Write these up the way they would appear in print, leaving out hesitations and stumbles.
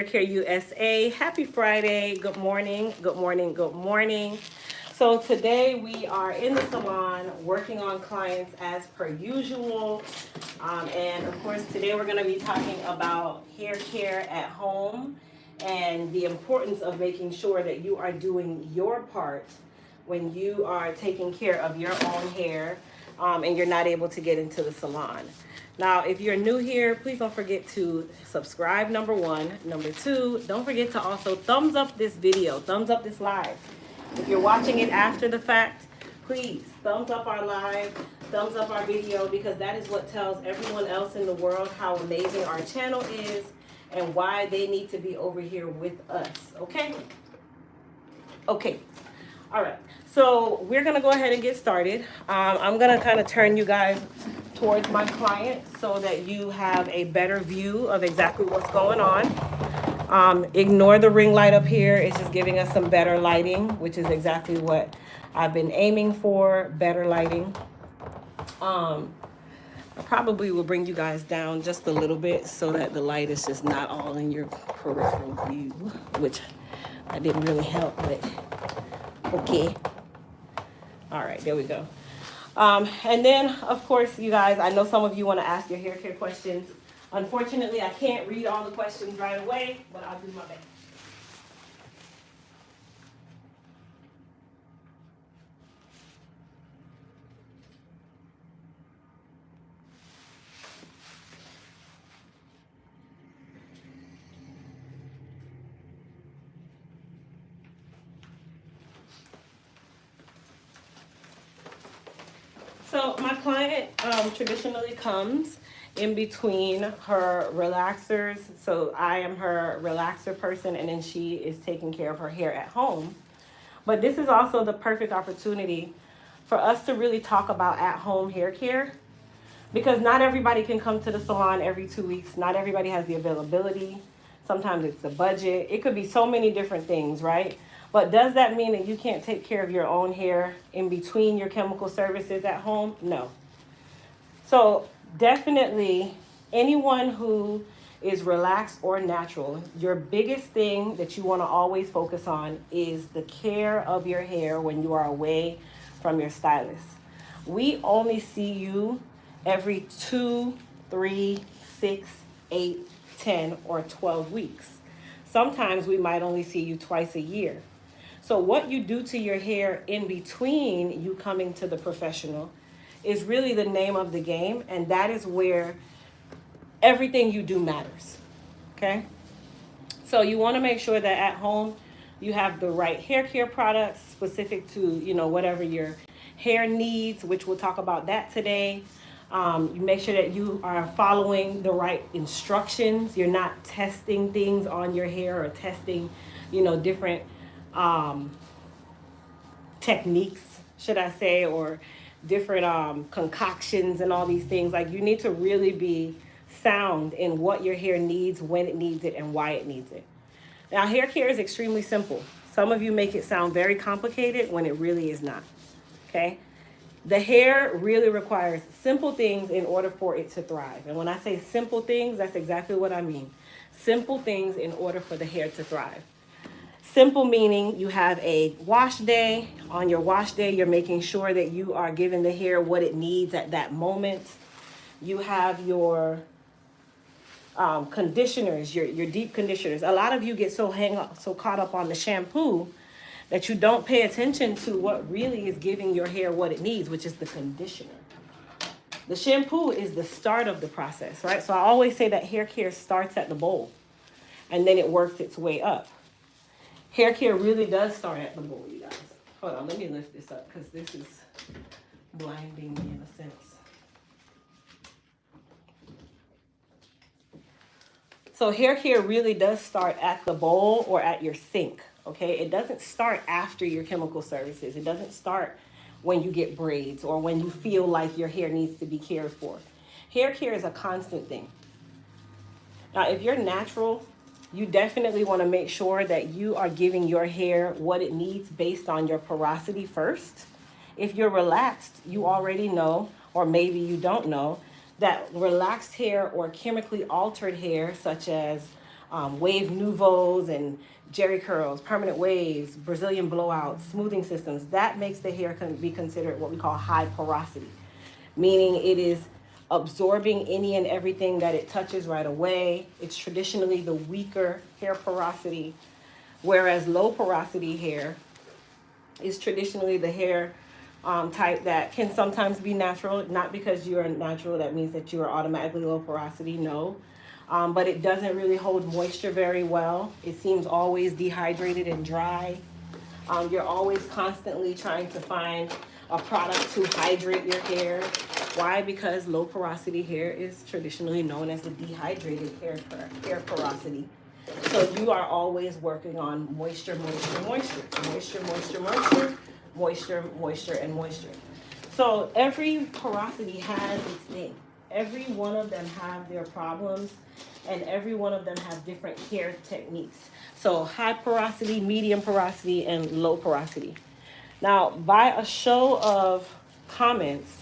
Care USA. Happy Friday. Good morning. Good morning. Good morning. So today we are in the salon working on clients as per usual. And of course, today we're going to be talking about hair care at home and the importance of making sure that you are doing your part when you are taking care of your own hair and you're not able to get into the salon. Now, if you're new here, please don't forget to subscribe, number one. Number two, don't forget to also thumbs up this video, thumbs up this live. If you're watching it after the fact, please thumbs up our live, thumbs up our video, because that is what tells everyone else in the world how amazing our channel is and why they need to be over here with us, okay? Okay, all right. So we're gonna go ahead and get started. I'm gonna kind of turn you guys towards my client so that you have a better view of exactly what's going on. Ignore the ring light up here. It's just giving us some better lighting, which is exactly what I've been aiming for, better lighting. I probably will bring you guys down just a little bit so that the light is just not all in your peripheral view, which I didn't really help, but okay. All right, there we go. And then, of course, you guys, I know some of you want to ask your hair care questions. Unfortunately, I can't read all the questions right away, but I'll do my best. So my client traditionally comes in between her relaxers. So I am her relaxer person, and then she is taking care of her hair at home. But this is also the perfect opportunity for us to really talk about at-home hair care, because not everybody can come to the salon every 2 weeks. Not everybody has the availability. Sometimes it's the budget. It could be so many different things, right? But does that mean that you can't take care of your own hair in between your chemical services at home? No. So definitely anyone who is relaxed or natural, your biggest thing that you want to always focus on is the care of your hair when you are away from your stylist. We only see you every 2, 3, 6, 8, 10, or 12 weeks. Sometimes we might only see you twice a year. So what you do to your hair in between you coming to the professional is really the name of the game, and that is where everything you do matters, okay? So you want to make sure that at home you have the right hair care products specific to, whatever your hair needs, which we'll talk about that today. You make sure that you are following the right instructions. You're not testing things on your hair or testing, different techniques, should I say, or different concoctions and all these things. Like, you need to really be sound in what your hair needs, when it needs it, and why it needs it. Now, hair care is extremely simple. Some of you make it sound very complicated when it really is not, okay? The hair really requires simple things in order for it to thrive. And when I say simple things, that's exactly what I mean. Simple things in order for the hair to thrive. Simple meaning you have a wash day. On your wash day, you're making sure that you are giving the hair what it needs at that moment. You have your conditioners, your deep conditioners. A lot of you get so caught up on the shampoo that you don't pay attention to what really is giving your hair what it needs, which is the conditioner. The shampoo is the start of the process, right? So I always say that hair care starts at the bowl and then it works its way up. Hair care really does start at the bowl, you guys. Hold on, let me lift this up because this is blinding me in a sense. So hair care really does start at the bowl or at your sink, okay? It doesn't start after your chemical services. It doesn't start when you get braids or when you feel like your hair needs to be cared for. Hair care is a constant thing. Now, if you're natural, you definitely want to make sure that you are giving your hair what it needs based on your porosity first. If you're relaxed, you already know, or maybe you don't know, that relaxed hair or chemically altered hair, such as wave nouvelles and jerry curls, permanent waves, Brazilian blowouts, smoothing systems. That makes the hair be considered what we call high porosity, meaning it is absorbing any and everything that it touches right away. It's traditionally the weaker hair porosity, whereas low porosity hair is traditionally the hair type that can sometimes be natural. Not because you're natural, that means that you are automatically low porosity, no. But it doesn't really hold moisture very well. It seems always dehydrated and dry. You're always constantly trying to find a product to hydrate your hair. Why? Because low porosity hair is traditionally known as the dehydrated hair porosity. So you are always working on moisture, moisture, moisture, moisture, moisture, moisture, moisture, moisture, and moisture. So every porosity has its thing. Every one of them have their problems, and every one of them have different care techniques. So high porosity, medium porosity, and low porosity. Now, by a show of comments,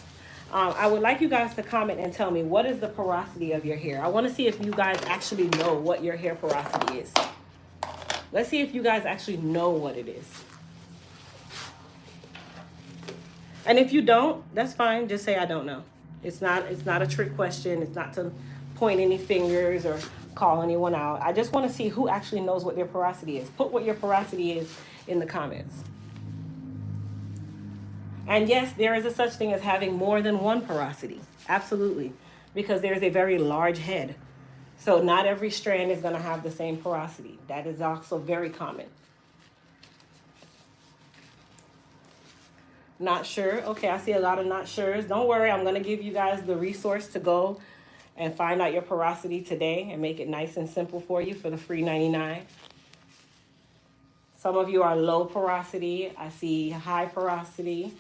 I would like you guys to comment and tell me, what is the porosity of your hair? I want to see if you guys actually know what your hair porosity is. Let's see if you guys actually know what it is. And if you don't, that's fine. Just say I don't know. It's not a trick question. It's not to point any fingers or call anyone out. I just want to see who actually knows what their porosity is. Put what your porosity is in the comments. And yes, there is a such thing as having more than one porosity. Absolutely. Because there's a very large head. So not every strand is going to have the same porosity. That is also very common. Not sure. Okay, I see a lot of not sures. Don't worry, I'm going to give you guys the resource to go and find out your porosity today and make it nice and simple for you for the free 99. Some of you are low porosity. I see high porosity.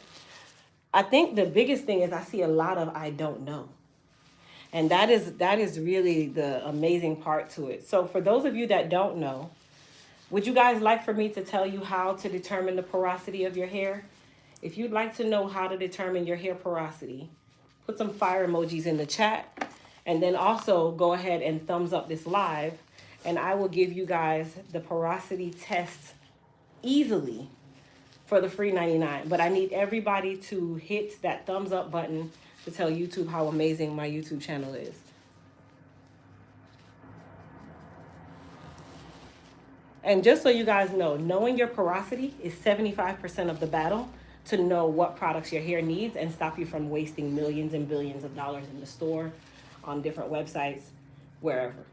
I think the biggest thing is I see a lot of I don't know. And that is really the amazing part to it. So for those of you that don't know, would you guys like for me to tell you how to determine the porosity of your hair? If you'd like to know how to determine your hair porosity, put some fire emojis in the chat, and then also go ahead and thumbs up this live, and I will give you guys the porosity test easily for the free 99. But I need everybody to hit that thumbs up button to tell YouTube how amazing my YouTube channel is. And just so you guys know, knowing your porosity is 75% of the battle to know what products your hair needs and stop you from wasting millions and billions of dollars in the store, on different websites, wherever.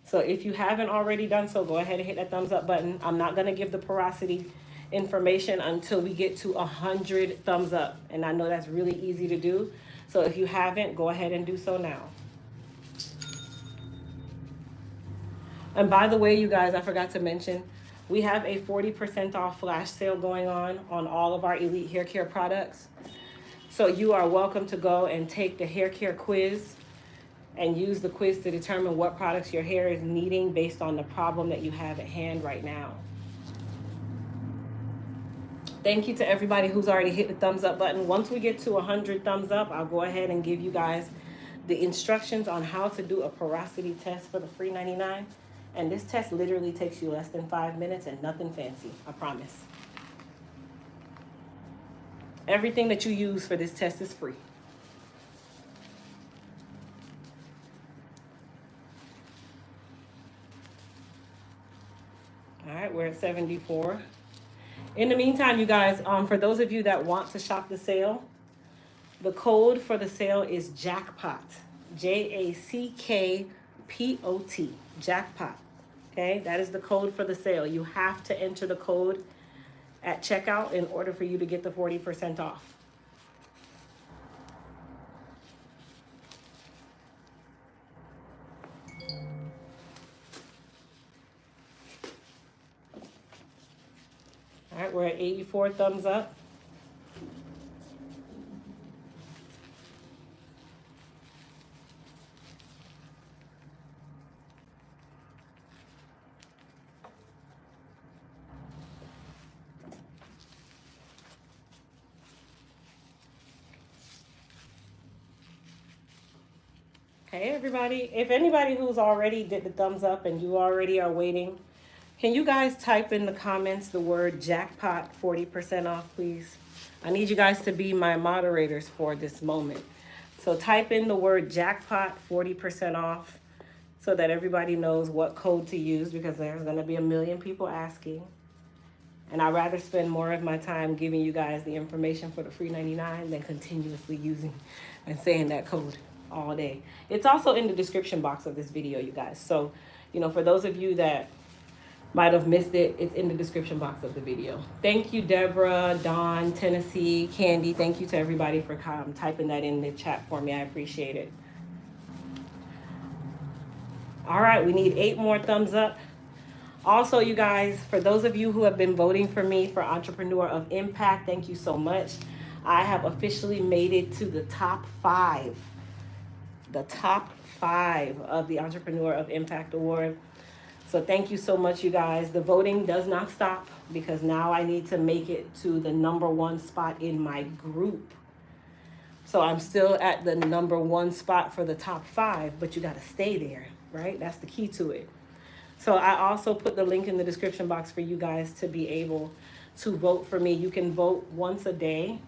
So if you haven't already done so, go ahead and hit that thumbs up button. I'm not going to give the porosity information until we get to 100 thumbs up. And I know that's really easy to do. So if you haven't, go ahead and do so now. And by the way, you guys, I forgot to mention, we have a 40% off flash sale going on all of our Elite Hair Care products. So you are welcome to go and take the hair care quiz and use the quiz to determine what products your hair is needing based on the problem that you have at hand right now. Thank you to everybody who's already hit the thumbs up button. Once we get to 100 thumbs up, I'll go ahead and give you guys the instructions on how to do a porosity test for the free 99. And this test literally takes you less than 5 minutes and nothing fancy, I promise. Everything that you use for this test is free. All right, we're at 74. In the meantime, you guys, for those of you that want to shop the sale, the code for the sale is JACKPOT. JACKPOT. Jackpot. Okay, that is the code for the sale. You have to enter the code at checkout in order for you to get the 40% off. All right, we're at 84 thumbs up. Hey everybody, if anybody who's already did the thumbs up and you already are waiting, can you guys type in the comments the word jackpot 40% off, please? I need you guys to be my moderators for this moment. So type in the word jackpot 40% off so that everybody knows what code to use, because there's going to be a million people asking. And I'd rather spend more of my time giving you guys the information for the free 99 than continuously using and saying that code all day. It's also in the description box of this video, you guys. So, you know, for those of you that might have missed it, it's in the description box of the video. Thank you, Deborah, Dawn, Tennessee, Candy. Thank you to everybody for typing that in the chat for me. I appreciate it. All right, we need 8 more thumbs up. Also, you guys, for those of you who have been voting for me for Entrepreneur of Impact, thank you so much. I have officially made it to the top 5. The top 5 of the Entrepreneur of Impact Award. So thank you so much, you guys. The voting does not stop because now I need to make it to the #1 spot in my group. So I'm still at the #1 spot for the top 5, but you got to stay there, right? That's the key to it. So I also put the link in the description box for you guys to be able to vote for me. You can vote once a day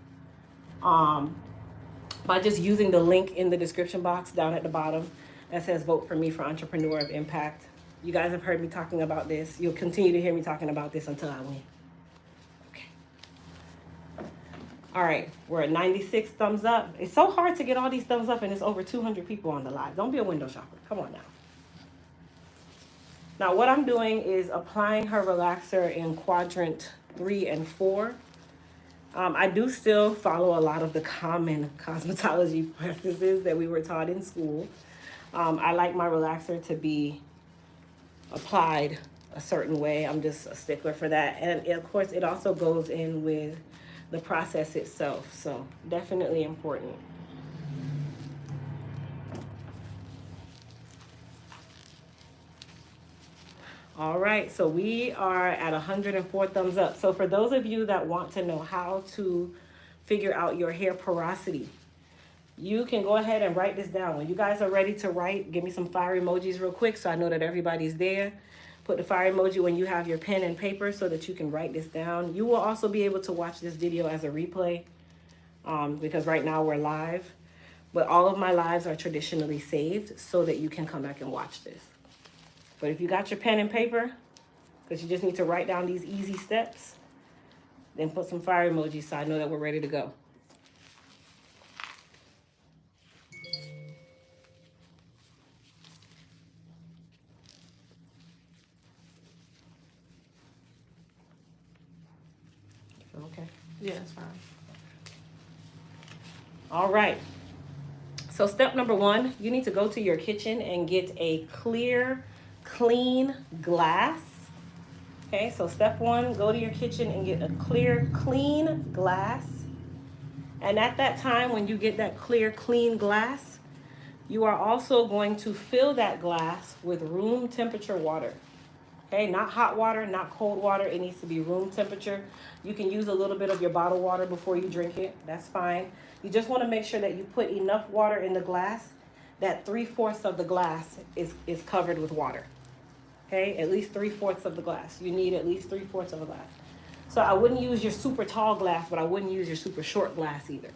by just using the link in the description box down at the bottom that says vote for me for Entrepreneur of Impact. You guys have heard me talking about this. You'll continue to hear me talking about this until I win. Okay. All right, we're at 96 thumbs up. It's so hard to get all these thumbs up and it's over 200 people on the live. Don't be a window shopper. Come on now. Now what I'm doing is applying her relaxer in quadrant 3 and 4. I do still follow a lot of the common cosmetology practices that we were taught in school. I like my relaxer to be applied a certain way. I'm just a stickler for that. And of course, it also goes in with the process itself. So definitely important. All right, so we are at 104 thumbs up. So for those of you that want to know how to figure out your hair porosity, you can go ahead and write this down. When you guys are ready to write, give me some fire emojis real quick so I know that everybody's there. Put the fire emoji when you have your pen and paper so that you can write this down. You will also be able to watch this video as a replay because right now we're live. But all of my lives are traditionally saved so that you can come back and watch this. But if you got your pen and paper, because you just need to write down these easy steps, then put some fire emojis so I know that we're ready to go. Okay. Yeah, that's fine. All right. So step number 1, you need to go to your kitchen and get a clear, clean glass. Okay, so step 1, go to your kitchen and get a clear, clean glass. And at that time, when you get that clear, clean glass, you are also going to fill that glass with room temperature water. Okay, not hot water, not cold water. It needs to be room temperature. You can use a little bit of your bottled water before you drink it. That's fine. You just want to make sure that you put enough water in the glass that 3/4 of the glass is covered with water. Okay, at least 3/4 of the glass. You need at least 3/4 of a glass. So I wouldn't use your super tall glass, but I wouldn't use your super short glass either.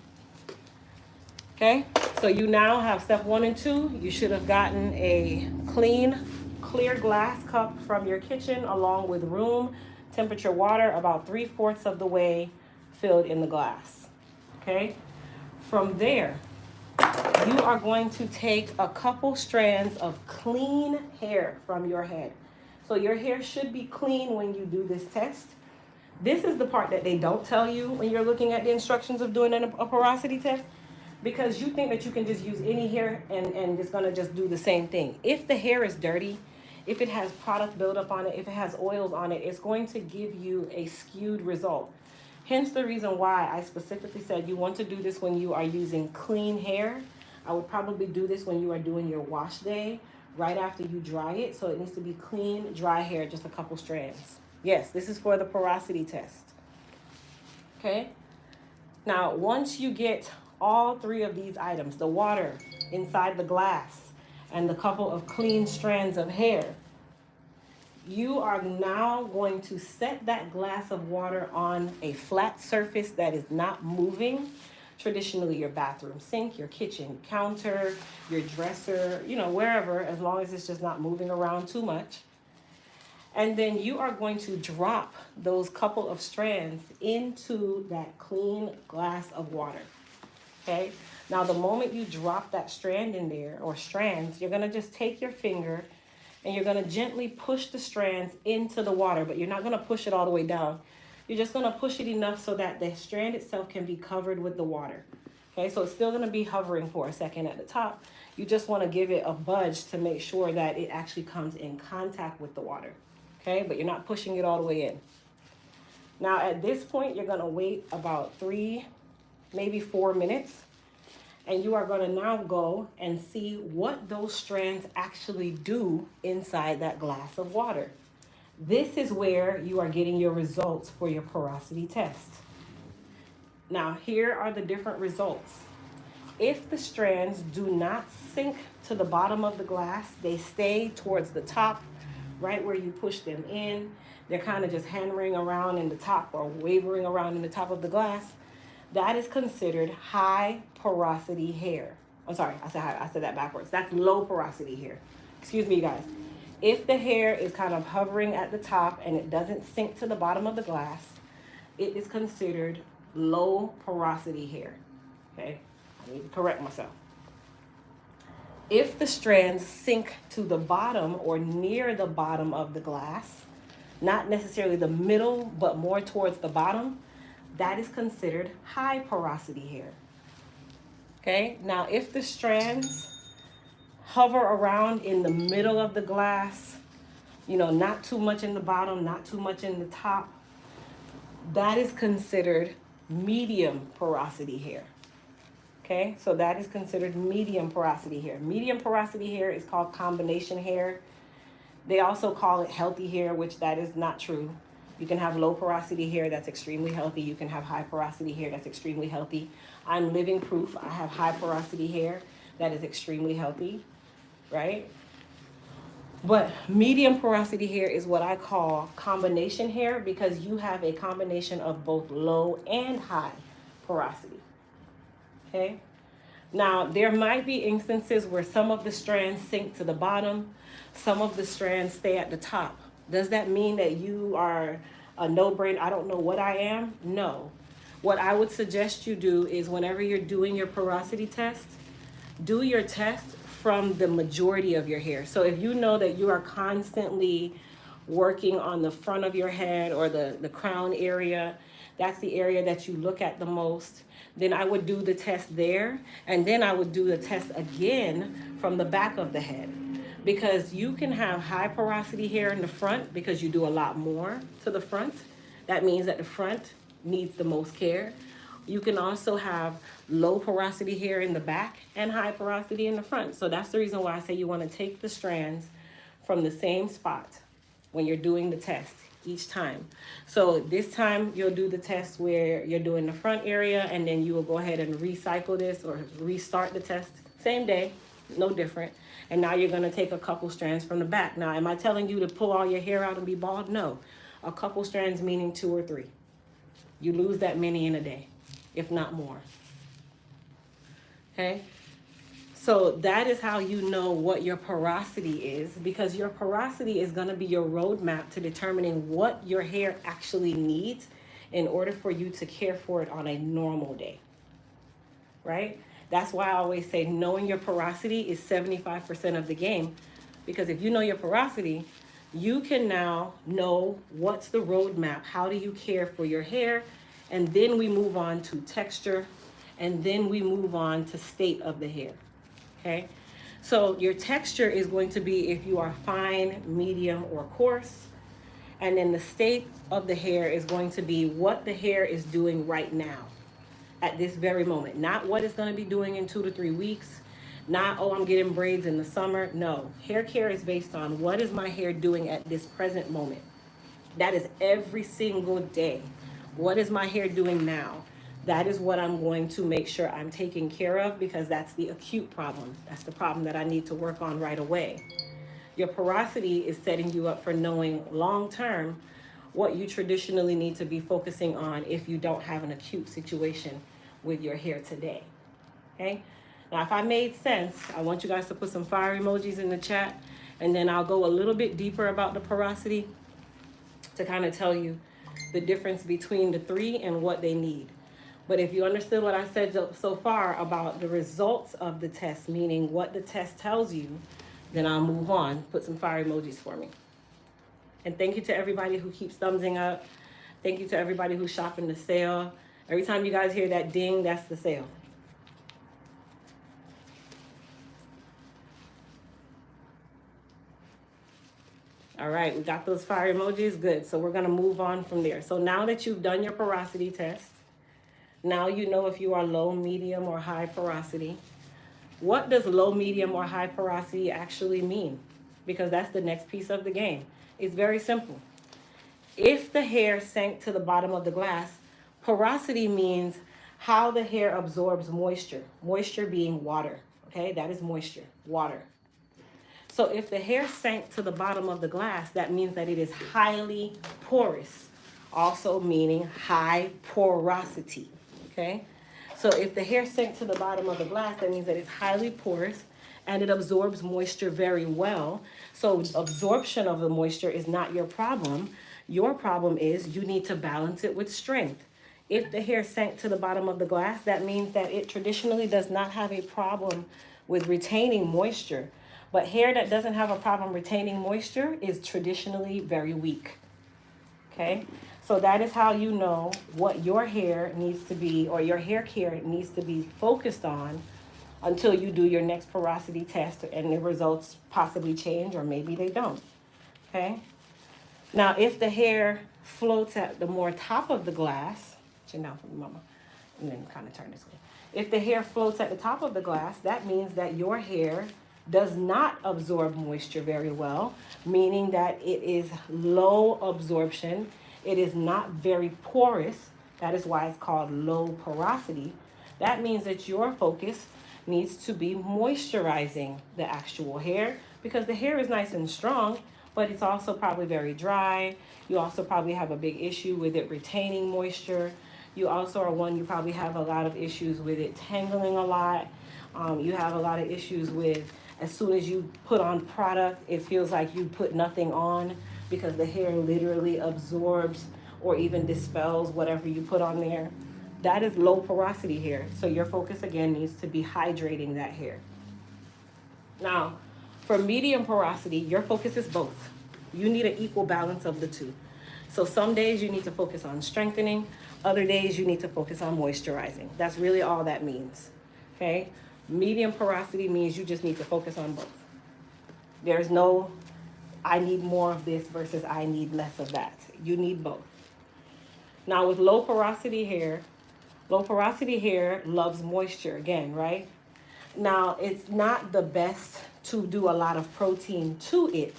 Okay, so you now have step 1 and 2. You should have gotten a clean, clear glass cup from your kitchen along with room temperature water about 3/4 of the way filled in the glass. Okay, from there, you are going to take a couple strands of clean hair from your head. So your hair should be clean when you do this test. This is the part that they don't tell you when you're looking at the instructions of doing a porosity test, because you think that you can just use any hair and it's gonna just do the same thing. If the hair is dirty, if it has product buildup on it, if it has oils on it, it's going to give you a skewed result. Hence the reason why I specifically said you want to do this when you are using clean hair. I would probably do this when you are doing your wash day, right after you dry it. So it needs to be clean, dry hair, just a couple strands. Yes, this is for the porosity test. Okay. Now, once you get all 3 of these items, the water inside the glass and the couple of clean strands of hair, you are now going to set that glass of water on a flat surface that is not moving. Traditionally, your bathroom sink, your kitchen counter, your dresser, you know, wherever, as long as it's just not moving around too much. And then you are going to drop those couple of strands into that clean glass of water. Okay? Now, the moment you drop that strand in there, or strands, you're going to just take your finger and you're going to gently push the strands into the water, but you're not going to push it all the way down. You're just going to push it enough so that the strand itself can be covered with the water. Okay, so it's still going to be hovering for a second at the top. You just want to give it a budge to make sure that it actually comes in contact with the water. Okay, but you're not pushing it all the way in. Now, at this point, you're going to wait about 3, maybe 4 minutes. And you are going to now go and see what those strands actually do inside that glass of water. This is where you are getting your results for your porosity test. Now, here are the different results. If the strands do not sink to the bottom of the glass, they stay towards the top, right where you push them in. They're kind of just hammering around in the top or wavering around in the top of the glass. That is considered high porosity hair. I'm sorry, I said that backwards. That's low porosity hair. Excuse me, guys. If the hair is kind of hovering at the top and it doesn't sink to the bottom of the glass, it is considered low porosity hair. Okay, I need to correct myself. If the strands sink to the bottom or near the bottom of the glass, not necessarily the middle, but more towards the bottom, that is considered high porosity hair. Okay, now if the strands hover around in the middle of the glass, you know, not too much in the bottom, not too much in the top, that is considered medium porosity hair. Okay, so that is considered medium porosity hair. Medium porosity hair is called combination hair. They also call it healthy hair, which that is not true. You can have low porosity hair that's extremely healthy. You can have high porosity hair that's extremely healthy. I'm living proof. I have high porosity hair that is extremely healthy, right? But medium porosity hair is what I call combination hair because you have a combination of both low and high porosity, okay? Now, there might be instances where some of the strands sink to the bottom, some of the strands stay at the top. Does that mean that you are a no-brainer? I don't know what I am? No. What I would suggest you do is whenever you're doing your porosity test, do your test from the majority of your hair. So if you know that you are constantly working on the front of your head or the crown area, that's the area that you look at the most, then I would do the test there. And then I would do the test again from the back of the head. Because you can have high porosity hair in the front because you do a lot more to the front. That means that the front needs the most care. You can also have low porosity hair in the back and high porosity in the front. So that's the reason why I say you want to take the strands from the same spot when you're doing the test each time. So this time you'll do the test where you're doing the front area, and then you will go ahead and recycle this or restart the test same day, no different. And now you're going to take a couple strands from the back. Now, am I telling you to pull all your hair out and be bald? No. A couple strands meaning 2 or 3. You lose that many in a day, if not more. Okay? So that is how you know what your porosity is, because your porosity is going to be your roadmap to determining what your hair actually needs in order for you to care for it on a normal day. Right? That's why I always say knowing your porosity is 75% of the game, because if you know your porosity, you can now know what's the roadmap. How do you care for your hair? And then we move on to texture, and then we move on to state of the hair. Okay? So your texture is going to be if you are fine, medium, or coarse. And then the state of the hair is going to be what the hair is doing right now, at this very moment. Not what it's going to be doing in 2 to 3 weeks. Not, oh, I'm getting braids in the summer. No. Hair care is based on what is my hair doing at this present moment. That is every single day. What is my hair doing now? That is what I'm going to make sure I'm taking care of, because that's the acute problem. That's the problem that I need to work on right away. Your porosity is setting you up for knowing long term what you traditionally need to be focusing on if you don't have an acute situation with your hair today. Okay? Now, if I made sense, I want you guys to put some fire emojis in the chat, and then I'll go a little bit deeper about the porosity to kind of tell you the difference between the three and what they need. But if you understood what I said so far about the results of the test, meaning what the test tells you, then I'll move on. Put some fire emojis for me. And thank you to everybody who keeps thumbsing up. Thank you to everybody who's shopping the sale. Every time you guys hear that ding, that's the sale. All right, we got those fire emojis. Good. So we're going to move on from there. So now that you've done your porosity test, now you know if you are low, medium, or high porosity. What does low, medium, or high porosity actually mean? Because that's the next piece of the game. It's very simple. If the hair sank to the bottom of the glass, porosity means how the hair absorbs moisture. Moisture being water. Okay, that is moisture, water. So if the hair sank to the bottom of the glass, that means that it is highly porous, also meaning high porosity. Okay, so if the hair sank to the bottom of the glass, that means that it's highly porous and it absorbs moisture very well. So absorption of the moisture is not your problem. Your problem is you need to balance it with strength. If the hair sank to the bottom of the glass, that means that it traditionally does not have a problem with retaining moisture. But hair that doesn't have a problem retaining moisture is traditionally very weak. Okay? So that is how you know what your hair needs to be, or your hair care needs to be focused on, until you do your next porosity test and the results possibly change, or maybe they don't. Okay? Now, if the hair floats at the more top of the glass, chin down for me, mama, and then kind of turn this way. If the hair floats at the top of the glass, that means that your hair does not absorb moisture very well, meaning that it is low absorption. It is not very porous. That is why it's called low porosity. That means that your focus needs to be moisturizing the actual hair, because the hair is nice and strong, but it's also probably very dry. You also probably have a big issue with it retaining moisture. You also are one, you probably have a lot of issues with it tangling a lot. You have a lot of issues with, as soon as you put on product, it feels like you put nothing on, because the hair literally absorbs or even dispels whatever you put on there. That is low porosity hair. So your focus again needs to be hydrating that hair. Now, for medium porosity, your focus is both. You need an equal balance of the two. So some days you need to focus on strengthening, other days you need to focus on moisturizing. That's really all that means. Okay? Medium porosity means you just need to focus on both. There's no, I need more of this versus I need less of that. You need both. Now with low porosity hair loves moisture again, right? Now it's not the best to do a lot of protein to it.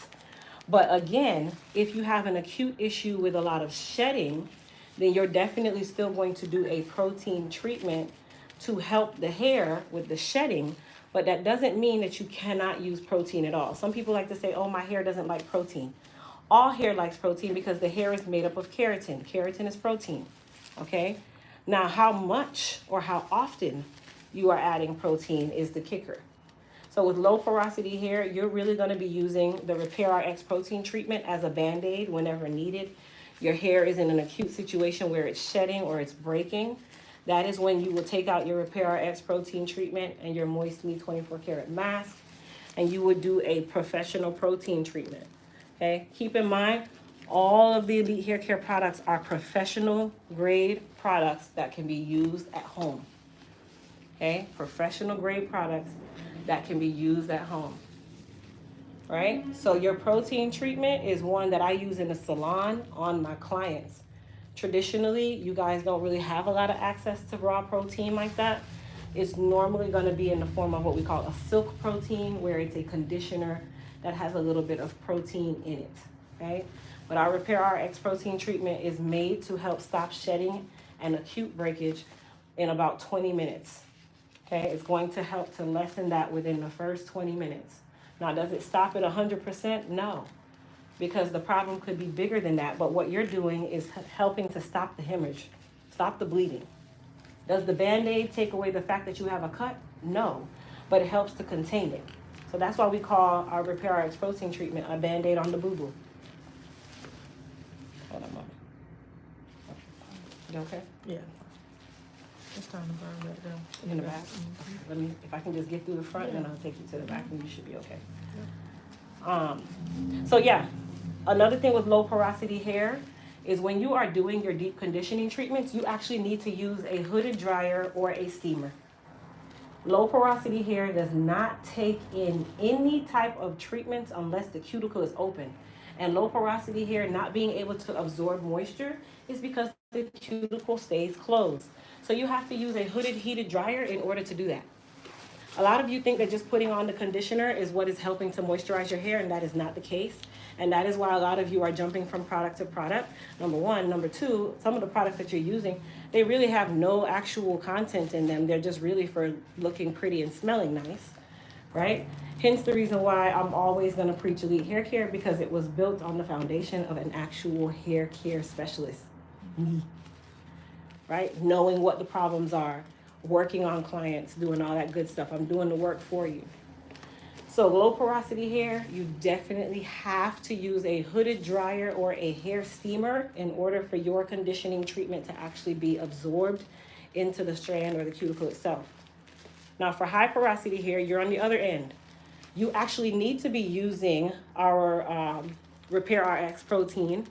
But again, if you have an acute issue with a lot of shedding, then you're definitely still going to do a protein treatment to help the hair with the shedding. But that doesn't mean that you cannot use protein at all. Some people like to say, oh, my hair doesn't like protein. All hair likes protein because the hair is made up of keratin. Keratin is protein, okay? Now, how much or how often you are adding protein is the kicker. So with low porosity hair, you're really going to be using the Repair RX protein treatment as a Band-Aid whenever needed. Your hair is in an acute situation where it's shedding or it's breaking. That is when you will take out your Repair RX protein treatment and your Moist Me 24 karat mask, and you would do a professional protein treatment. Okay, keep in mind, all of the Elite Hair Care products are professional grade products that can be used at home. Okay, professional grade products that can be used at home. Right? So your protein treatment is one that I use in the salon on my clients. Traditionally, you guys don't really have a lot of access to raw protein like that. It's normally going to be in the form of what we call a silk protein, where it's a conditioner that has a little bit of protein in it, right? But our Repair RX protein treatment is made to help stop shedding and acute breakage in about 20 minutes. Okay, it's going to help to lessen that within the first 20 minutes. Now, does it stop at 100%? No, because the problem could be bigger than that. But what you're doing is helping to stop the hemorrhage, stop the bleeding. Does the Band-Aid take away the fact that you have a cut? No, but it helps to contain it. So that's why we call our Repair RX protein treatment a Band-Aid on the boo-boo. Hold on, Mama. You okay? Yeah. It's time to burn right down. In the back? Let me, if I can just get through the front, then I'll take you to the back and you should be okay. So yeah, another thing with low porosity hair is when you are doing your deep conditioning treatments, you actually need to use a hooded dryer or a steamer. Low porosity hair does not take in any type of treatments unless the cuticle is open. And low porosity hair not being able to absorb moisture is because the cuticle stays closed. So you have to use a hooded heated dryer in order to do that. A lot of you think that just putting on the conditioner is what is helping to moisturize your hair, and that is not the case. And that is why a lot of you are jumping from product to product, number one. Number two, some of the products that you're using, they really have no actual content in them. They're just really for looking pretty and smelling nice, right? Hence the reason why I'm always going to preach Elite Hair Care, because it was built on the foundation of an actual hair care specialist, right? Knowing what the problems are, working on clients, doing all that good stuff. I'm doing the work for you. So low porosity hair, you definitely have to use a hooded dryer or a hair steamer in order for your conditioning treatment to actually be absorbed into the strand or the cuticle itself. Now for high porosity hair, you're on the other end. You actually need to be using our Repair RX protein,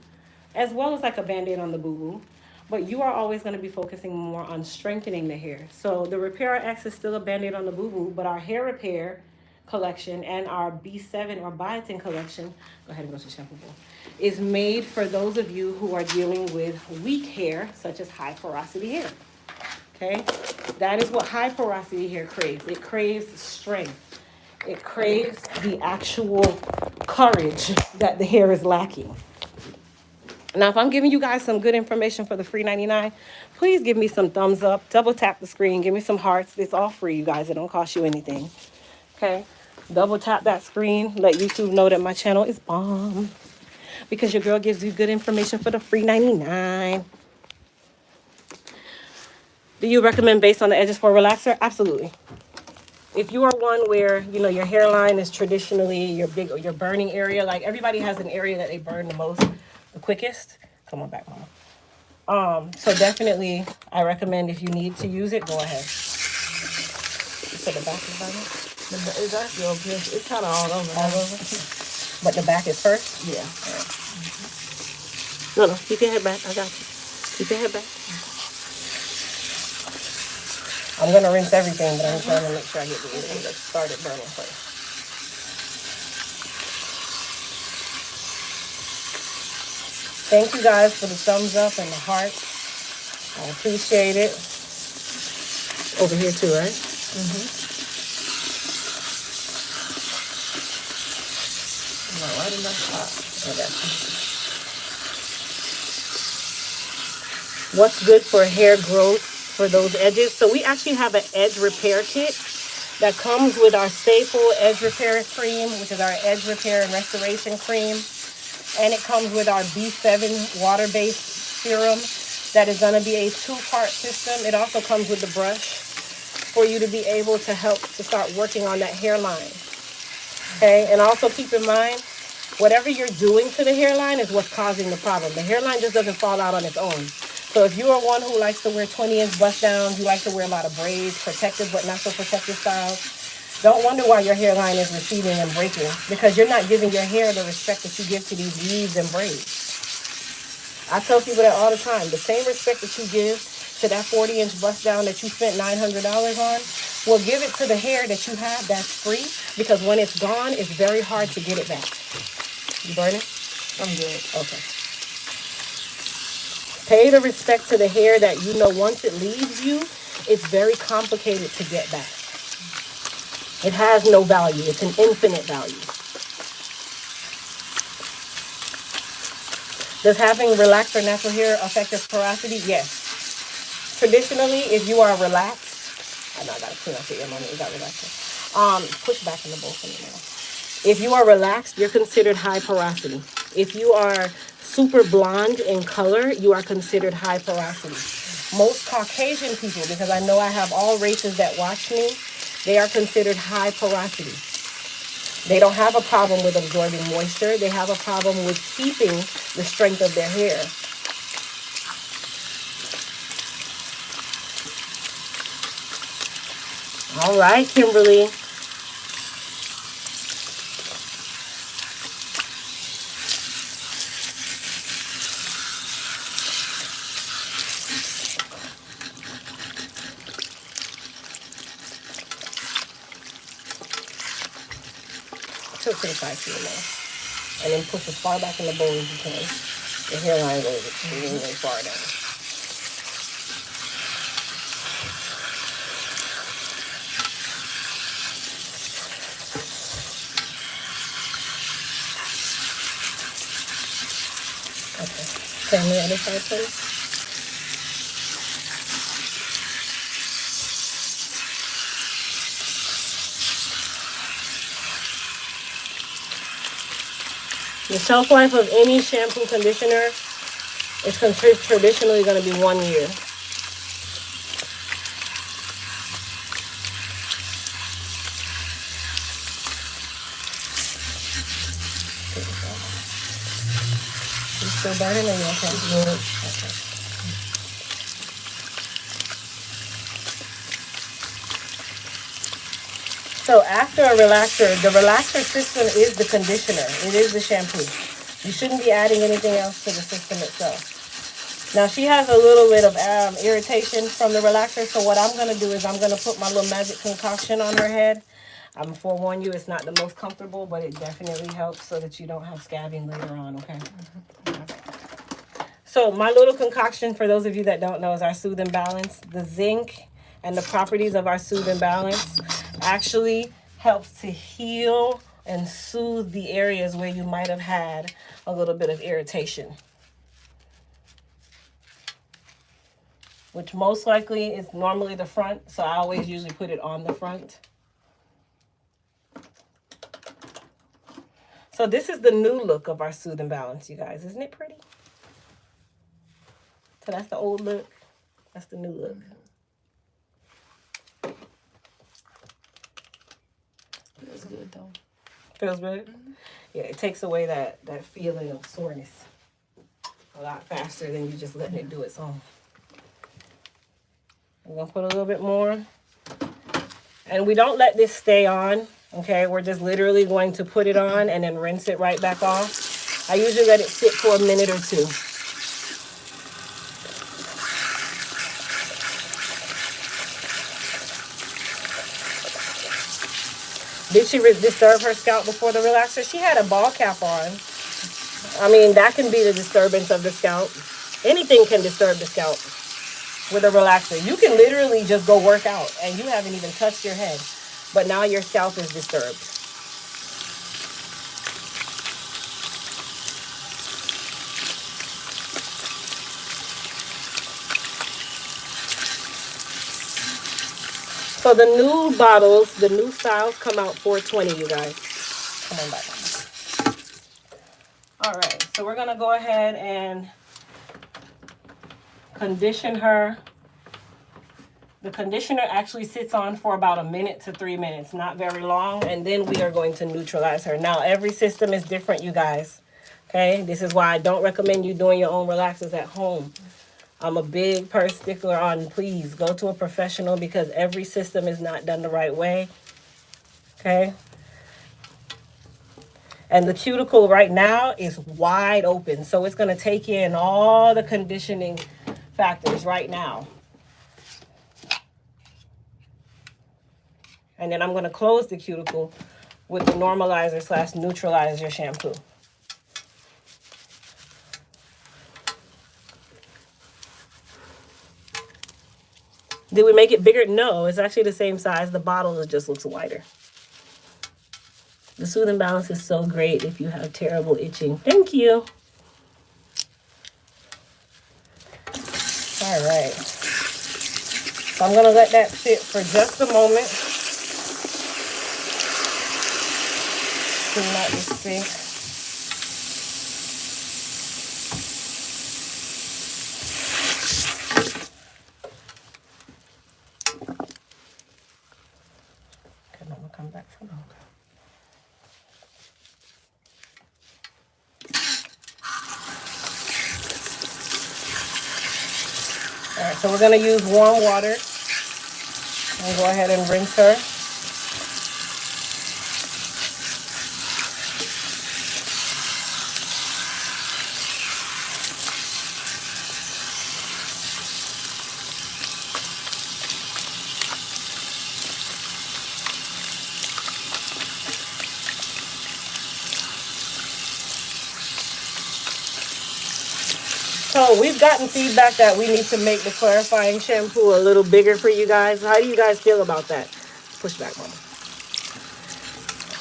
as well as like a Band-Aid on the boo-boo. But you are always going to be focusing more on strengthening the hair. So the Repair RX is still a Band-Aid on the boo-boo, but our hair repair collection and our B7 or biotin collection, go ahead and go to the shampoo bowl, is made for those of you who are dealing with weak hair, such as high porosity hair. Okay? That is what high porosity hair craves. It craves strength. It craves the actual courage that the hair is lacking. Now, if I'm giving you guys some good information for the free 99, please give me some thumbs up, double tap the screen, give me some hearts. It's all free, you guys. It don't cost you anything. Okay? Double tap that screen. Let YouTube know that my channel is bomb, because your girl gives you good information for the free 99. Do you recommend based on the edges for a relaxer? Absolutely. If you are one where, you know, your hairline is traditionally your big or your burning area, like everybody has an area that they burn the most, the quickest. Come on back, Mama. So definitely, I recommend if you need to use it, go ahead. You said the back is better? It's actually okay. It's kind of all over. All over? But the back is first? Yeah. No, keep your head back. I got you. Keep your head back. I'm going to rinse everything, but I'm trying to make sure I get the area that started burning first. Thank you guys for the thumbs up and the heart. I appreciate it. Over here too, right? Right in that spot. I got you. What's good for hair growth for those edges? So we actually have an edge repair kit that comes with our staple edge repair cream, which is our edge repair and restoration cream. And it comes with our B7 water-based serum that is going to be a 2-part system. It also comes with the brush for you to be able to help to start working on that hairline. Okay, and also keep in mind, whatever you're doing to the hairline is what's causing the problem. The hairline just doesn't fall out on its own. So if you are one who likes to wear 20-inch bust downs, you like to wear a lot of braids, protective but not so protective styles, don't wonder why your hairline is receding and breaking, because you're not giving your hair the respect that you give to these weaves and braids. I tell people that all the time. The same respect that you give to that 40-inch bust down that you spent $900 on, well, give it to the hair that you have that's free, because when it's gone, it's very hard to get it back. You burning? I'm good. Okay. Pay the respect to the hair that you know once it leaves you, it's very complicated to get back. It has no value. It's an infinite value. Does having relaxed or natural hair affect its porosity? Yes. traditionally, if you are relaxed, I know I gotta clean up the ear moment. You got relaxed. Push back in the bowl for me now. If you are relaxed, you're considered high porosity. If you are super blonde in color, you are considered high porosity. Most Caucasian people, because I know I have all races that watch me, they are considered high porosity. They don't have a problem with absorbing moisture. They have a problem with keeping the strength of their hair. All right, Kimberly. Tilt to the side for you now. And then push as far back in the bowl as you can. The hairline goes extremely far down. Okay. Turn the other side, please. The shelf life of any shampoo conditioner is traditionally going to be 1 year. You still burning or you okay? Good. Okay. So after a relaxer, the relaxer system is the conditioner. It is the shampoo. You shouldn't be adding anything else to the system itself. Now she has a little bit of irritation from the relaxer, so what I'm going to do is I'm going to put my little magic concoction on her head. I'm forewarn you, it's not the most comfortable, but it definitely helps so that you don't have scabbing later on, okay? So my little concoction, for those of you that don't know, is our Soothe and Balance. The zinc and the properties of our Soothe and Balance actually helps to heal and soothe the areas where you might have had a little bit of irritation, which most likely is normally the front, so I always usually put it on the front. So this is the new look of our Soothe and Balance, you guys. Isn't it pretty? So that's the old look. That's the new look. Feels good though. Feels good? Mm-hmm. Yeah, it takes away that feeling of soreness a lot faster than you just letting it do its own. I'm going to put a little bit more. And we don't let this stay on, okay? We're just literally going to put it on and then rinse it right back off. I usually let it sit for a minute or two. Did she disturb her scalp before the relaxer? She had a ball cap on. I mean, that can be the disturbance of the scalp. Anything can disturb the scalp with a relaxer. You can literally just go work out and you haven't even touched your head, but now your scalp is disturbed. So the new bottles, the new styles come out $4.20, you guys. Come on back. All right, so we're gonna go ahead and condition her. The conditioner actually sits on for about 1 minute to 3 minutes, not very long, and then we are going to neutralize her. Now, every system is different, you guys, okay? This is why I don't recommend you doing your own relaxers at home. I'm a big stickler on, please, go to a professional because every system is not done the right way, okay? And the cuticle right now is wide open, so it's going to take in all the conditioning factors right now. And then I'm going to close the cuticle with the normalizer / neutralizer shampoo. Did we make it bigger? No, it's actually the same size. The bottle just looks wider. The Soothe and Balance is so great if you have terrible itching. Thank you. All right. So I'm going to let that sit for just a moment. Clean out the sink. Okay, I'm going to come back for longer. All right, so we're going to use warm water and go ahead and rinse her. So we've gotten feedback that we need to make the clarifying shampoo a little bigger for you guys. How do you guys feel about that? Push back, Mama.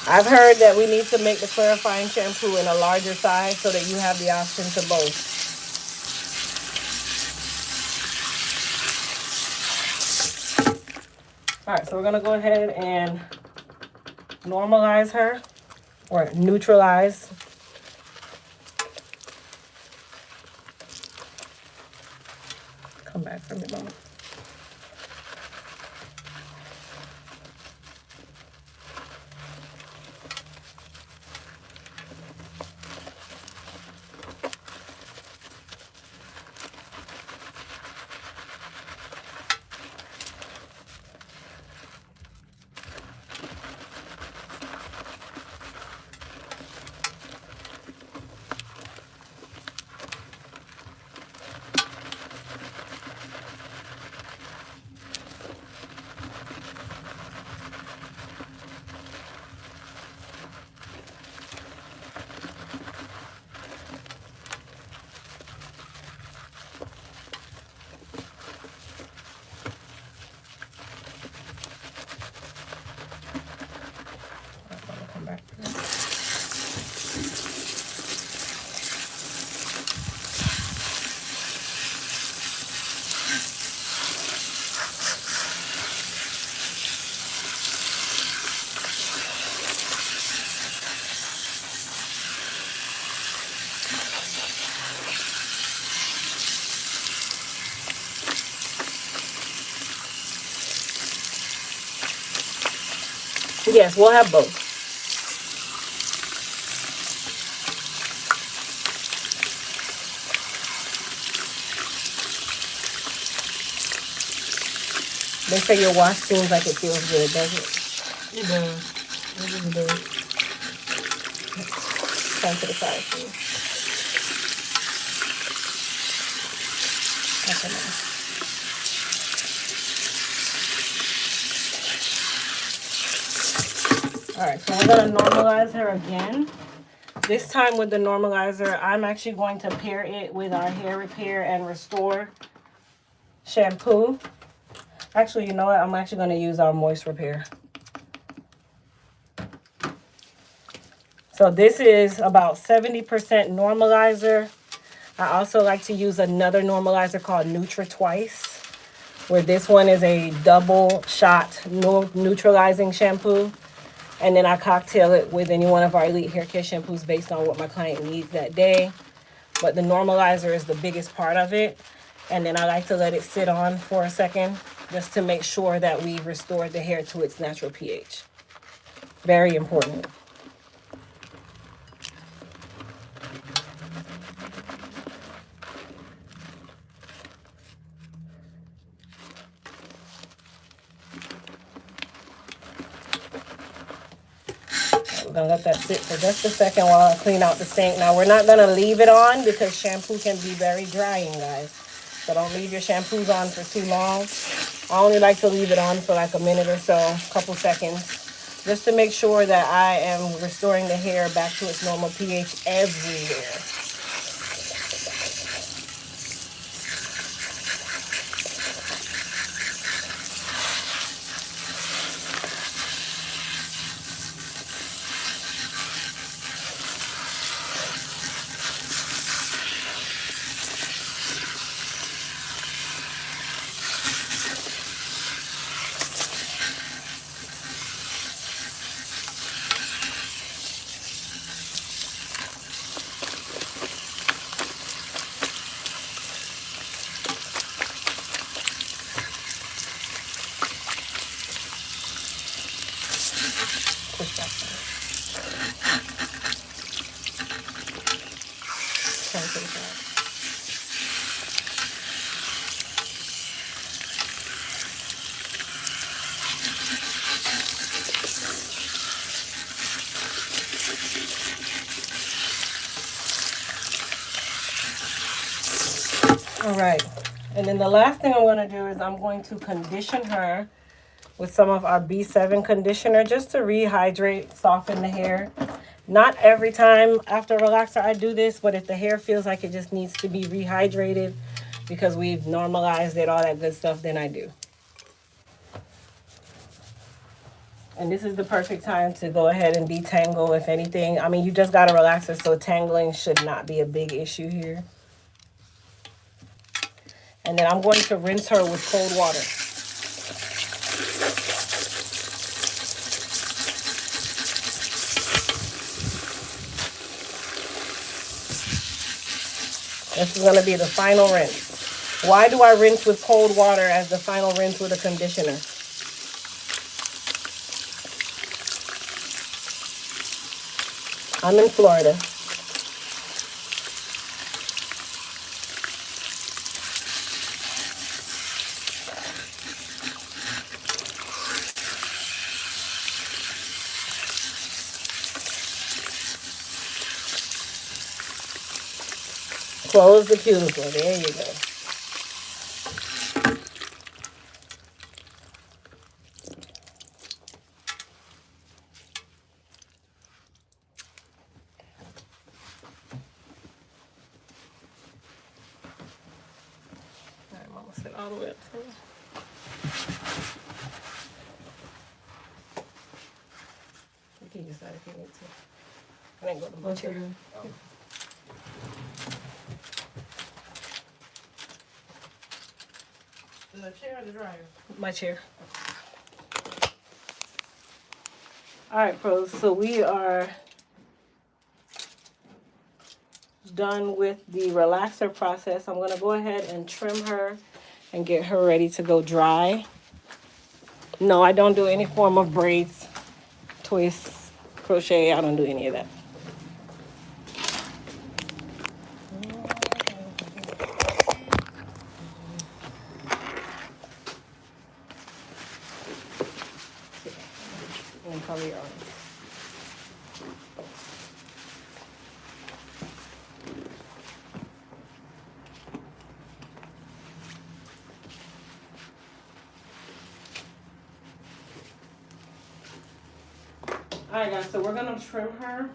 I've heard that we need to make the clarifying shampoo in a larger size so that you have the option to both. All right, so we're going to go ahead and normalize her, or neutralize. Come back from it, Mama. Come back. Yes, we'll have both. They say your wash seems like it feels good, doesn't it? It does. It really does. Turn to the side, please. Okay, now. All right, so we're going to normalize her again. This time with the normalizer, I'm actually going to pair it with our hair repair and restore shampoo. Actually, you know what? I'm actually going to use our moist repair. So this is about 70% normalizer. I also like to use another normalizer called Twice, where this one is a double shot neutralizing shampoo. And then I cocktail it with any one of our Elite Hair Care shampoos based on what my client needs that day. But the normalizer is the biggest part of it. And then I like to let it sit on for a second just to make sure that we've restored the hair to its natural pH. Very important. We're going to let that sit for just a second while I clean out the sink. Now, we're not going to leave it on because shampoo can be very drying, guys. So don't leave your shampoos on for too long. I only like to leave it on for like a minute or so, a couple seconds, just to make sure that I am restoring the hair back to its normal pH everywhere. Turn to the side. All right, and then the last thing I'm going to do is I'm going to condition her with some of our B7 conditioner just to rehydrate, soften the hair. Not every time after relaxer I do this, but if the hair feels like it just needs to be rehydrated because we've normalized it, all that good stuff, then I do. And this is the perfect time to go ahead and detangle if anything. I mean, you just got a relaxer, so tangling should not be a big issue here. And then I'm going to rinse her with cold water. This is going to be the final rinse. Why do I rinse with cold water as the final rinse with a conditioner? I'm in Florida. Close the cuticle. There you go. All right, Mama, sit all the way up. You can use that if you need to. I didn't go to my chair. The chair or the dryer? My chair. All right, pros. So we are done with the relaxer process. I'm going to go ahead and trim her and get her ready to go dry. No, I don't do any form of braids, twists, crochet. I don't do any of that. And color your arms. All right, guys, so we're gonna trim her.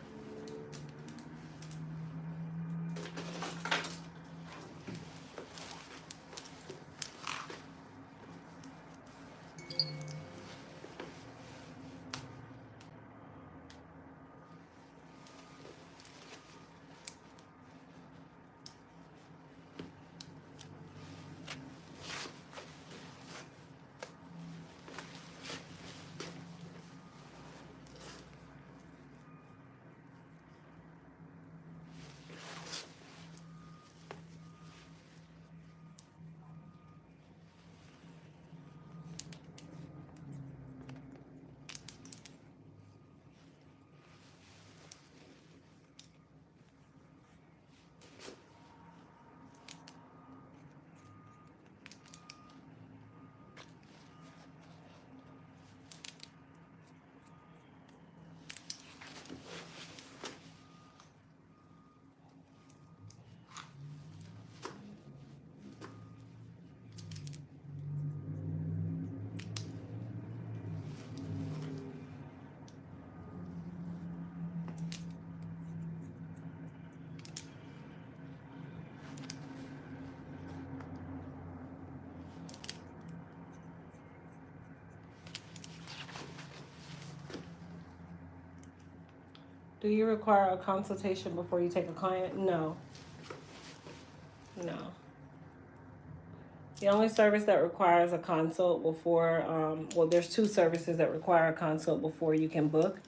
Do you require a consultation before you take a client? No. No. The only service that requires a consult before, well, there's two services that require a consult before you can book,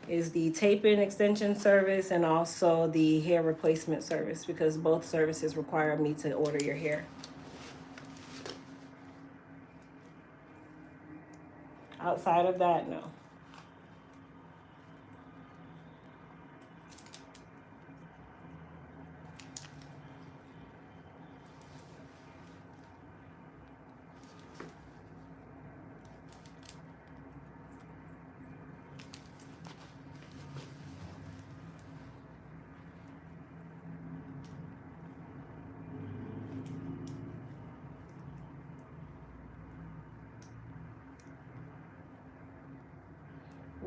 is the tape-in extension service and also the hair replacement service, because both services require me to order your hair. Outside of that, no.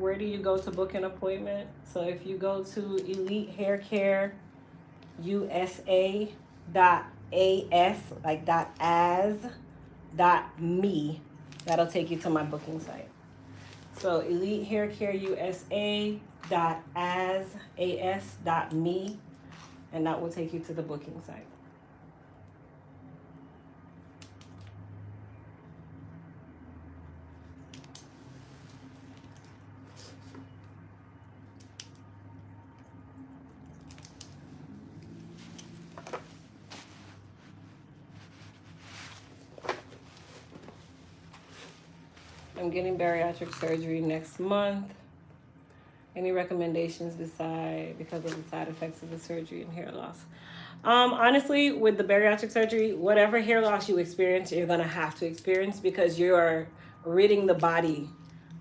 where do you go to book an appointment? So if you go to Elite Hair Care USA .as, like .as .me, that'll take you to my booking site. So Elite Hair Care USA .as .me, and that will take you to the booking site. I'm getting bariatric surgery next month. Any recommendations because of the side effects of the surgery and hair loss? Honestly, with the bariatric surgery, whatever hair loss you experience, you're gonna have to experience because you're ridding the body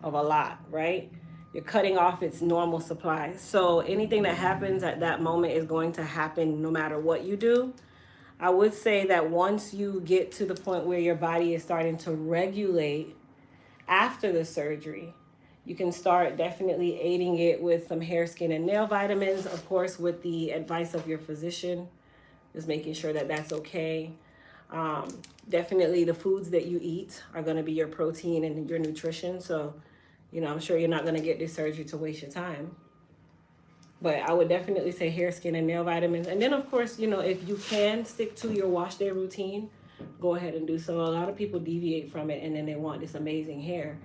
of a lot, right? You're cutting off its normal supply. So anything that happens at that moment is going to happen no matter what you do. I would say that once you get to the point where your body is starting to regulate after the surgery, you can start definitely aiding it with some hair, skin, and nail vitamins, of course, with the advice of your physician, just making sure that that's okay. Definitely the foods that you eat are going to be your protein and your nutrition. So, I'm sure you're not going to get this surgery to waste your time. But I would definitely say hair, skin, and nail vitamins. And then, of course, if you can stick to your wash day routine, go ahead and do so. A lot of people deviate from it, and then they want this amazing hair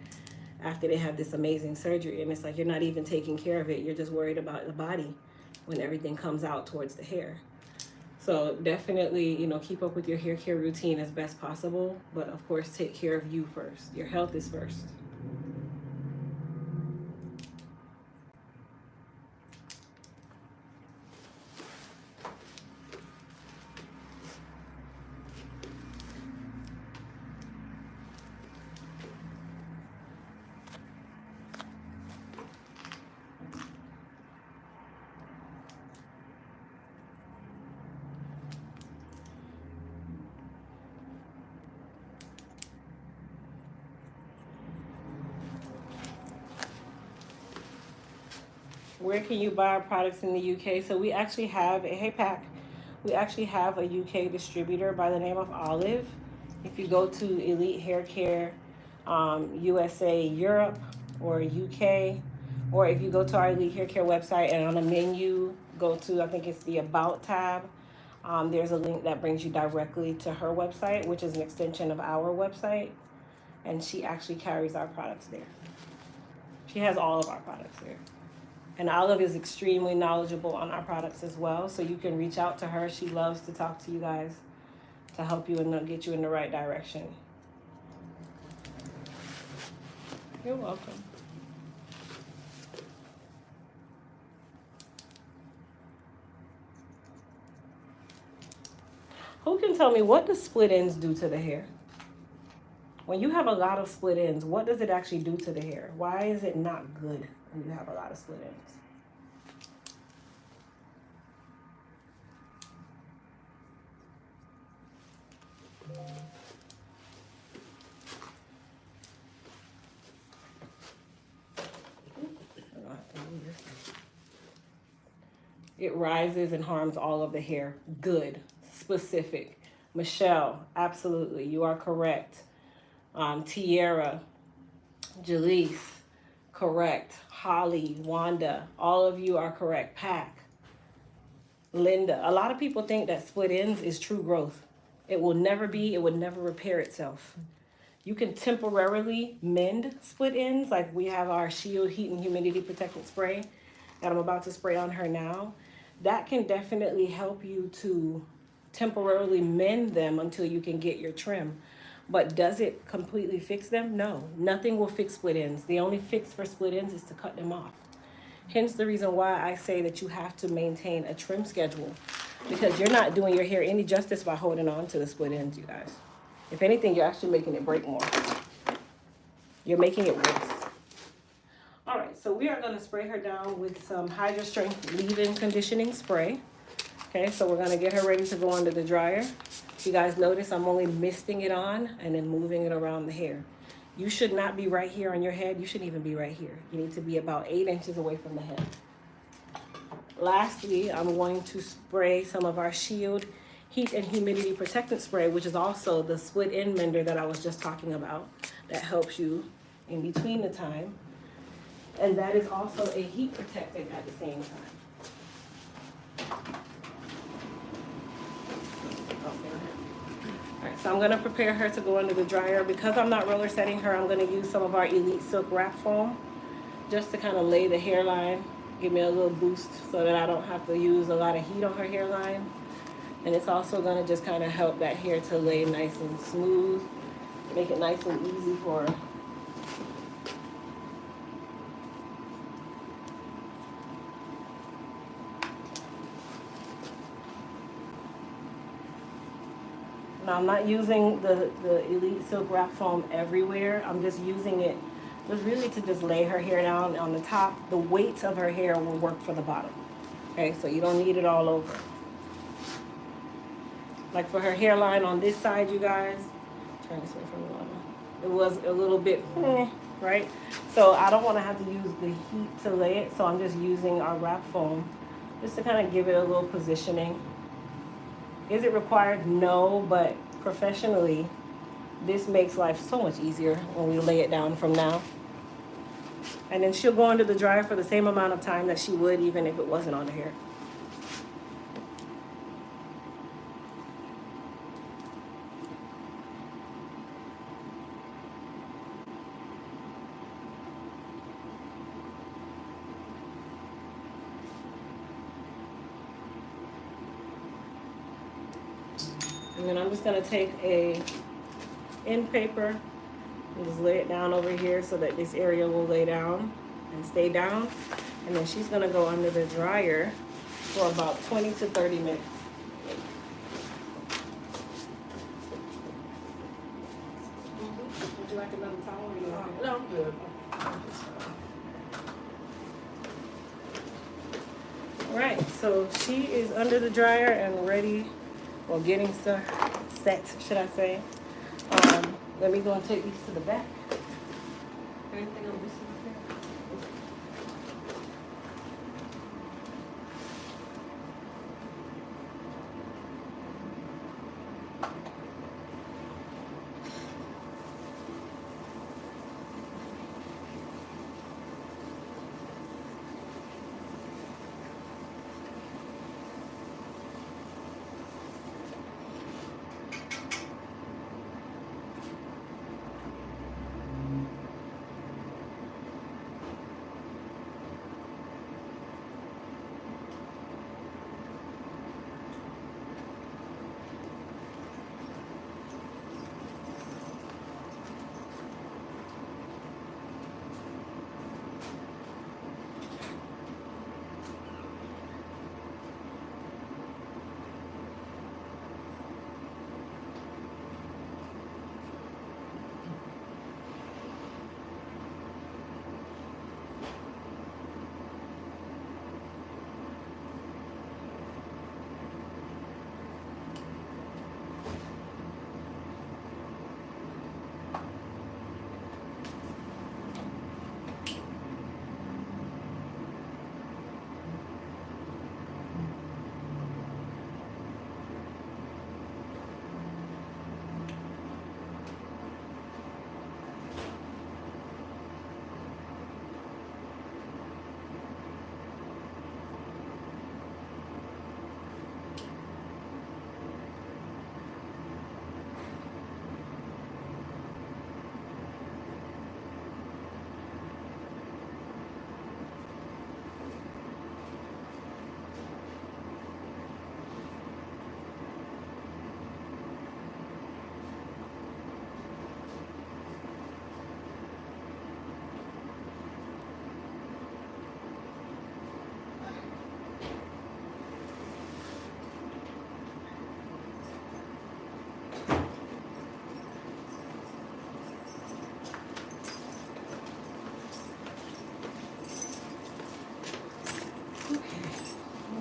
after they have this amazing surgery. And it's like you're not even taking care of it. You're just worried about the body when everything comes out towards the hair. So definitely, keep up with your hair care routine as best possible. But, of course, take care of you first. Your health is first. Where can you buy our products in the UK? So we actually have we actually have a UK distributor by the name of Olive. If you go to Elite Hair Care USA Europe or UK, or if you go to our Elite Hair Care website and on the menu, go to, I think it's the About tab, there's a link that brings you directly to her website, which is an extension of our website. And she actually carries our products there. She has all of our products there. And Olive is extremely knowledgeable on our products as well. So you can reach out to her. She loves to talk to you guys to help you and get you in the right direction. You're welcome. Who can tell me, what does split ends do to the hair? When you have a lot of split ends, what does it actually do to the hair? Why is it not good when you have a lot of split ends? It rises and harms all of the hair. Good. Specific. Michelle, absolutely. You are correct. Tierra, Jaleese, correct. Holly, Wanda, all of you are correct. Pack, Linda. A lot of people think that split ends is true growth. It will never be. It would never repair itself. You can temporarily mend split ends, like we have our Shield Heat and Humidity Protectant Spray that I'm about to spray on her now. That can definitely help you to temporarily mend them until you can get your trim. But does it completely fix them? No, nothing will fix split ends. The only fix for split ends is to cut them off. Hence the reason why I say that you have to maintain a trim schedule, because you're not doing your hair any justice by holding on to the split ends, you guys. If anything, you're actually making it break more. You're making it worse. All right, so we are gonna spray her down with some Hydra Strength Leave-In Conditioning Spray. Okay, so we're gonna get her ready to go under the dryer. You guys notice I'm only misting it on and then moving it around the hair. You should not be right here on your head. You shouldn't even be right here. You need to be about 8 inches away from the head. Lastly, I'm going to spray some of our Shield Heat and Humidity Protectant Spray, which is also the split end mender that I was just talking about, that helps you in between the time. And that is also a heat protectant at the same time. Alright, so I'm gonna prepare her to go under the dryer. Because I'm not roller setting her, I'm gonna use some of our Elite Silk Wrap Foam just to kind of lay the hairline, give me a little boost so that I don't have to use a lot of heat on her hairline. And it's also gonna just kind of help that hair to lay nice and smooth, make it nice and easy for her. Now, I'm not using the Elite Silk Wrap Foam everywhere. I'm just using it just really to just lay her hair down on the top. The weight of her hair will work for the bottom. Okay, so you don't need it all over. Like for her hairline on this side, you guys, turn this way from the water. It was a little bit, right? So I don't want to have to use the heat to lay it, so I'm just using our wrap foam just to kind of give it a little positioning. Is it required? No, but professionally, this makes life so much easier when we lay it down from now. And then she'll go under the dryer for the same amount of time that she would even if it wasn't on the hair. And then I'm just gonna take a end paper and just lay it down over here so that this area will lay down and stay down. And then she's gonna go under the dryer for about 20 to 30 minutes. Would you like another towel? Or you want it? No, I'm good. All right, so she is under the dryer and ready, or getting set, should I say. Let me go and take these to the back. Anything on this one here?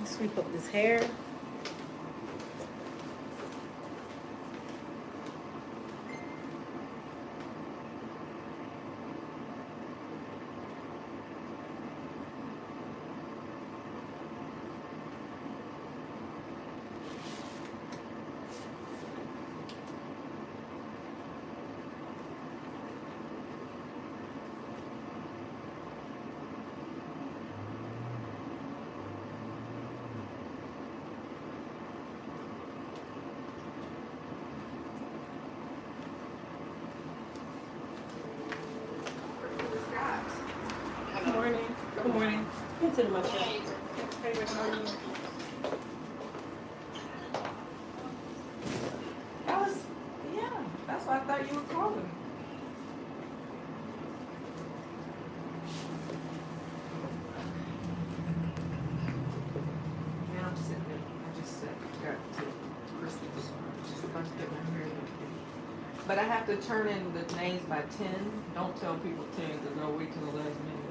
Sweep up this hair. sit in my chair. Hey, Rick, how are you? That was, yeah, that's why I thought you were calling me. Now I'm sitting there. I just got to Christmas. Just about to get my hair done. But I have to turn in the names by 10. Don't tell people 10 because they'll wait till the last minute.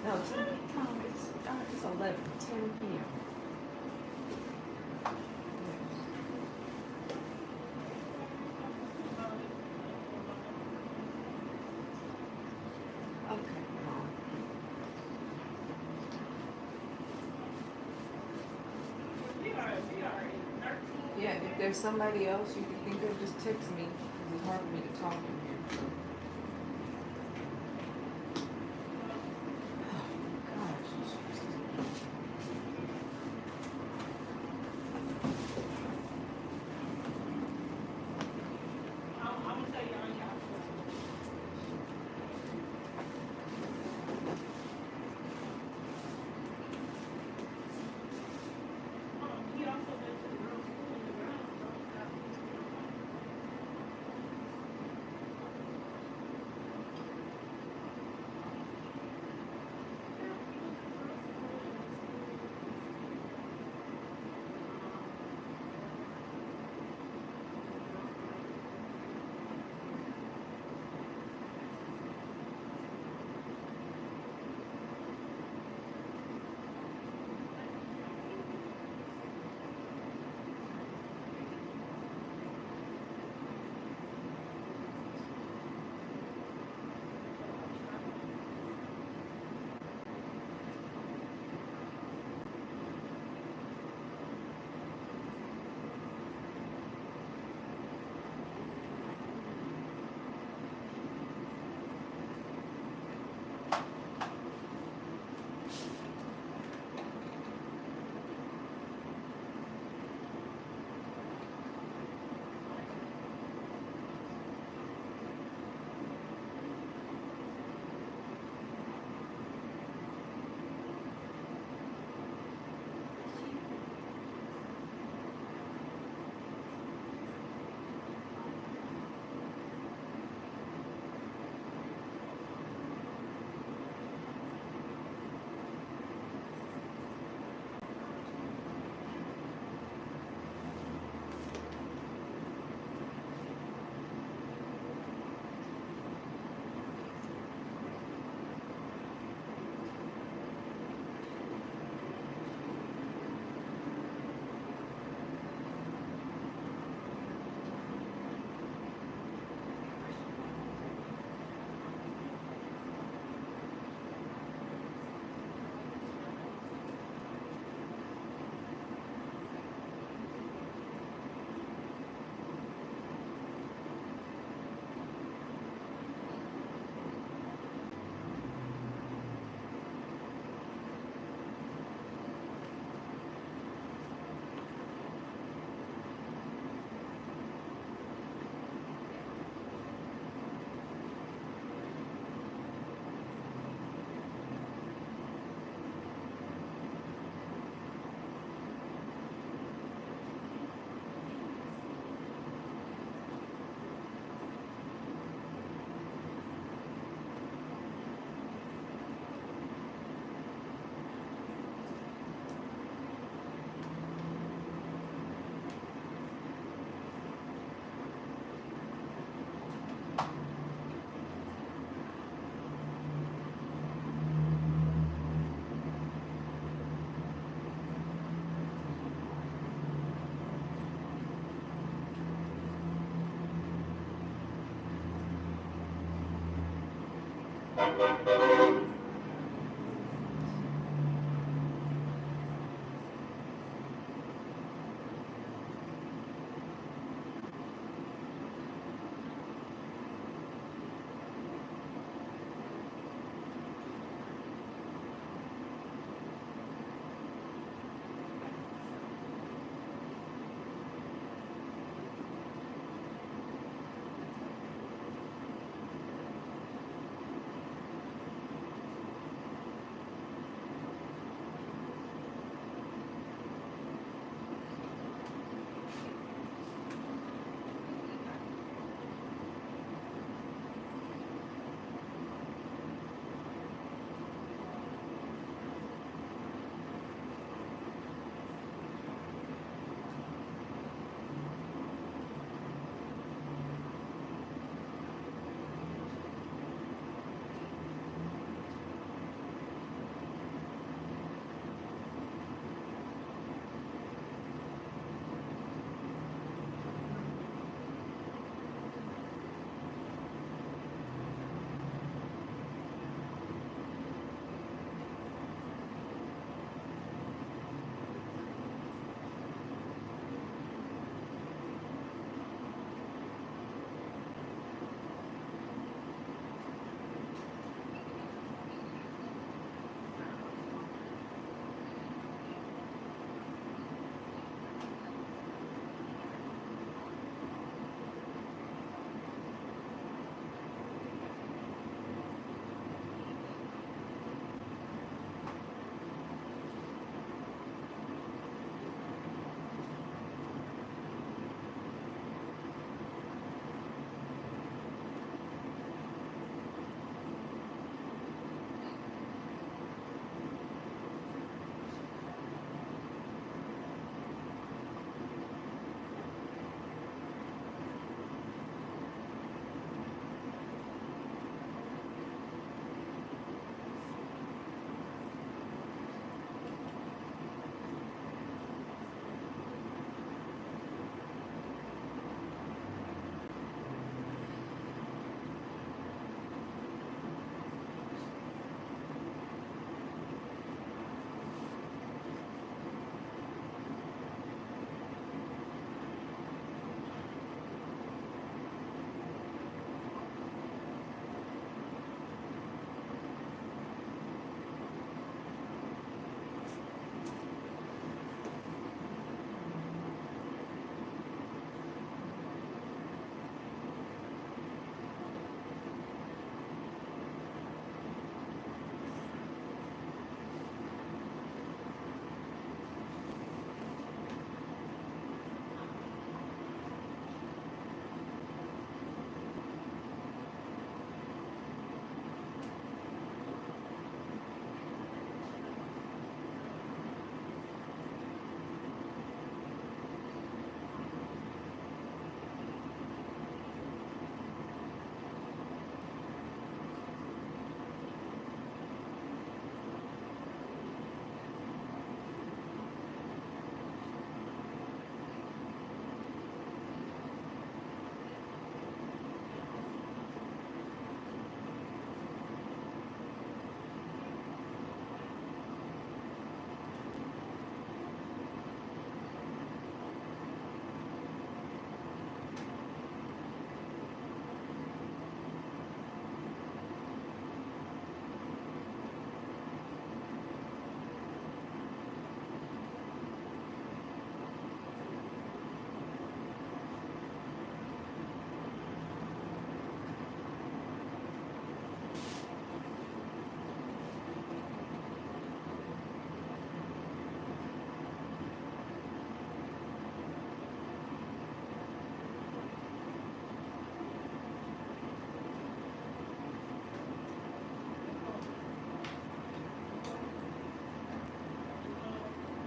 No, 10. No, it's 11. 10 p.m. Okay. Yeah, if there's somebody else you can think of, just text me because it's hard for me to talk in here. Oh, gosh. I'm gonna tell you on y'all. He also went to the girls' school in the grounds.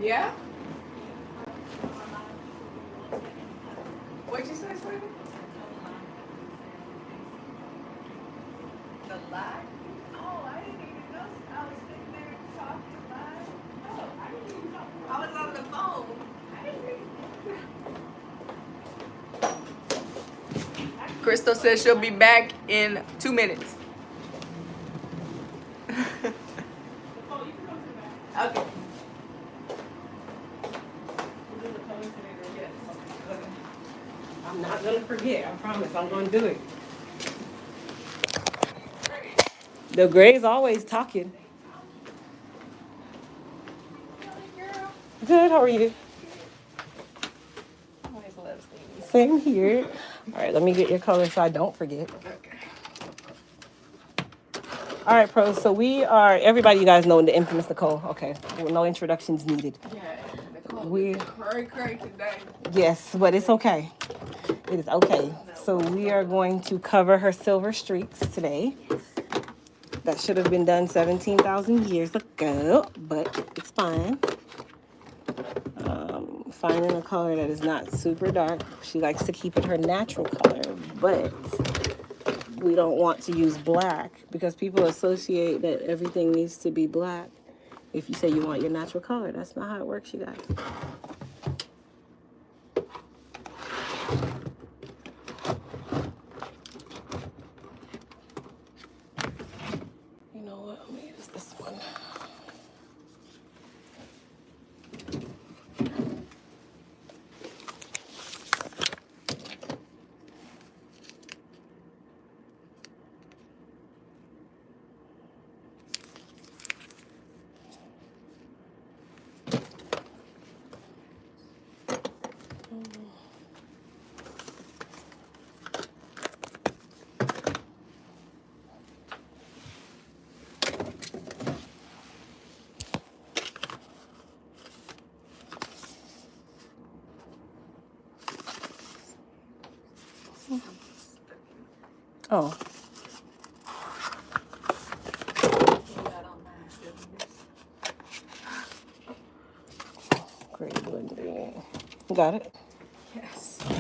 Yeah? What'd you say, sweetie? The lie? Oh, I didn't even know. I was sitting there talking to lie. Oh, I didn't even know. I was on the phone. I didn't even... Crystal says she'll be back in 2 minutes. Okay. I'm not gonna forget, I promise, I'm gonna do it. The Gray's always talking. Good, how are you? Always loves things. Same here. All right, let me get your color so I don't forget. Okay. All right, pros. So we are, everybody you guys know the infamous Nicole. Okay, well, no introductions needed. Yeah, Nicole We, cray today. yes, but it's okay. It is okay. So we are going to cover her silver streaks today. That should have been done 17,000 years ago, but it's fine. Finding a color that is not super dark. She likes to keep it her natural color, but we don't want to use black because people associate that everything needs to be black. If you say you want your natural color, that's not how it works, you guys. You know what? Let me use this one. Oh. Great blending. Got it? Yes. Oh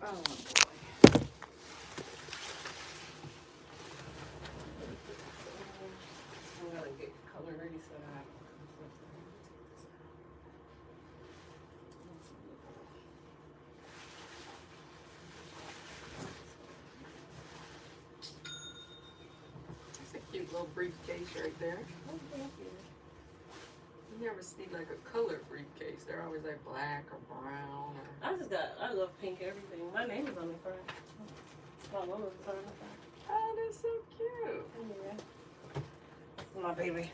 boy. I'm gonna get color ready so that That's a cute little briefcase right there. oh, thank you. You never see like a colored briefcase. They're always like black or brown or... I love pink everything. My name is on the front. My logo is on the front. Oh, that's so cute. Anyway, this is my baby.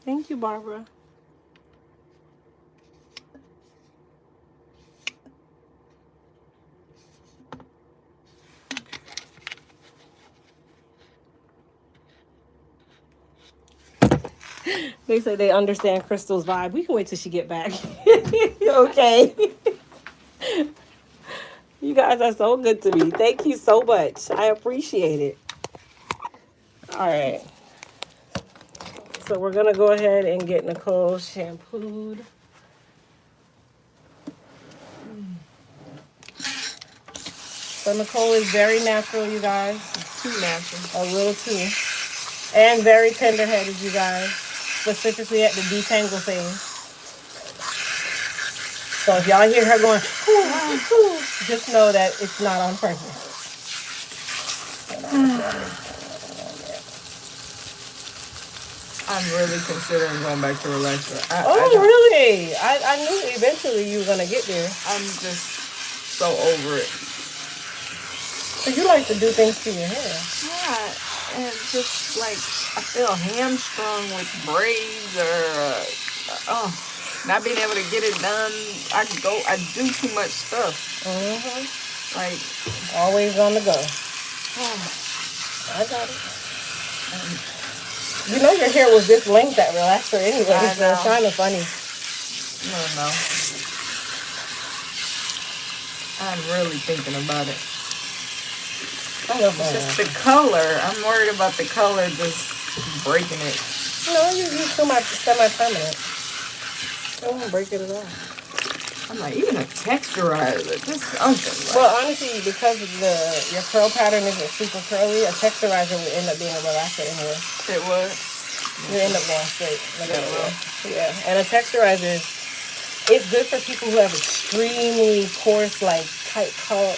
Thank you, Barbara. They say they understand Crystal's vibe. We can wait till she get back. Okay. You guys are so good to me. Thank you so much. I appreciate it. All right. So we're going to go ahead and get Nicole shampooed. So Nicole is very natural, you guys. too natural. A little too. And very tender-headed, you guys. Specifically at the detangle phase. So if y'all hear her going, ooh, ooh, just know that it's not on purpose. I'm really considering going back to relaxer. Really? I knew eventually you were going to get there. I'm just so over it. So you like to do things to your hair. Yeah, and just like I feel hamstrung with braids or not being able to get it done. I do too much stuff. Like always on the go. I got it. You know your hair was this length at relaxer anyway, so it's kind of funny. No. I'm really thinking about it. It's just the color. I'm worried about the color just breaking it. No, you use semi-permanent. I won't break it at all. I'm like, even a texturizer, just something. Like. Well, honestly, because your curl pattern isn't super curly, a texturizer would end up being a relaxer anyway. It would? You end up going straight. Yeah, and a texturizer it's good for people who have extremely coarse, like tight curled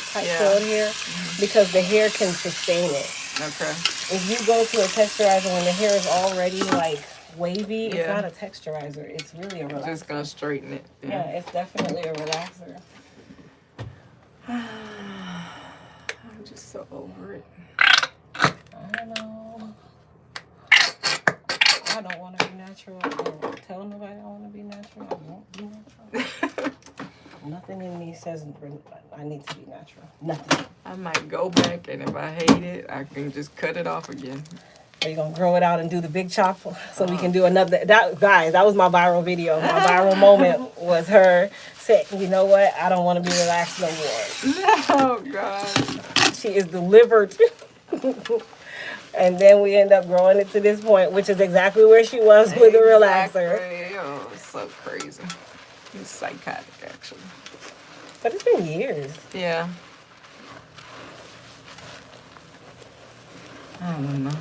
hair, because the hair can sustain it. Okay. If you go to a texturizer when the hair is already like wavy, it's not a texturizer. It's really a relaxer. Just gonna straighten it. Yeah, it's definitely a relaxer. I'm just so over it. I know. I don't want to be natural. I don't tell nobody I want to be natural. I won't be natural. Nothing in me says I need to be natural. Nothing. I might go back, and if I hate it, I can just cut it off again. Are you going to grow it out and do the big chop so we can do another? Guys, that was my viral video. My viral moment was her saying, you know what? I don't want to be relaxed no more. Oh, God. She is delivered. And then we end up growing it to this point, which is exactly where she was with the relaxer. Oh, it's so crazy. It's psychotic, actually. But it's been years. Yeah. I don't know.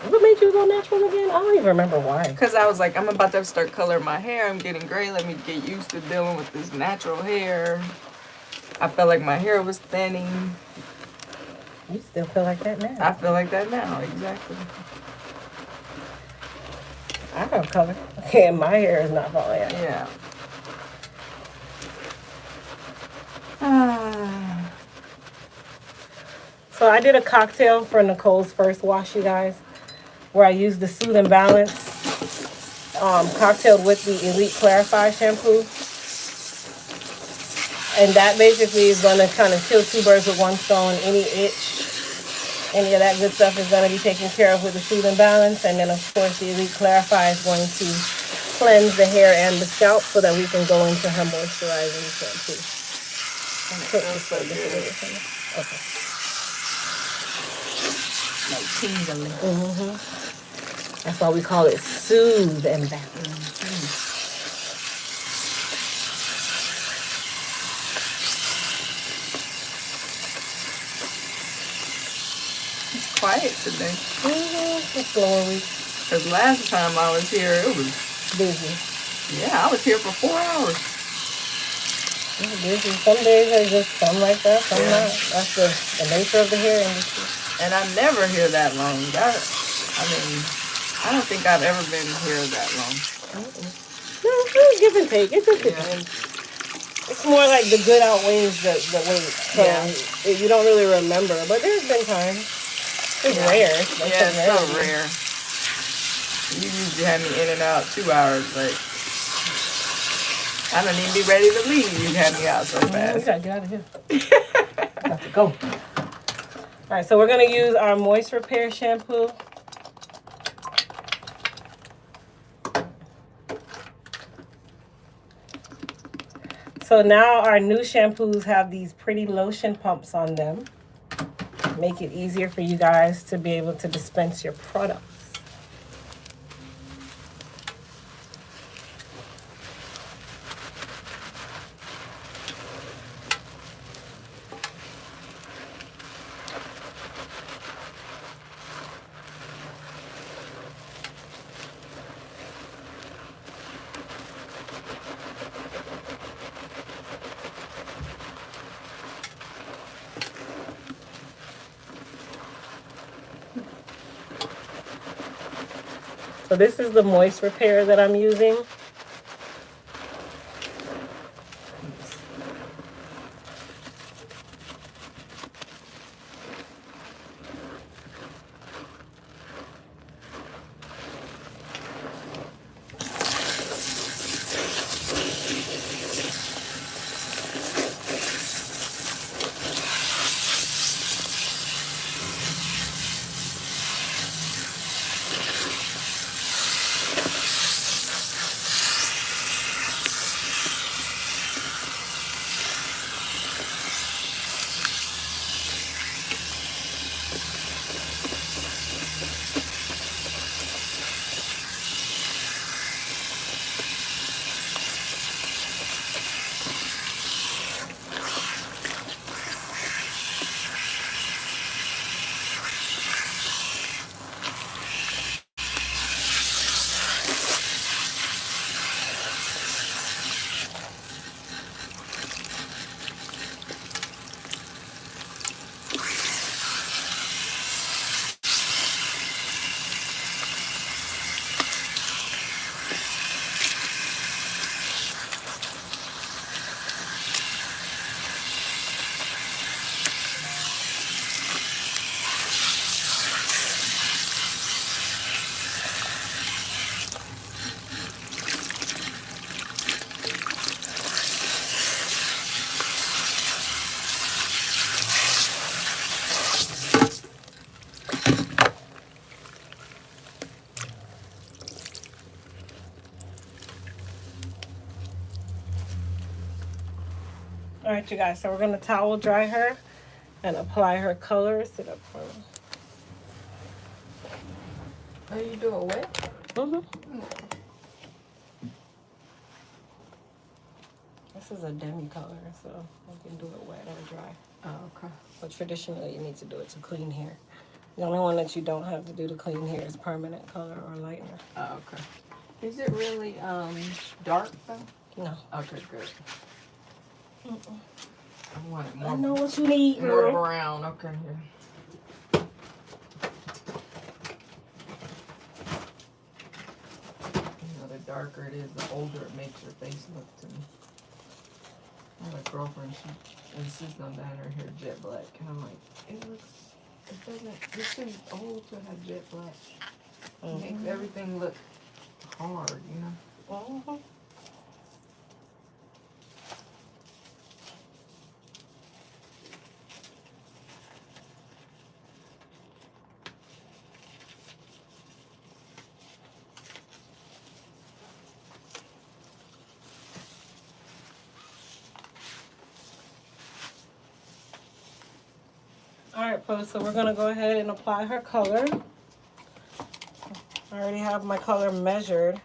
What made you go natural again? I don't even remember why. Because I was like, I'm about to start coloring my hair. I'm getting gray. Let me get used to dealing with this natural hair. I felt like my hair was thinning. You still feel like that now. I feel like that now, exactly. I have color. And my hair is not falling out. Yeah. So I did a cocktail for Nicole's first wash, you guys, where I used the Soothe and Balance cocktailed with the Elite Clarify shampoo. And that basically is going to kind of kill two birds with one stone. Any itch, any of that good stuff is going to be taken care of with the Soothe and Balance. And then, of course, the Elite Clarify is going to cleanse the hair and the scalp so that we can go into her moisturizing shampoo. Okay. Like tingling. That's why we call it Soothe and Balance. It's quiet today. It's slower week. Because last time I was here, it was busy. Yeah, I was here for 4 hours. It's busy. Some days are just some like that, some not. That's the nature of the hair industry. And I never here that long. I don't think I've ever been here that long. No, it's give and take. It just depends. It's more like the good outweighs the wait. So you don't really remember. But there's been times. It's rare. It's so rare. You usually have me in and out 2 hours. Like, I don't even be ready to leave. You have me out so fast. We gotta get out of here. Got to go. All right, so we're gonna use our Moist Repair shampoo. So now our new shampoos have these pretty lotion pumps on them. Make it easier for you guys to be able to dispense your products. So this is the moist repair that I'm using. All right, you guys, so we're gonna towel dry her and apply her color. Sit up for me. Oh, you do it wet? This is a demi color, so you can do it wet or dry. Oh, okay. But traditionally, you need to do it to clean hair. The only one that you don't have to do to clean hair is permanent color or lightener. Oh, okay. Is it really dark though? No. Okay, good. I want it more. I know what you need, More girl. brown. Okay, here. You know, the darker it is, the older it makes your face look to me. I have a girlfriend, she insists on dyeing her hair jet black, and I'm like, it's too old to have jet black. It makes everything look hard, you know? All right, Pose, so we're gonna go ahead and apply her color. I already have my color measured.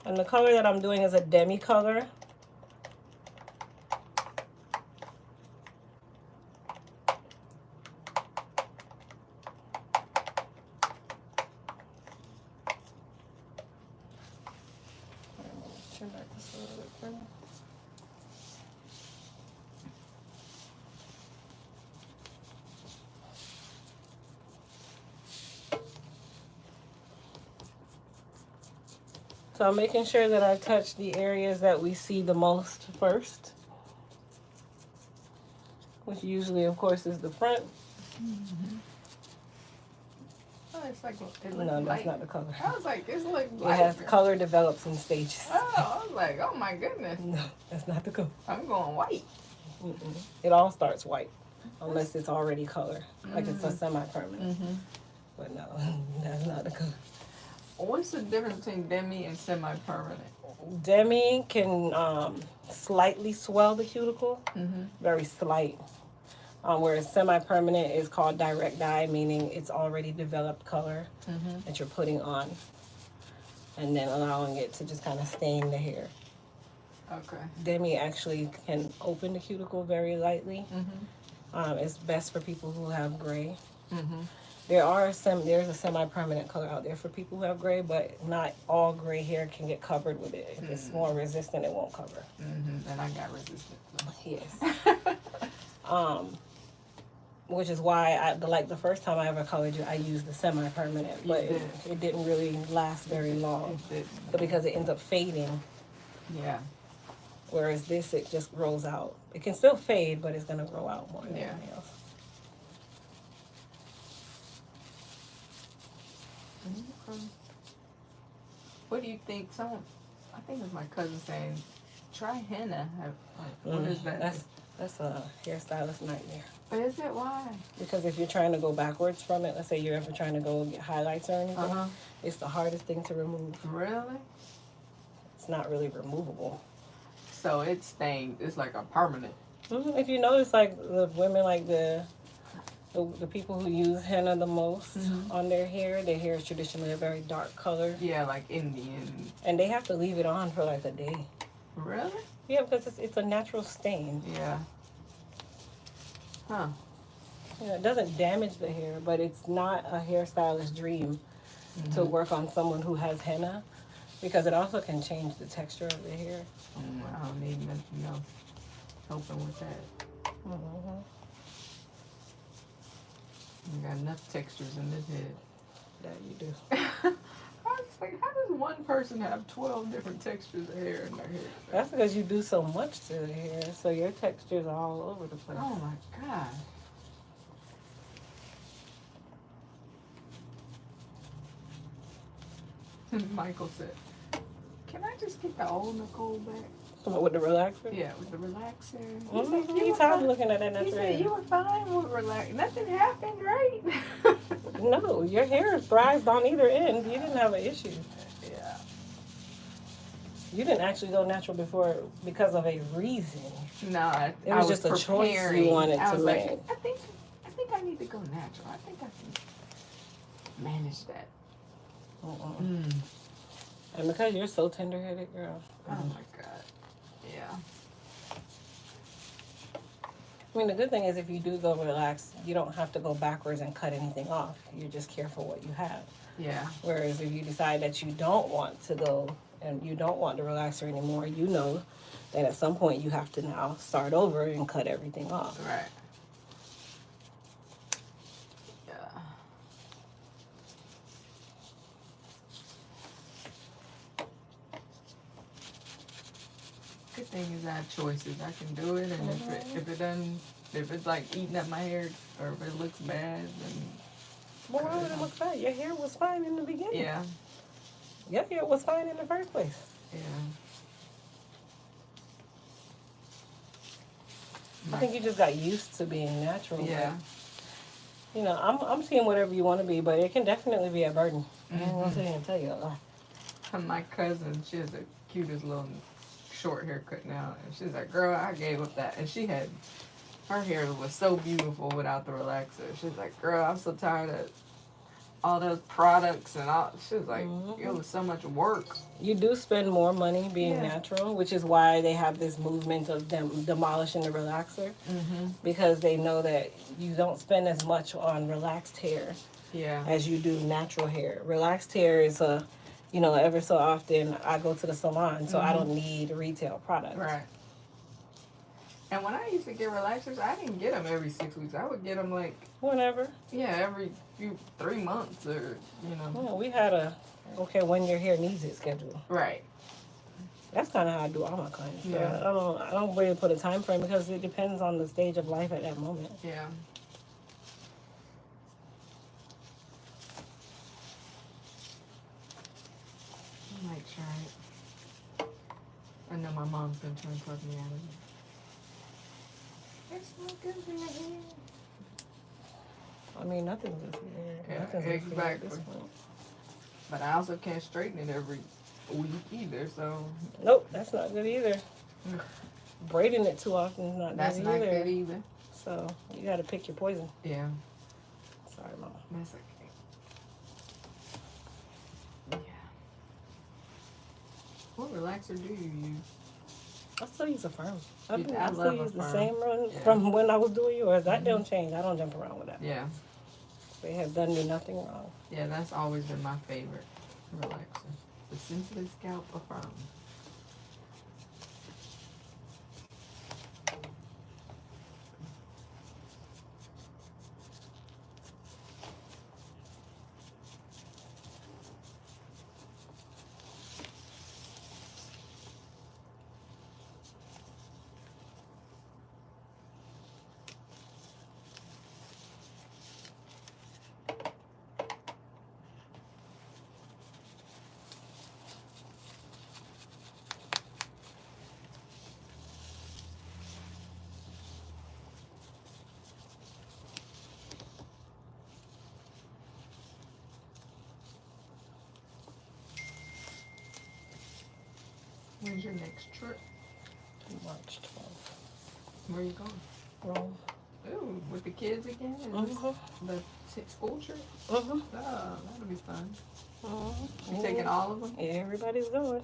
And the color that I'm doing is a demi color. Turn back this a little bit further. So I'm making sure that I touch the areas that we see the most first, which usually, of course, is the front. Oh, it's like, it No, looks that's light. not the color. I was like, it's like It light. has color develops in stages. Oh, I was like, oh my goodness. No, that's not the color. I'm going white. It all starts white, unless it's already color, like it's a semi-permanent. But no, that's not the color. What's the difference between demi and semi-permanent? Demi can slightly swell the cuticle, very slight. Whereas semi-permanent is called direct dye, meaning it's already developed color that you're putting on, and then allowing it to just kind of stain the hair. Okay. Demi actually can open the cuticle very lightly. It's best for people who have gray. There's a semi-permanent color out there for people who have gray, but not all gray hair can get covered with it. If it's more resistant, it won't cover. And I got resistant. So. Yes. Which is why the first time I ever colored you, I used the semi-permanent, but it didn't really last very long. But because it ends up fading. Yeah. Whereas this, it just grows out. It can still fade, but it's gonna grow out more than anything else. What do you think? I think it was my cousin saying, try henna. What is that? That's a hairstylist nightmare. Is it? Why? Because if you're trying to go backwards from it, let's say you're ever trying to go get highlights or anything, it's the hardest thing to remove. Really? It's not really removable. So it's staying. It's like a permanent. If you notice, like the women, like the people who use henna the most on their hair is traditionally a very dark color. Yeah, like Indian. And they have to leave it on for like a day. Really? Yeah, because it's a natural stain. Yeah. Huh. Yeah, it doesn't damage the hair, but it's not a hairstylist's dream to work on someone who has henna, because it also can change the texture of the hair. I don't need nothing else helping with that. You got enough textures in this head. That you do. I was like, how does one person have 12 different textures of hair in their hair? That's because you do so much to the hair, so your textures are all over the place. Oh my God. Michael said, can I just get the old Nicole back? With the relaxer? Yeah, with the relaxer. He's tired of looking at that He natural said hair. you were fine with relax. Nothing happened, right? No, your hair thrived on either end. You didn't have an issue. Yeah. You didn't actually go natural before because of a reason. No, It was just a choice you wanted to make. Like, I think I need to go natural. I think I can manage that. And because you're so tender-headed, girl. Oh my God. Yeah. I mean, the good thing is if you do go relax, you don't have to go backwards and cut anything off. You just care for what you have. Yeah. Whereas if you decide that you don't want to go and you don't want the relaxer anymore, you know that at some point you have to now start over and cut everything off. Right. Yeah. Good thing is I have choices. I can do it, and if it's like eating up my hair, or if it looks bad, then. Well, why would it look bad? Your hair was fine in the beginning. Yeah. Your hair was fine in the first place. Yeah. I think you just got used to being natural. Yeah. But, you know, I'm seeing whatever you want to be, but it can definitely be a burden. I ain't gonna sit here and tell you a lie. And my cousin, she has the cutest little short haircut now, and she's like, girl, I gave up that. And her hair was so beautiful without the relaxer. She's like, girl, I'm so tired of all those products and all. She was like, it was so much work. You do spend more money being natural, which is why they have this movement of them demolishing the relaxer, because they know that you don't spend as much on relaxed hair as you do natural hair. Relaxed hair is ever so often I go to the salon, so I don't need retail products. Right. And when I used to get relaxers, I didn't get them every 6 weeks. I would get them like whenever. Yeah, every 3 months, or Yeah, we had when your hair needs it schedule. Right. That's kind of how I do all my clients. Yeah. I don't really put a time frame because it depends on the stage of life at that moment. Yeah. I might try it. I know my mom's been trying to talk me out of it. It's not good for your hair. I mean, nothing's good for your hair. Yeah, Nothing's good for your hair at this exactly. point. But I also can't straighten it every week either, so. Nope, that's not good either. Braiding it too often is not That's good not either. good either. So you got to pick your poison. Yeah. Sorry, Mama. That's okay. Yeah. What relaxer do you use? I still use a firm. I I still love use a the firm. same one Yeah. from when I was doing yours. That don't change. I don't jump around with that. Yeah. They have done me nothing wrong. Yeah, that's always been my favorite relaxer. The sensitive scalp affirm. When's your next trip? March 12th. Where are you going? Rome. Ooh, with the kids again? Is Mm-hmm. this the school trip? Mm-hmm. Oh, that'll be fun. Mm-hmm. You taking all of them? Yeah, everybody's going.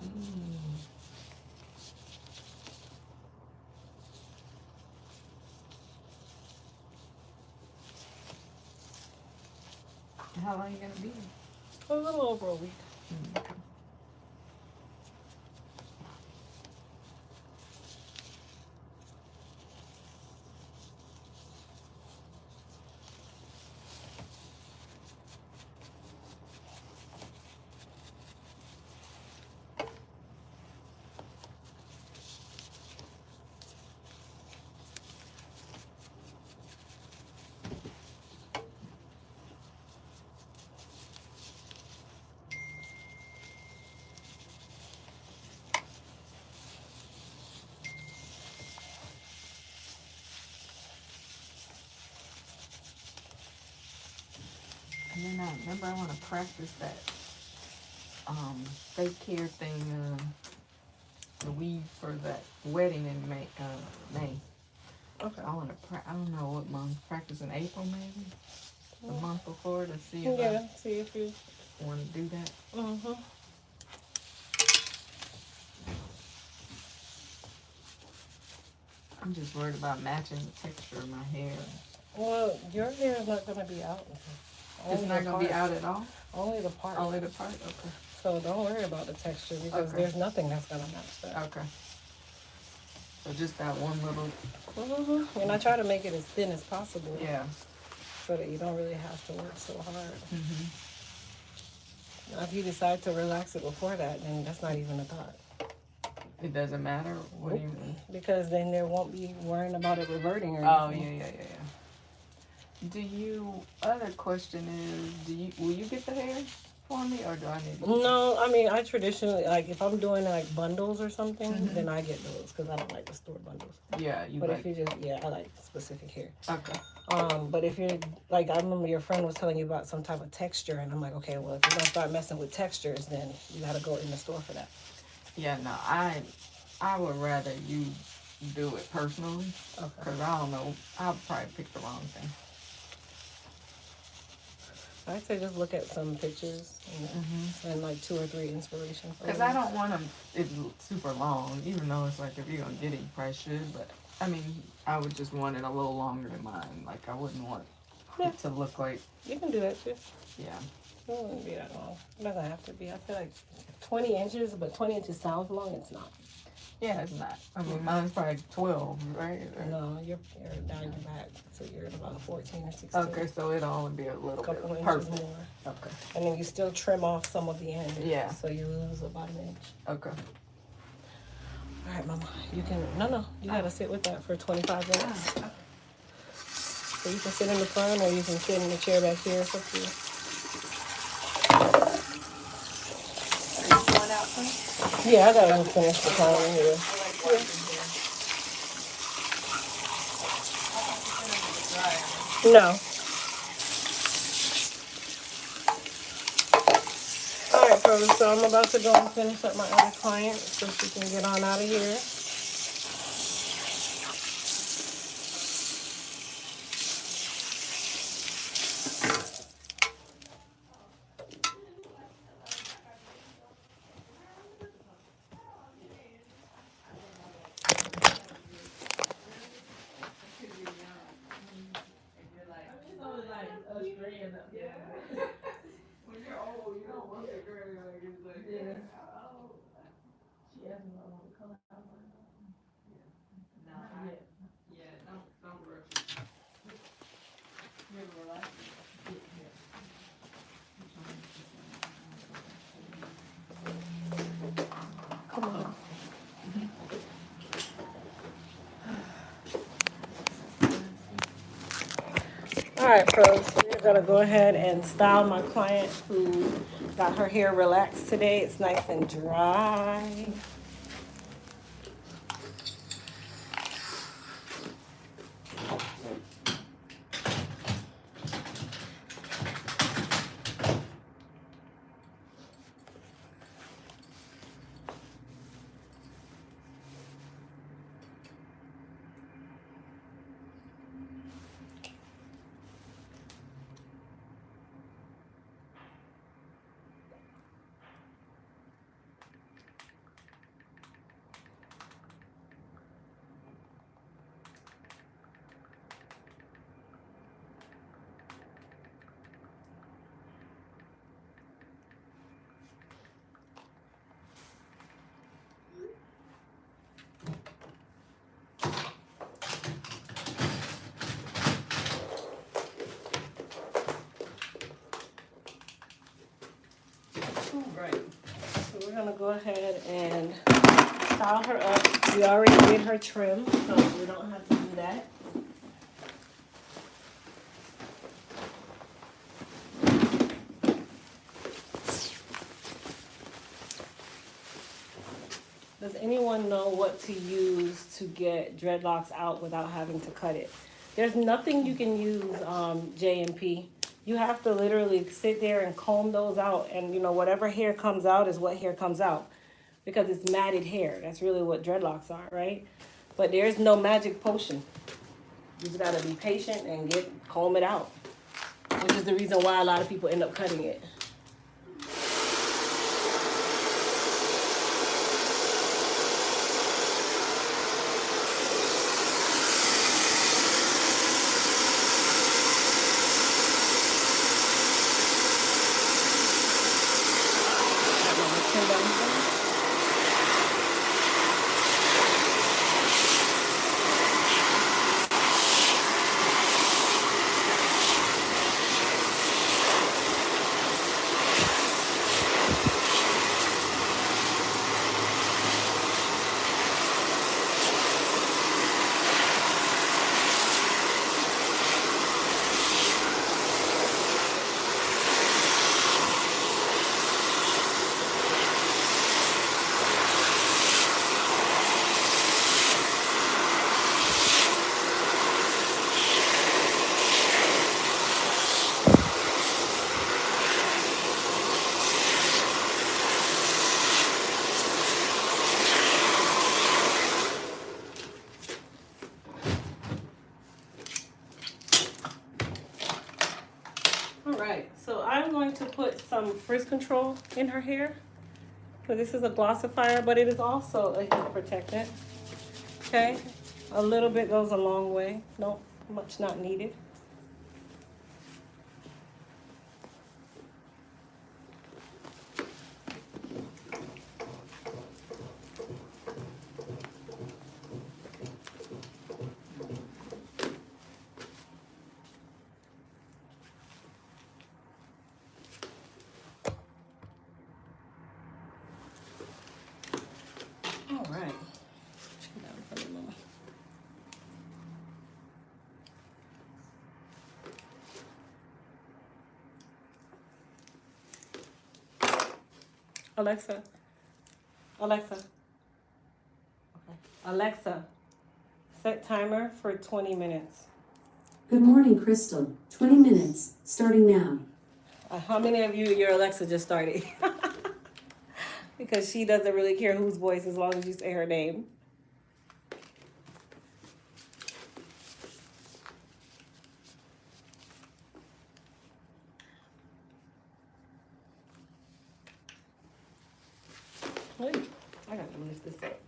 How long are you gonna be? A little over a week. Okay. And then I remember I want to practice that fake hair thing, the weave for that wedding in May. Okay. I want to. I don't know what month. Practice in April maybe. The month before to see if Yeah, see if you I want to do that. Mm-hmm. I'm just worried about matching the texture of my hair. Well, your hair is not going to be out. It's not going to be out at all? Only the part. Only the part? Okay. So don't worry about the texture because there's nothing that's going to match that. Okay. So just that one little... Mm-hmm. And I try to make it as thin as possible. Yeah. So that you don't really have to work so hard. Mm-hmm. Now, if you decide to relax it before that, then that's not even a thought. It doesn't matter? What do you mean? Because then there won't be worrying about it reverting or anything. Oh, yeah. Do you, other question is, will you get the hair for me or do I need to? No, I mean, I traditionally, like, if I'm doing, like, bundles or something, then I get those because I don't like the store bundles. Yeah, you But like... if you just, I like specific hair. Okay. But if you're, like, I remember your friend was telling you about some type of texture, and I'm like, okay, well, if you're going to start messing with textures, then you got to go in the store for that. Yeah, no, I would rather you do it personally. Okay. Because I don't know, I'll probably pick the wrong thing. I'd say just look at some pictures and like 2 or 3 inspiration photos. Because I don't want them it's super long, even though it's like if you're going to get it, you probably should. But, I mean, I would just want it a little longer than mine. Like, I wouldn't want it to look like... You can do that, too. Yeah. It wouldn't be that long. It doesn't have to be. I feel like 20 inches, but 20 inches sounds long. It's not. Yeah, it's not. I mean, mine's probably 12, right? No, you're down your back, so you're at about 14 or 16. Okay, so it'll only be a little couple bit. inches more. Okay. And then you still trim off some of the end. Yeah. So you lose about an inch. Okay. All right, Mama. You can, no, you gotta sit with that for 25 minutes. So you can sit in the front or you can sit in the chair back here. It's up to you. Yeah, I gotta finish the time here. No. Alright, Pro, so I'm about to go and finish up my other client so she can get on out of here. strand up. Yeah. When you're old, you don't want your girl like it's like, Yeah. oh. She asked me about the color. I was like, No, not yet. yeah, don't rush it. You're relaxed. Come on. All right, pros. We're gonna go ahead and style my client who got her hair relaxed today. It's nice and dry. All right. So we're gonna go ahead and style her up. We already did her trim, so we don't have to do that. Does anyone know what to use to get dreadlocks out without having to cut it? There's nothing you can use, J and P. You have to literally sit there and comb those out, and you know whatever hair comes out is what hair comes out, because it's matted hair. That's really what dreadlocks are, right? But there's no magic potion. You just gotta be patient and comb it out, which is the reason why a lot of people end up cutting it. Alright, so I'm going to put some frizz control in her hair. So this is a glossifier, but it is also a heat protectant. Okay, a little bit goes a long way. No, much not needed. All right. Alexa. Alexa. Okay. Alexa, set timer for 20 minutes. Good morning, Crystal. 20 minutes, starting now. How many of you, your Alexa just started? Because she doesn't really care whose voice as long as you say her name. Wait, I gotta lift this up.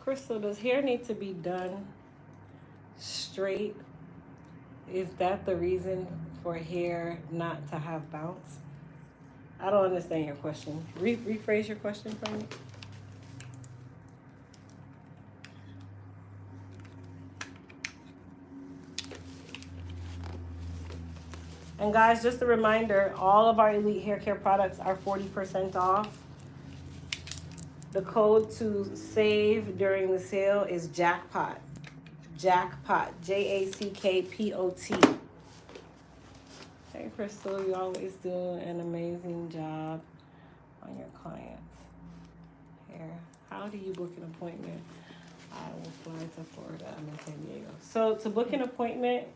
Crystal, does hair need to be done straight? Is that the reason for hair not to have bounce? I don't understand your question. Rephrase your question for me. And guys, just a reminder, all of our Elite Hair Care products are 40% off. The code to save during the sale is JACKPOT. JACKPOT. JACKPOT. Hey, Crystal, you always do an amazing job on your clients' hair. How do you book an appointment? I will fly to Florida. I'm in San Diego. So to book an appointment,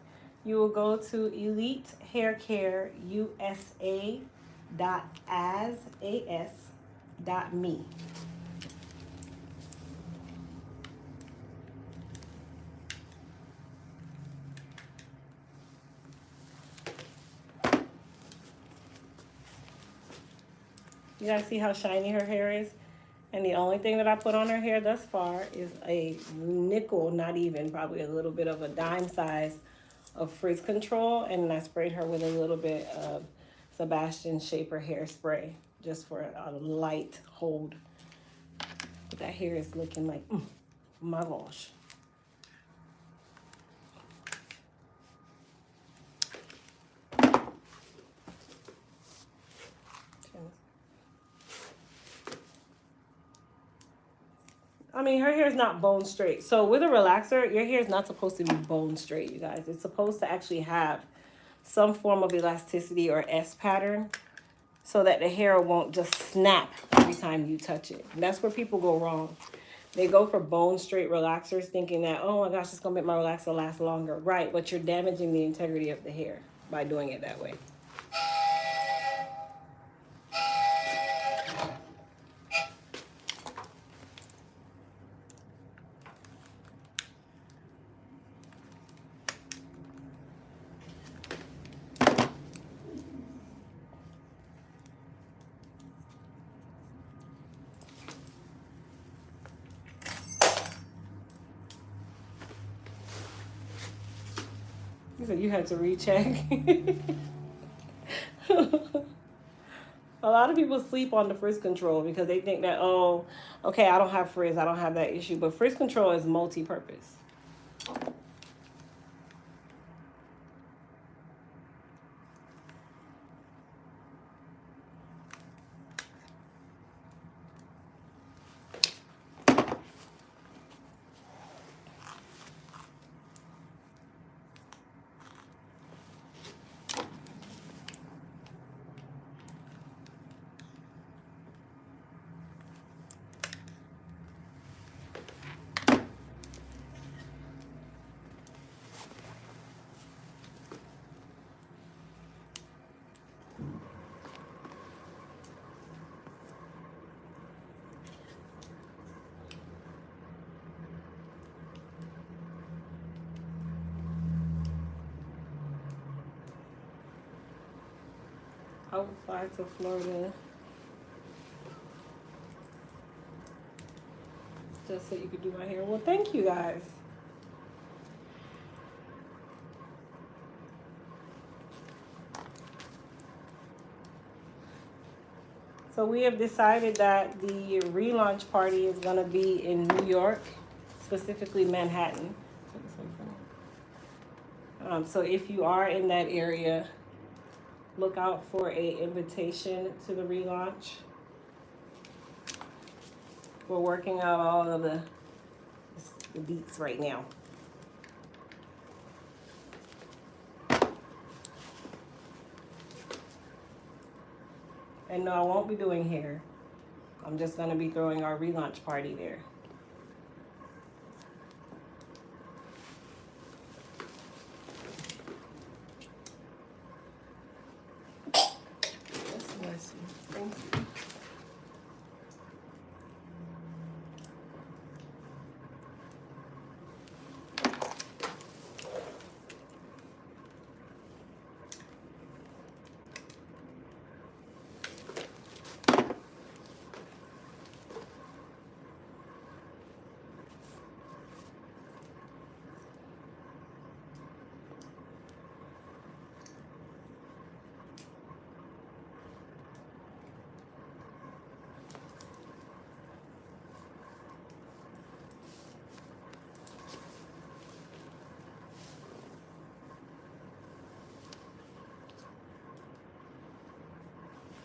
you will go to elitehaircareusa.me. You guys see how shiny her hair is? And the only thing that I put on her hair thus far is a nickel, not even, probably a little bit of a dime size of frizz control. And I sprayed her with a little bit of Sebastian Shaper hairspray just for a light hold. But that hair is looking like, my gosh. I mean, her hair is not bone straight. So with a relaxer, your hair is not supposed to be bone straight, you guys. It's supposed to actually have some form of elasticity or S pattern so that the hair won't just snap every time you touch it. And that's where people go wrong. They go for bone straight relaxers thinking that, oh my gosh, it's going to make my relaxer last longer. Right, but you're damaging the integrity of the hair by doing it that way. You said you had to recheck. A lot of people sleep on the frizz control because they think that, oh, okay, I don't have frizz, I don't have that issue. But frizz control is multi-purpose. I will fly to Florida just so you could do my hair. Well, thank you guys. So we have decided that the relaunch party is going to be in New York, specifically Manhattan. So if you are in that area, look out for an invitation to the relaunch. We're working out all of the deets right now. And no, I won't be doing hair. I'm just going to be throwing our relaunch party there. Bless you. Thank you.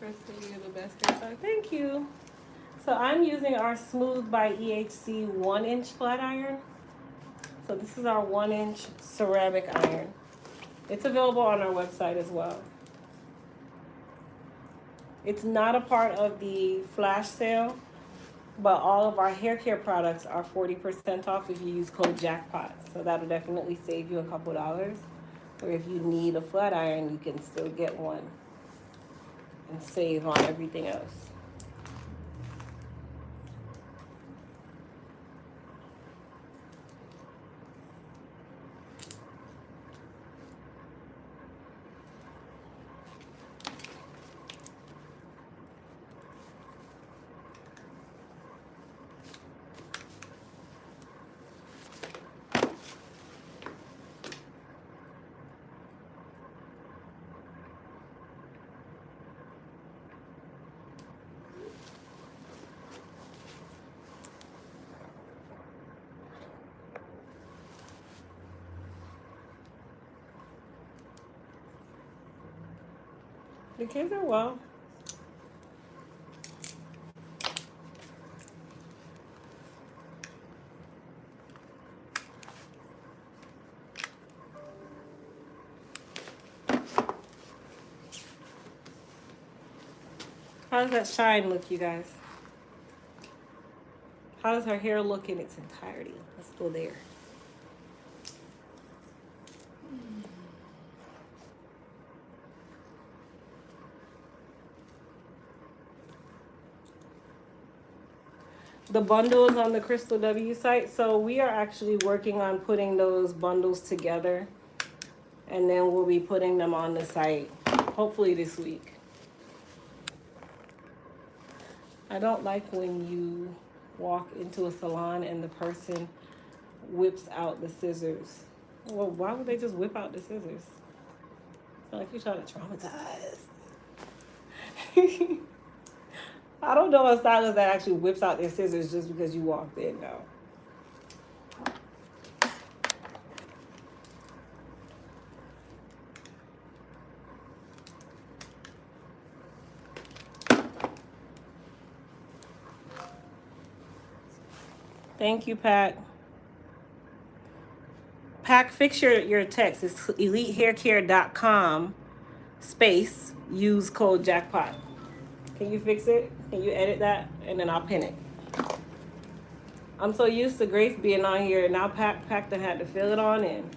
Crystal. You're the best hairstylist. Thank you. So I'm using our Smooth by EHC 1-inch flat iron. So this is our 1-inch ceramic iron. It's available on our website as well. It's not a part of the flash sale, but all of our hair care products are 40% off if you use code JACKPOT. So that'll definitely save you a couple dollars. Or if you need a flat iron, you can still get one and save on everything else. The kids are well. How does that shine look, you guys? How does her hair look in its entirety? It's still there. The bundles on the Crystal W site. So we are actually working on putting those bundles together, and then we'll be putting them on the site hopefully this week. I don't like when you walk into a salon and the person whips out the scissors. Well, why would they just whip out the scissors? I feel like you're trying to traumatize. I don't know a stylist that actually whips out their scissors just because you walked in, no. Thank you, Pat. Pack, fix your text. It's elitehaircare.com space use code JACKPOT. Can you fix it? Can you edit that? And then I'll pin it. I'm so used to Grace being on here, and now Pack done had to fill it on in.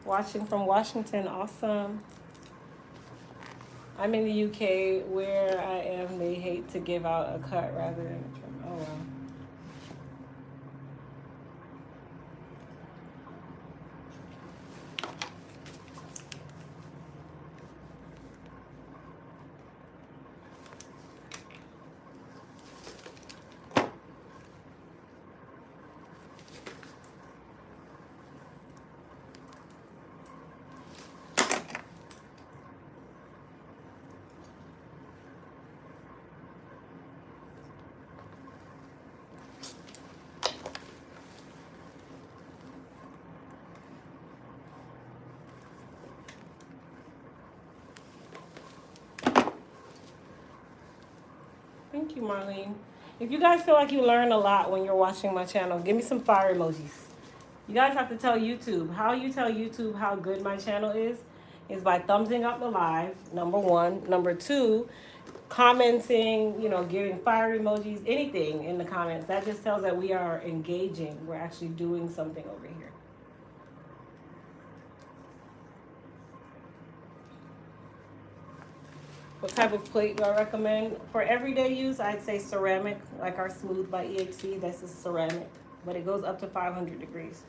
Watching from Washington, awesome. I'm in the UK. Where I am, they hate to give out a cut rather than a trim. Oh, wow. Thank you, Marlene. If you guys feel like you learn a lot when you're watching my channel, give me some fire emojis. You guys have to tell YouTube. How you tell YouTube how good my channel is by thumbsing up the live, number one. Number two, commenting, giving fire emojis, anything in the comments. That just tells that we are engaging. We're actually doing something over here. What type of plate do I recommend? For everyday use, I'd say ceramic, like our Smooth by EHC. This is ceramic, but it goes up to 500 degrees.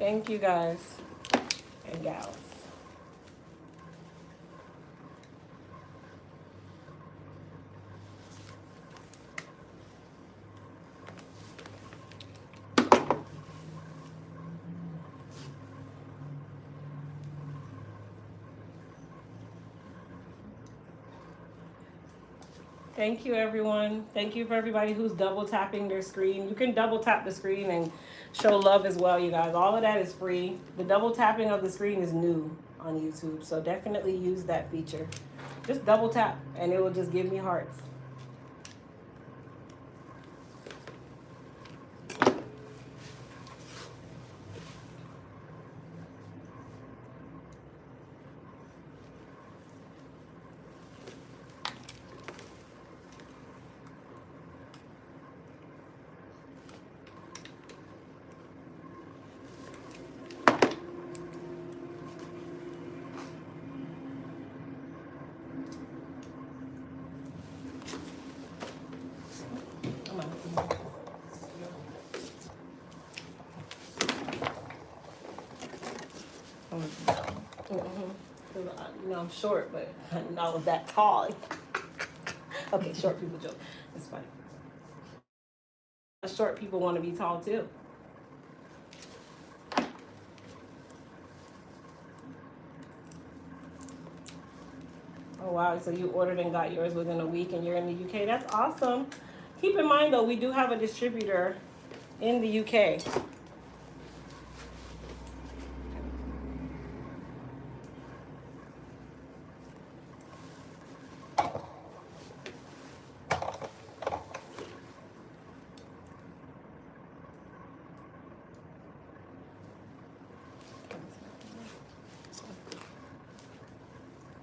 Thank you, guys and gals. Thank you, everyone. Thank you for everybody who's double tapping their screen. You can double tap the screen and show love as well, you guys. All of that is free. The double tapping of the screen is new on YouTube, so definitely use that feature. Just double tap and it will just give me hearts. You know, I'm short, but I'm not that tall. Okay, short people joke. It's funny. Short people want to be tall too. Oh wow, so you ordered and got yours within a week and you're in the UK. That's awesome. Keep in mind though, we do have a distributor in the UK.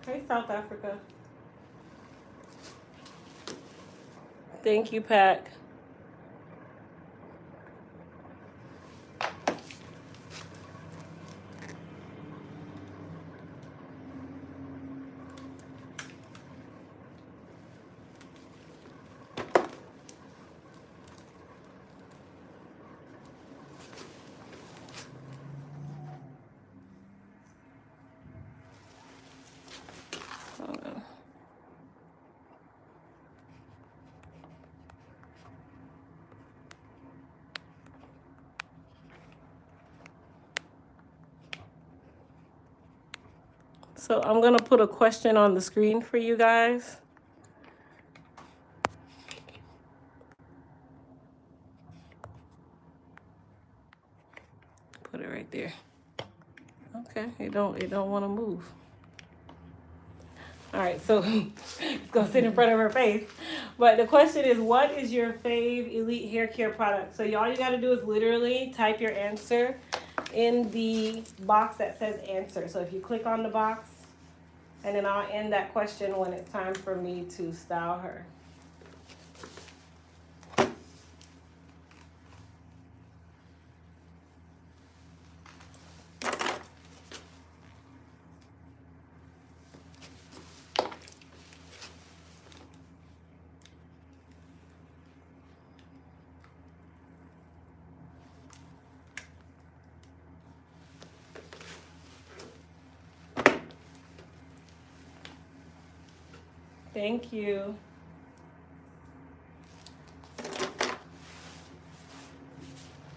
Hey, South Africa. Thank you, Pack. So I'm going to put a question on the screen for you guys. Put it right there. Okay, it don't want to move. All right, so it's going to sit in front of her face. But the question is, what is your fave Elite hair care product? So all you got to do is literally type your answer in the box that says answer. So if you click on the box, and then I'll end that question when it's time for me to style her. Thank you.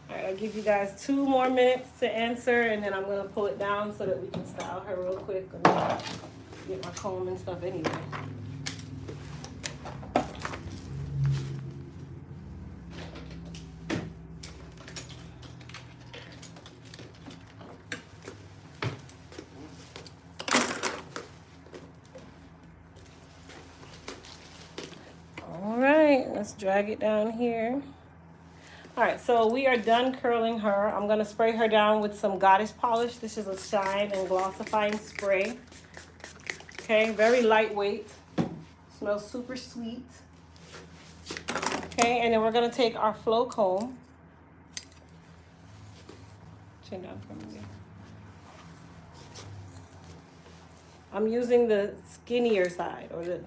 All right, I'll give you guys 2 more minutes to answer, and then I'm going to pull it down so that we can style her real quick. I'm gonna get my comb and stuff anyway. All right, let's drag it down here. All right, so we are done curling her. I'm gonna spray her down with some Goddess Polish. This is a shine and glossifying spray. Okay, very lightweight. Smells super sweet. Okay, and then we're gonna take our flow comb. Chin down for me. I'm using the skinnier side, or the,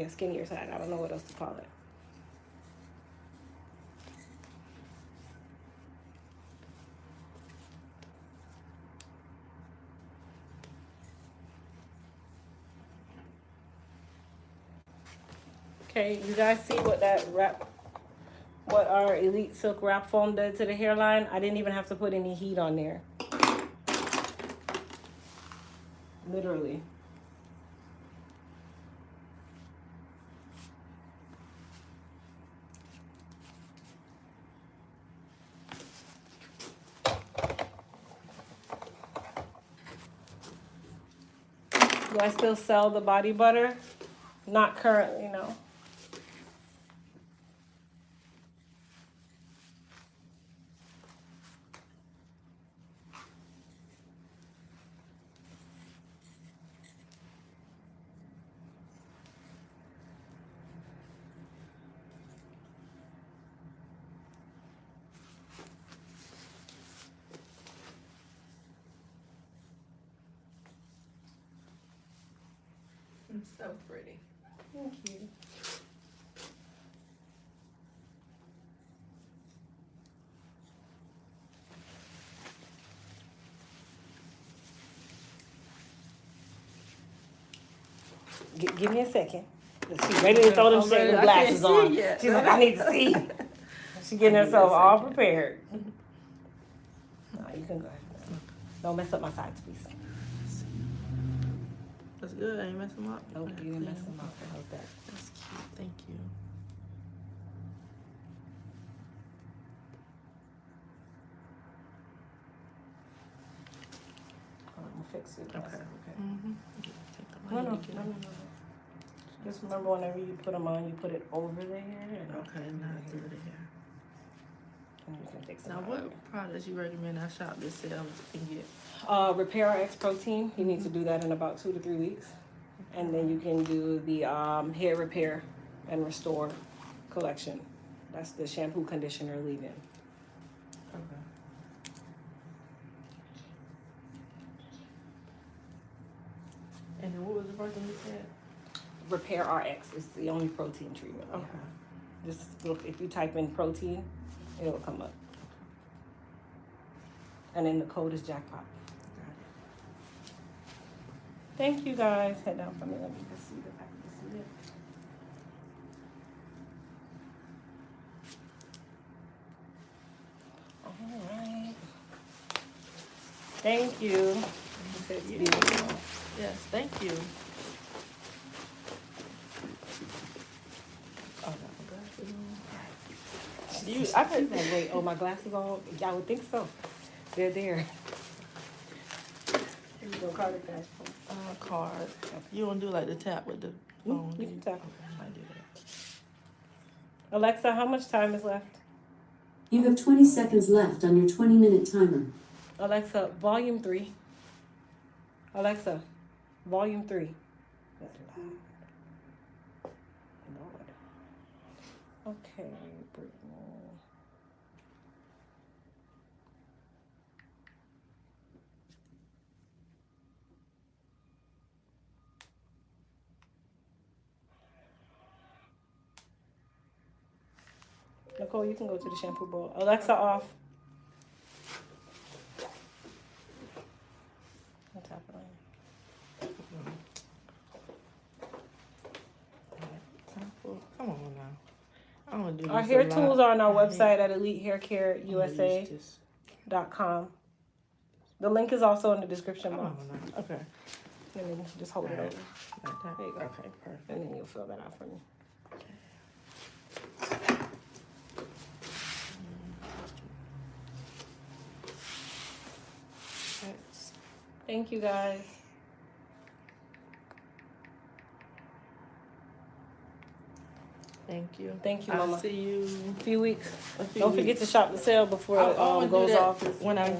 skinnier side. I don't know what else to call it. Okay, you guys see what what our Elite Silk Wrap Foam did to the hairline? I didn't even have to put any heat on there. Literally. Do I still sell the body butter? Not currently, no. It's so pretty. Thank you. Give me a second. She's ready to throw them shady glasses on. She's like, I need to see. She's getting herself all prepared. No, you can go ahead. Don't mess up my sides, please. That's good. I ain't mess them up. Nope, you didn't mess them up. How's that? That's cute. Thank you. I'm gonna fix it. Okay. Okay. Take the No, money no, to get no, it. no, no. Just remember whenever you put them on, you put it over the hair. And Okay, not through the hair. And you can fix them. Now, what products you recommend I shop this sale and get? Repair RX protein. You need to do that in about 2 to 3 weeks. And then you can do the hair repair and restore collection. That's the shampoo, conditioner, leave-in. Okay. And then what was the first one you said? Repair RX is the only protein treatment. we have. Okay. Just look, if you type in protein, it'll come up. And then the code is jackpot. Got it. Thank you guys. Head down for me. Let me just see if I can see it. All right. Thank you. It's beautiful. Yes, thank you. Oh, I got my glasses on. I could say, wait, oh, my glasses on? Y'all would think so. They're there. Here you go, card it back. Card. You want to do like the tap with the phone? You can tap. Okay, I do that. Alexa, how much time is left? You have 20 seconds left on your 20-minute timer. Alexa, volume 3. Alexa, volume 3. That's loud. Lord. Okay, Brittany. Nicole, you can go to the shampoo bowl. Alexa, off. I'll tap it on. Come on now. I want to do this. Our hair a lot. tools are on our I hate- website at I'm gonna elitehaircareusa.com. use this. The link is also in the description Come box. on now. Okay. And then just hold it over. Like that. There you go. Okay, perfect. And then you'll fill that out for me. Thank you guys. Thank you. Thank you, I'll Mama. see you. A few weeks. A few Don't forget weeks. to shop the sale before it I'll goes do that off. when I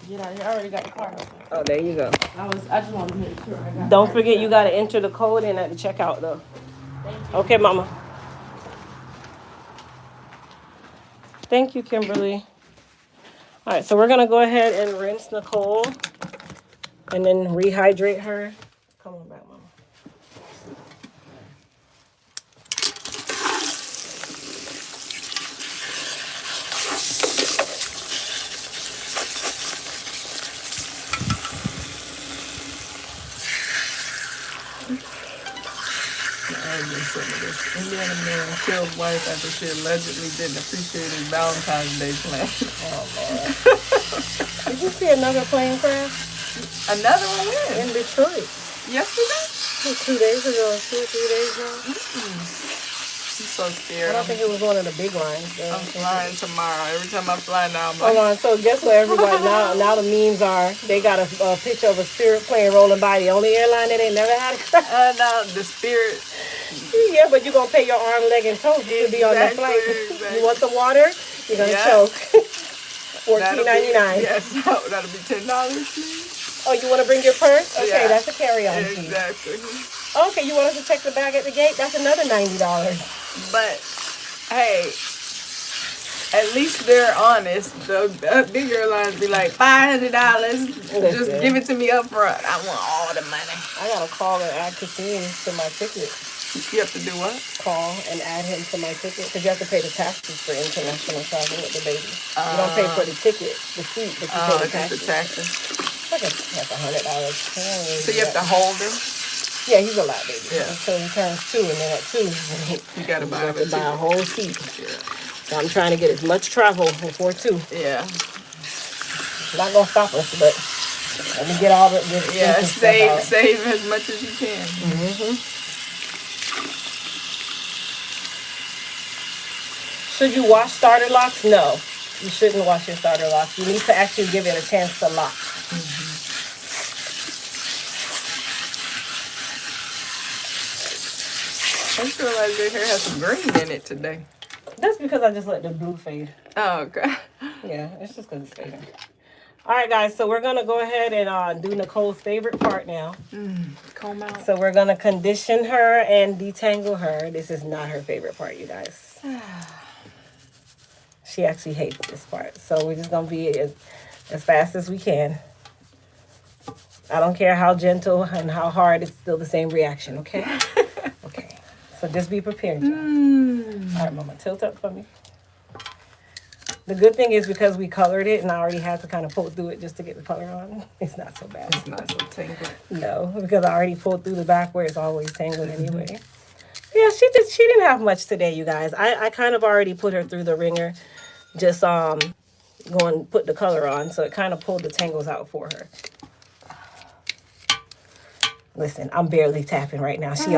get out of here. I already got the card open. Oh, there you go. I just wanted to make sure I got. Don't forget you got to enter the code in at the checkout though. Okay, Mama. Thank you, Kimberly. All right, so we're gonna go ahead and rinse Nicole and then rehydrate her. Come on back, Mama. Indiana man killed wife after she allegedly didn't appreciate his Valentine's Day plan. Did you see another plane crash Another one when? in Detroit? Yesterday? 2 days ago, 2 or 3 days ago? so scared. I don't think it was one of the big lines. I'm flying tomorrow. Every time I fly now, I'm Hold like, on. So guess what, everybody? Now the memes are they got a picture of a Spirit plane rolling by. The only airline that ain't never had a crash. no, the Spirit. Yeah, but you're gonna pay your arm, leg, and toe to be on that flight. Exactly. You want some water? You're gonna choke. $14.99. Yes, that'll be $10, please. Oh, you want to bring your purse? Okay, Yeah. that's a carry-on fee. Exactly. Okay, you want us to check the bag at the gate? That's another $90. But hey, at least they're honest. The big airlines be like $500. Just give it to me up front. I want all the money. I gotta call and add Kasim to my ticket. You have to do what? Call and add him to my ticket because you have to pay the taxes for international travel with the baby. You don't pay for the ticket, the seat, but you pay the taxes. The taxes. Like $100. So you have to hold him. Yeah, he's a lot, baby. Yeah. Until he turns 2, and then at 2, You gotta buy him a whole seat. Yeah. So I'm trying to get as much travel before 2. Yeah. Not gonna stop us, but let me get all the Yeah. Save as much as you can. Should you wash starter locks? No, you shouldn't wash your starter locks. You need to actually give it a chance to lock. I just realized your hair has some green in it today. That's because I just let the blue fade. Oh, okay. Yeah, it's just because it's fading. All right, guys, so we're going to go ahead and do Nicole's favorite part now. Comb out. So we're going to condition her and detangle her. This is not her favorite part, you guys. She actually hates this part. So we're just going to be as fast as we can. I don't care how gentle and how hard, it's still the same reaction, okay? Okay. So just be prepared, y'all. All right, Mama, tilt up for me. The good thing is because we colored it and I already had to kind of pull through it just to get the color on, it's not so bad. It's not so tangled. No, because I already pulled through the back where it's always tangled anyway. Yeah, she didn't have much today, you guys. I kind of already put her through the ringer, just going to put the color on, so it kind of pulled the tangles out for her. Listen, I'm barely tapping right now. She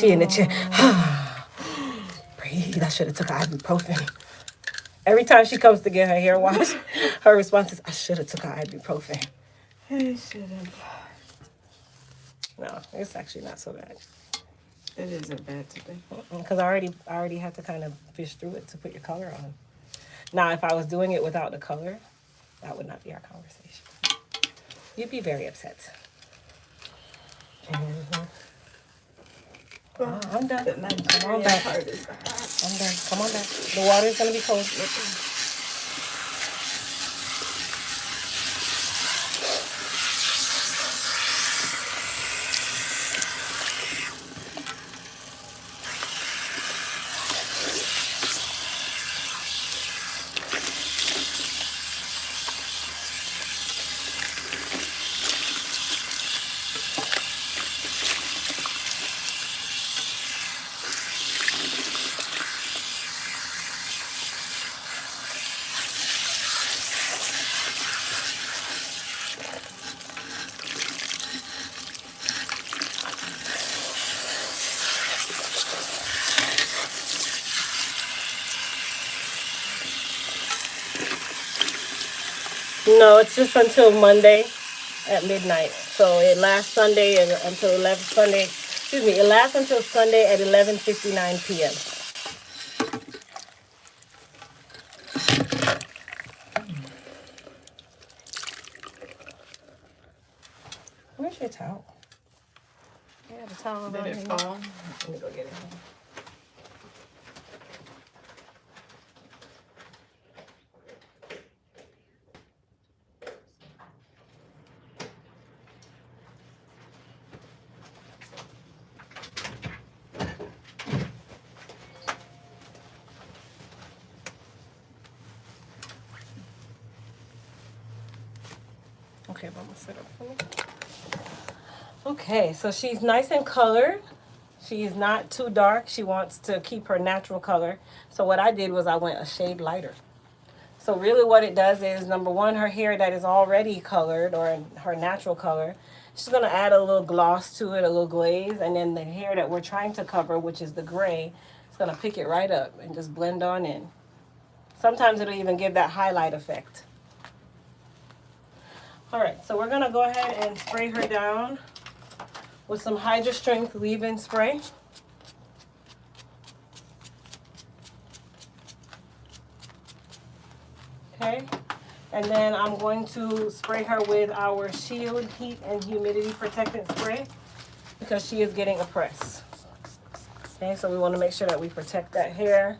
in the chair. Breathe. I should have took ibuprofen. Every time she comes to get her hair washed, her response is, I should have took her ibuprofen. I shouldn't. No, it's actually not so bad. It isn't bad today. Because I already had to kind of fish through it to put your color on. Now, if I was doing it without the color, that would not be our conversation. You'd be very upset. Oh, I'm done. Come on back. I'm done. Come on back. The water is going to be cold. No, it's just until Monday at midnight. So it lasts Sunday until 11 Sunday. Excuse me, it lasts until Sunday at 11:59 p.m. Where's your towel? Yeah, the towel. Did it fall? Let me go get it. Okay, Mama, sit up for me. Okay, so she's nice and colored. She's not too dark. She wants to keep her natural color. So what I did was I went a shade lighter. So really what it does is, number one, her hair that is already colored, or her natural color, she's going to add a little gloss to it, a little glaze. And then the hair that we're trying to cover, which is the gray, it's It's gonna pick it right up and just blend on in. Sometimes it'll even give that highlight effect. All right, so we're gonna go ahead and spray her down with some Hydra Strength leave-in spray. Okay, and then I'm going to spray her with our Shield Heat and Humidity Protectant Spray because she is getting a press. Okay, so we want to make sure that we protect that hair.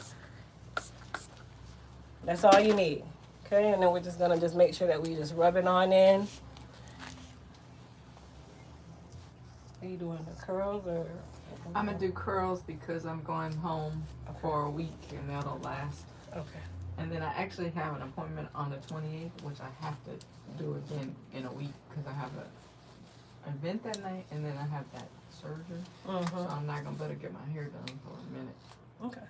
That's all you need. Okay, and then we're just gonna just make sure that we just rub it on in. Are you doing the curls or? I'm gonna do curls because I'm going home for a week and that'll last. Okay. And then I actually have an appointment on the 28th, which I have to do again in a week because I have an event that night and then I have that surgery. So I'm not gonna be able to get my hair done for a minute. Okay.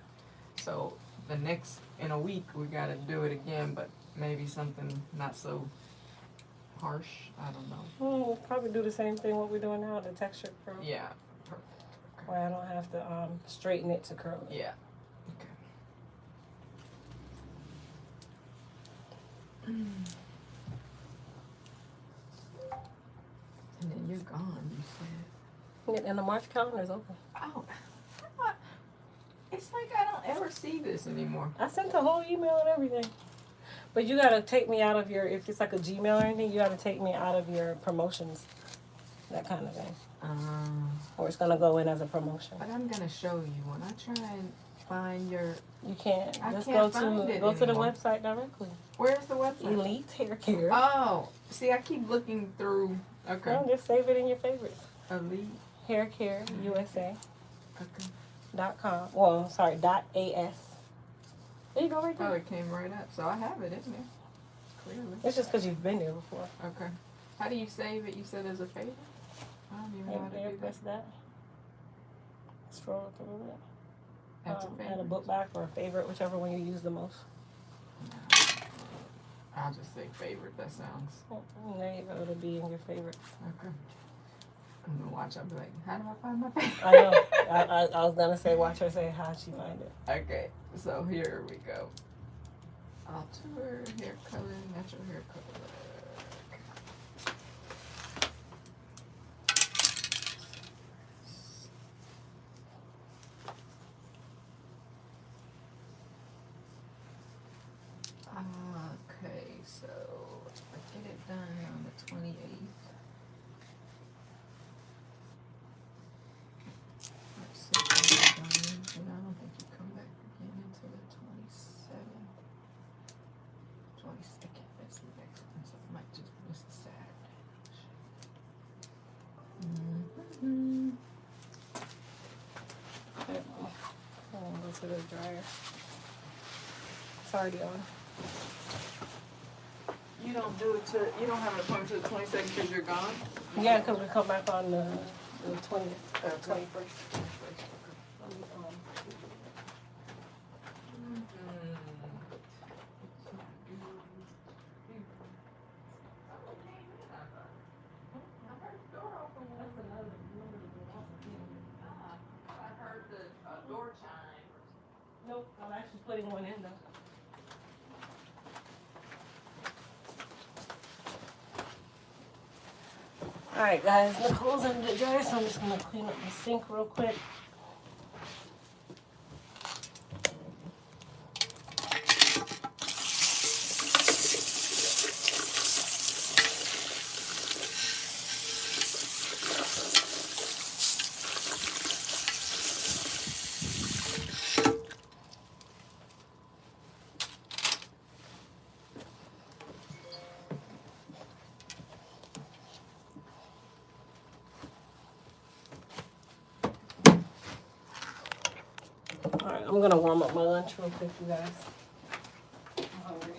So the next, in a week, we gotta do it again, but maybe something not so harsh. I don't know. We'll probably do the same thing what we're doing now, the texture curl. Yeah. Perfect. Okay. Where I don't have to straighten it to curl it. Yeah. Okay. And then you're gone, you said. And the March calendar is open. Oh, what? It's like I don't ever see this anymore. I sent a whole email and everything. But you gotta take me out of your, if it's like a Gmail or anything, you gotta take me out of your promotions. That kind of thing. Or it's gonna go in as a promotion. But I'm gonna show you when I try and find your. You can't. I Just can't go find to it the anymore. website directly. Where's the website? Elite Hair Care. Oh, see, I keep looking through. Okay. No, just save it in your favorites. Elite. Hair Care USA. Okay. .com. Well, sorry, .as. There you go right Oh, there. it came right up. So I have it in there. Clearly. It's just because you've been there before. Okay. How do you save it? You said as a favorite? I don't even know how to There, do press that. that. Scroll through it. That's a Add a favorite. book back or a favorite, whichever one you use the most. I'll just say favorite. That sounds. And there you go. It'll be in your favorites. Okay. I'm gonna watch. I'll be like, how do I find my favorite? I know. I was gonna say, watch her say how'd she find it. Okay, so here we go. Alter hair color, natural hair color. Okay, so I get it done on the 28th. Let's see if I'm done. And I don't think you come back again until the 27th. 22nd, that's the next one, so I might just miss a Saturday. Go to the dryer. It's already on. You don't do it to, you don't have an appointment till the 22nd because you're gone? Yeah, because we come back on the 20th or 21st. Door chime. Nope, I'm actually putting one in though. Alright guys, Nicole's in the dryer, so I'm just gonna clean up the sink real quick. Alright, I'm gonna warm up my lunch real quick, you guys. I'm hungry.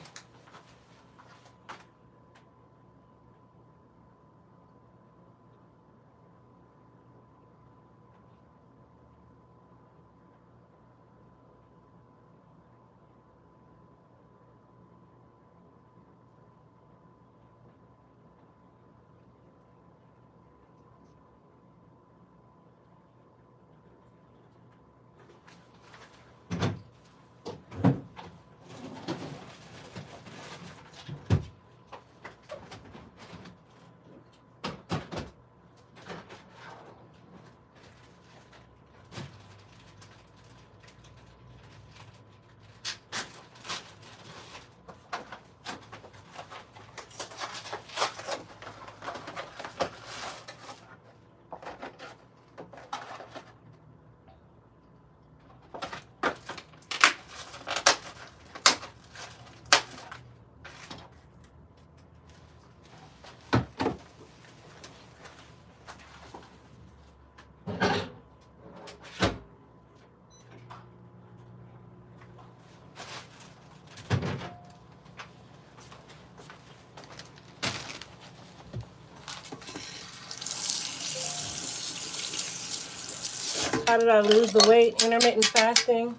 How did I lose the weight? Intermittent fasting.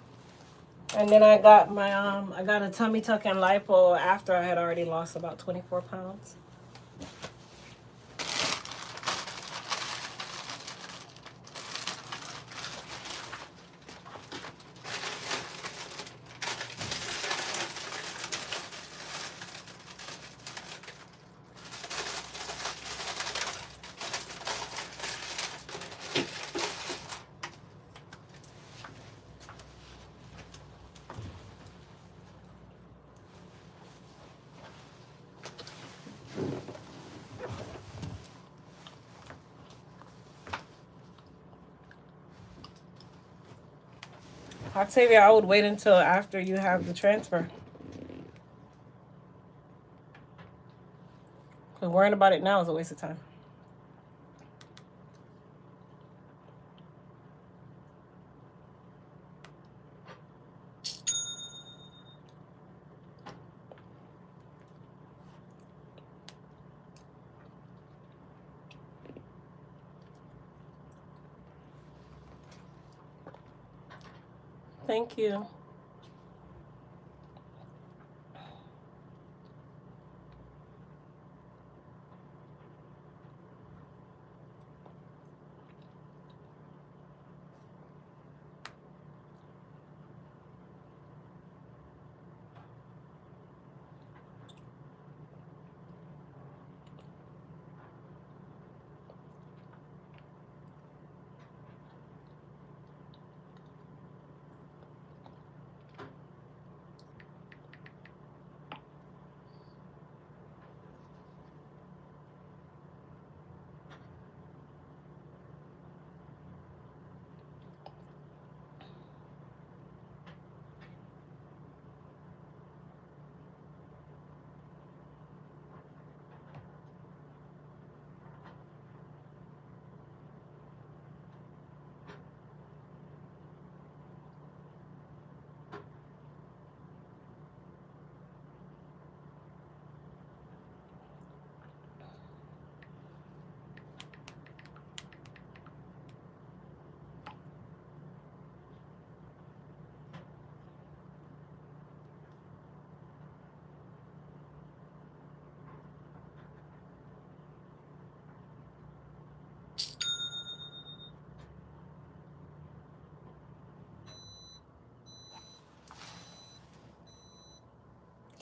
And then I got my I got a tummy tuck and lipo after I had already lost about 24 pounds. Octavia, I would wait until after you have the transfer. Because worrying about it now is a waste of time. Thank you.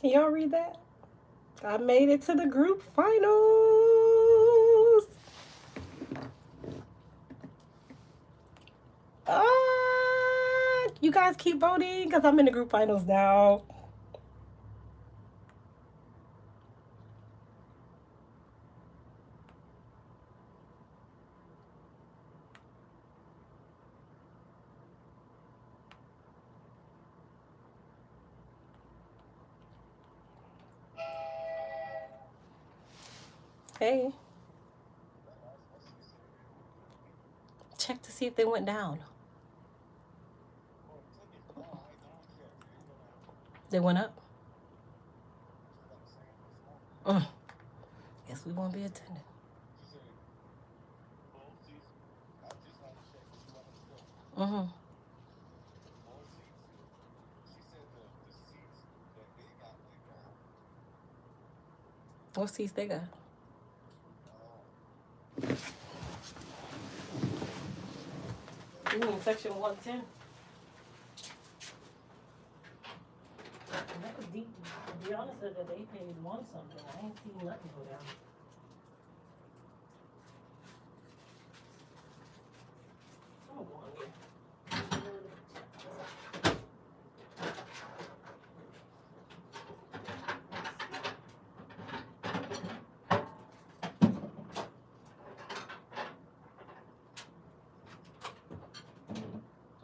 Can y'all read that? I made it to the group finals. You guys keep voting because I'm in the group finals now. Hey. Check to see if they went down. They went up? Guess we won't be attending. Mm-hmm. What seats they got? You mean section 110? That was deep. To be honest with you, they paid one something. I ain't seen nothing go down. I'm gonna go on here.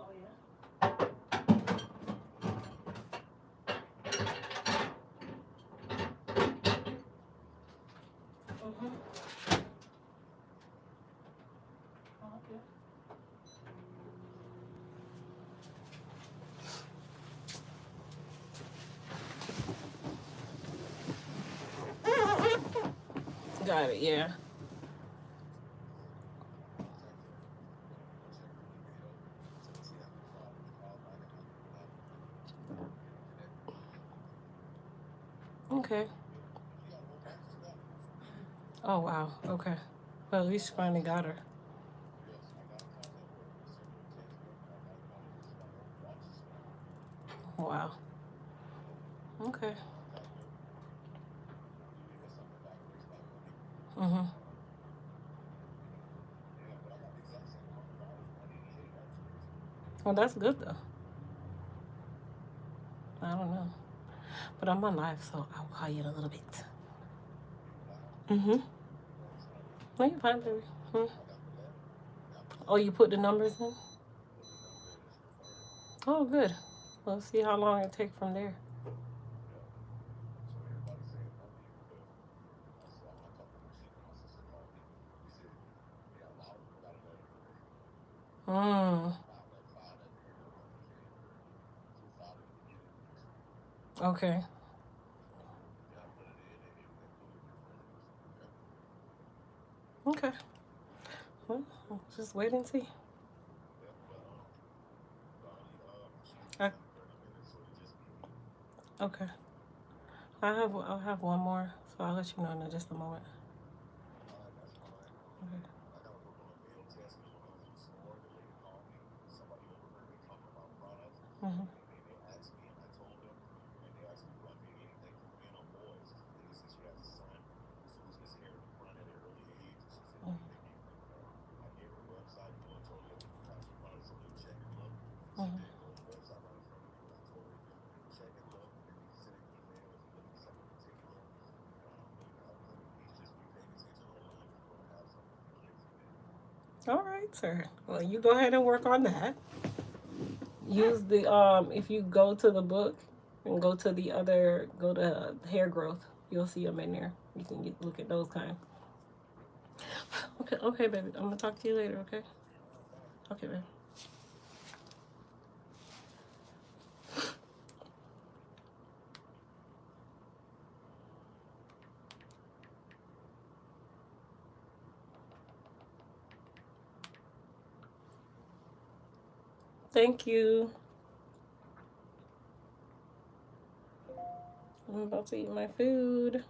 Oh yeah. Mm-hmm. Oh, okay. Got it, yeah. Okay. Oh, wow. Okay. Well, at least you finally got her. Wow. Okay. Mm-hmm. Well, that's good, though. I don't know. But I'm on live, so I'll call you in a little bit. Mm-hmm. No, you're fine, baby. Hmm. Oh, you put the numbers in? Oh, good. Let's see how long it takes from there. Mm. Okay. Okay. Well, just wait and see. I, okay. I'll have one more, so I'll let you know in just a moment. Okay. Mm-hmm. Mm-hmm. All right, sir. Well, you go ahead and work on that. Use the if you go to the book and go to the other, go to hair growth, you'll see them in there. You can look at those kind. Okay, okay, baby. I'm gonna talk to you later. Okay. Okay, baby. Thank you. I'm about to eat my food.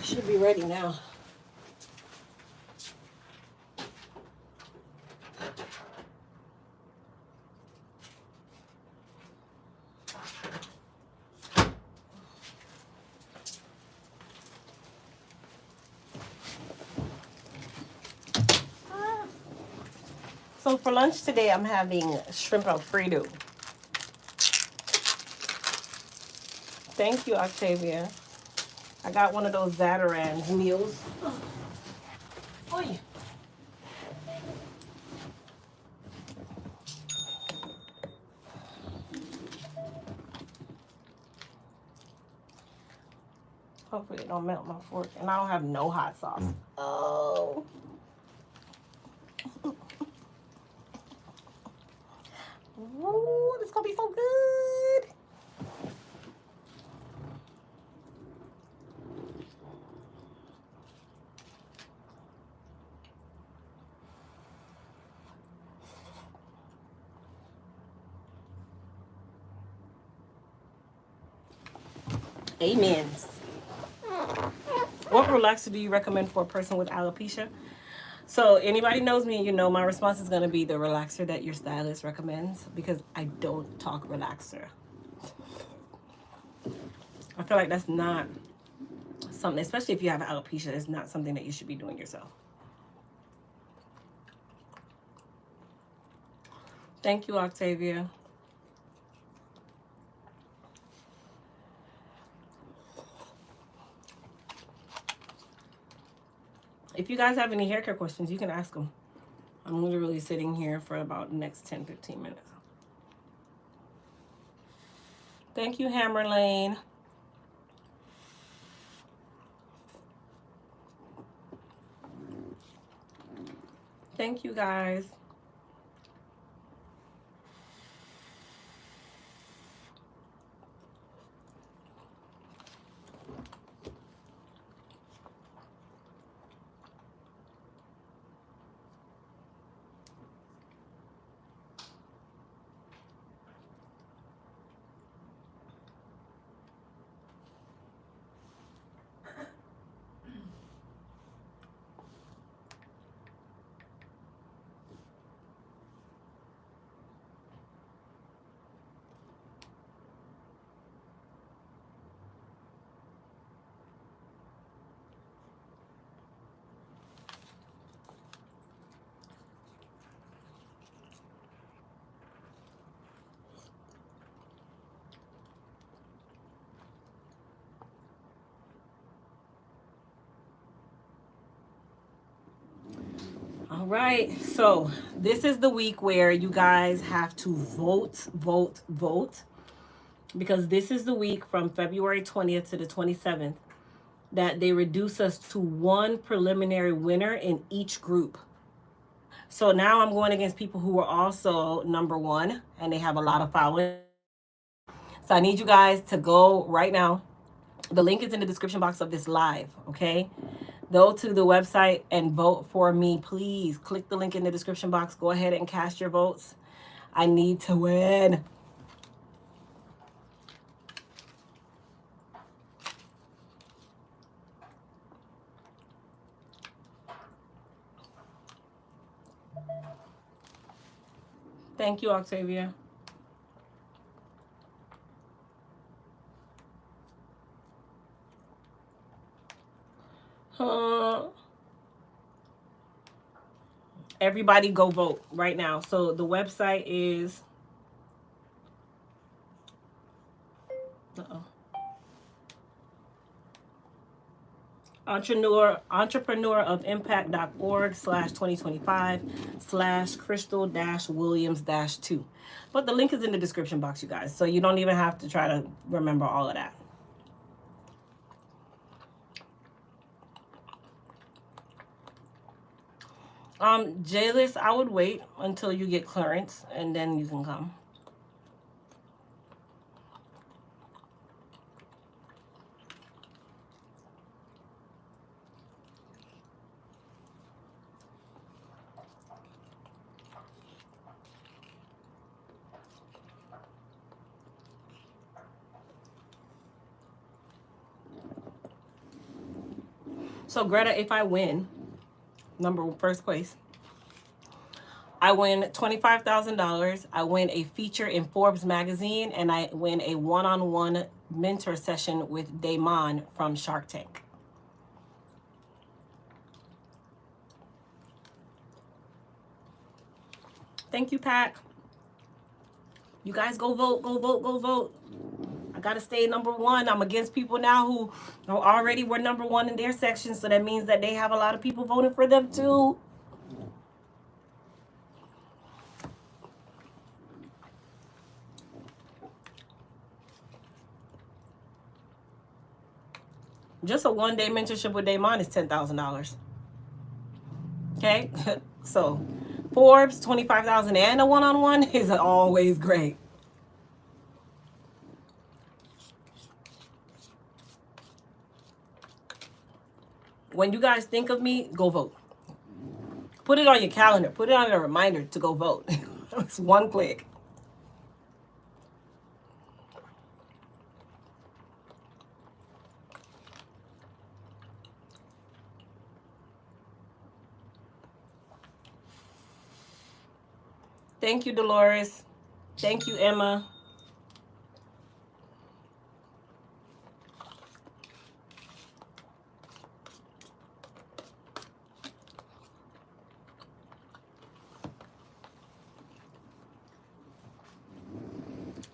Should be ready now. So for lunch today, I'm having shrimp Alfredo. Thank you, Octavia. I got one of those Zatarain's meals. Oh, yeah. Hopefully it don't melt my fork. And I don't have no hot sauce. Oh. Ooh, this is gonna be so good. Amen. What relaxer do you recommend for a person with alopecia? So anybody knows me, you know my response is going to be the relaxer that your stylist recommends, because I don't talk relaxer. I feel like that's not something, especially if you have alopecia, it's not something that you should be doing yourself. Thank you, Octavia. If you guys have any hair care questions, you can ask them. I'm literally sitting here for about the next 10-15 minutes. Thank you, Hammer Lane. Thank you, guys. All right, so this is the week where you guys have to vote, because this is the week from February 20th to the 27th that they reduce us to one preliminary winner in each group. So now I'm going against people who are also number one and they have a lot of following. So I need you guys to go right now. The link is in the description box of this live, okay? Go to the website and vote for me, please. Click the link in the description box. Go ahead and cast your votes. I need to win. Thank you, Octavia. Everybody go vote right now. So the website is entrepreneurofimpact.org/2025/Crystal-Williams-2. But the link is in the description box, you guys. So you don't even have to try to remember all of that. Jayless, I would wait until you get clearance and then you can come. So Greta, if I win, first place, I win $25,000. I win a feature in Forbes magazine, and I win a one-on-one mentor session with Damon from Shark Tank. Thank you, Pack. You guys go vote, go vote, go vote. I gotta stay number one. I'm against people now who already were number one in their section, so that means that they have a lot of people voting for them too. Just a one-day mentorship with Damon is $10,000. Okay, so Forbes, $25,000 and a one-on-one is always great. When you guys think of me, go vote. Put it on your calendar. Put it on a reminder to go vote. It's one click. Thank you, Dolores. Thank you, Emma.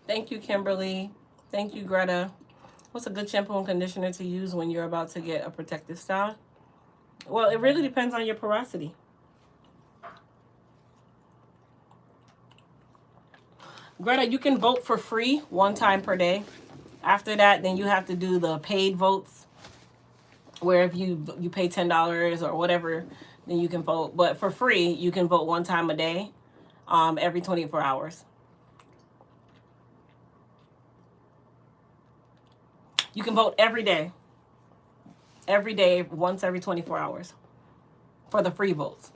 Thank you, Kimberly. Thank you, Greta. What's a good shampoo and conditioner to use when you're about to get a protective style? Well, it really depends on your porosity. Greta, you can vote for free one time per day. After that, then you have to do the paid votes, where if you pay $10 or whatever, then you can vote. But for free, you can vote one time a day, every 24 hours. You can vote every day, once every 24 hours for the free votes.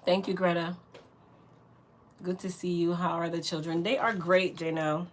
Thank you, Greta. Good to see you. How are the children? They are great, Jano.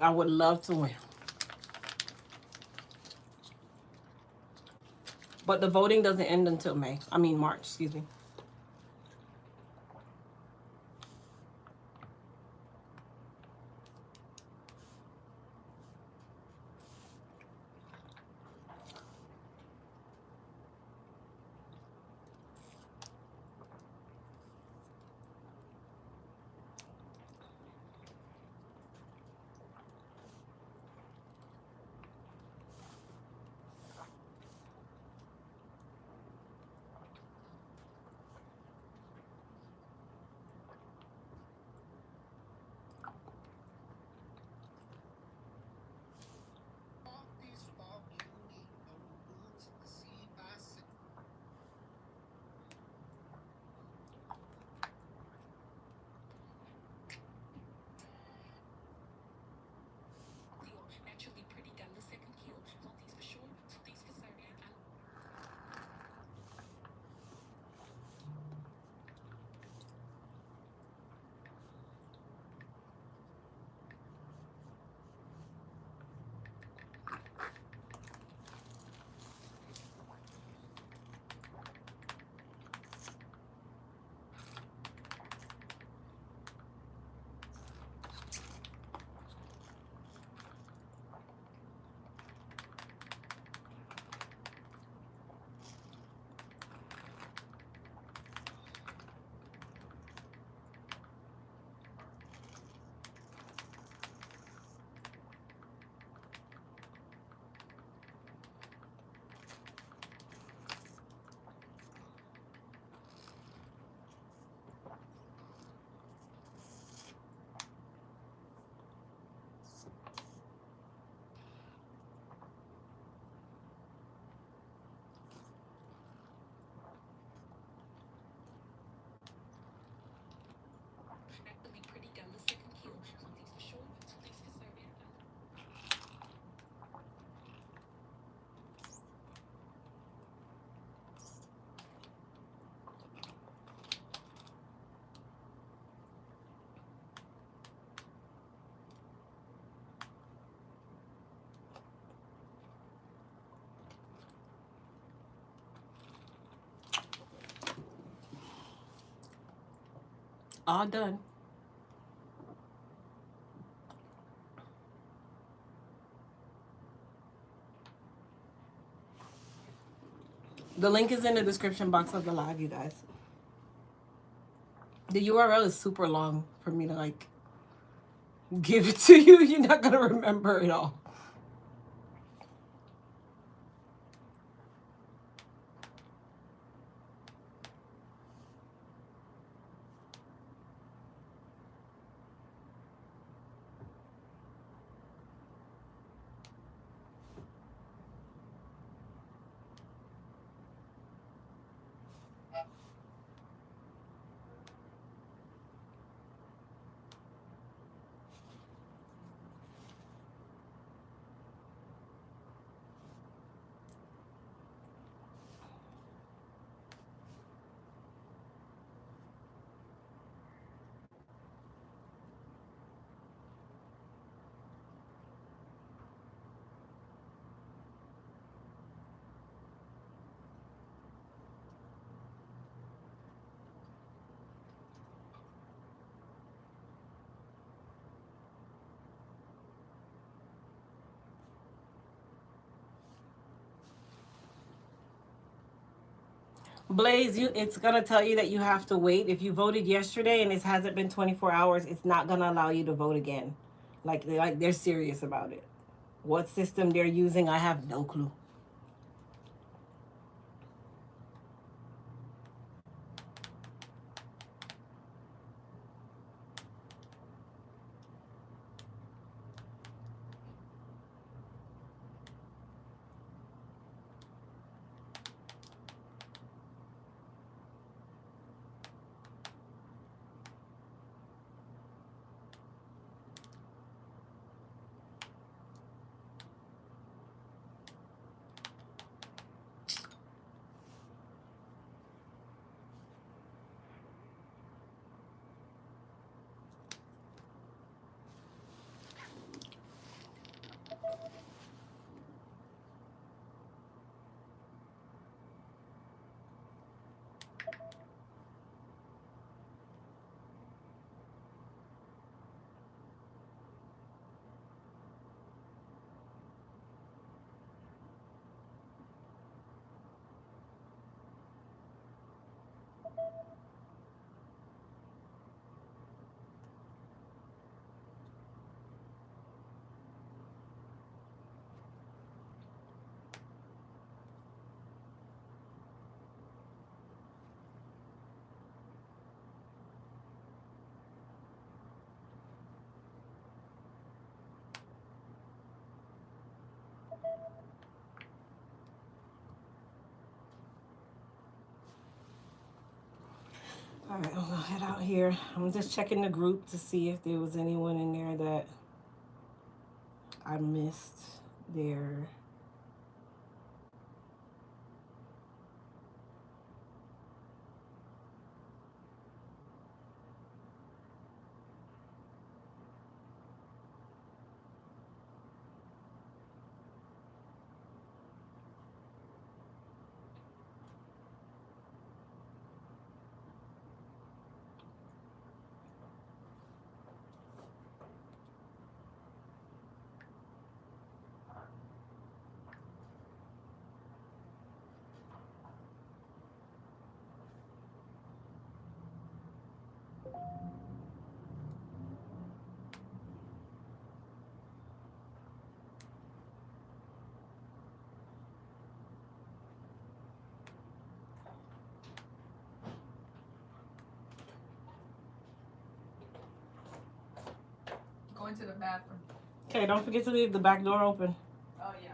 I would love to win. But the voting doesn't end until March, excuse me. All done. The link is in the description box of the live, you guys. The URL is super long for me to give it to you. You're not gonna remember it all. Blaze, it's gonna tell you that you have to wait. If you voted yesterday and it hasn't been 24 hours, it's not gonna allow you to vote again. Like they're serious about it. What system they're using, I have no clue. All right, I'm gonna head out here. I'm just checking the group to see if there was anyone in there that I missed their. Going to the bathroom. Okay, don't forget to leave the back door open. Oh yeah.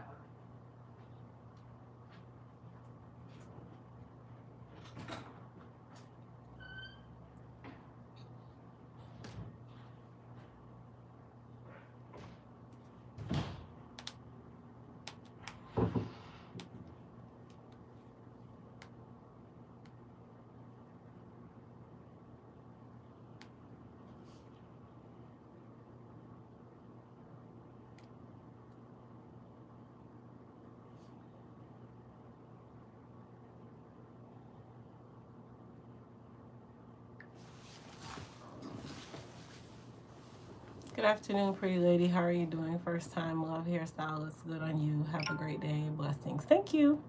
Good afternoon, pretty lady. How are you doing? First time love hairstyle looks good on you. Have a great day. Blessings. Thank you.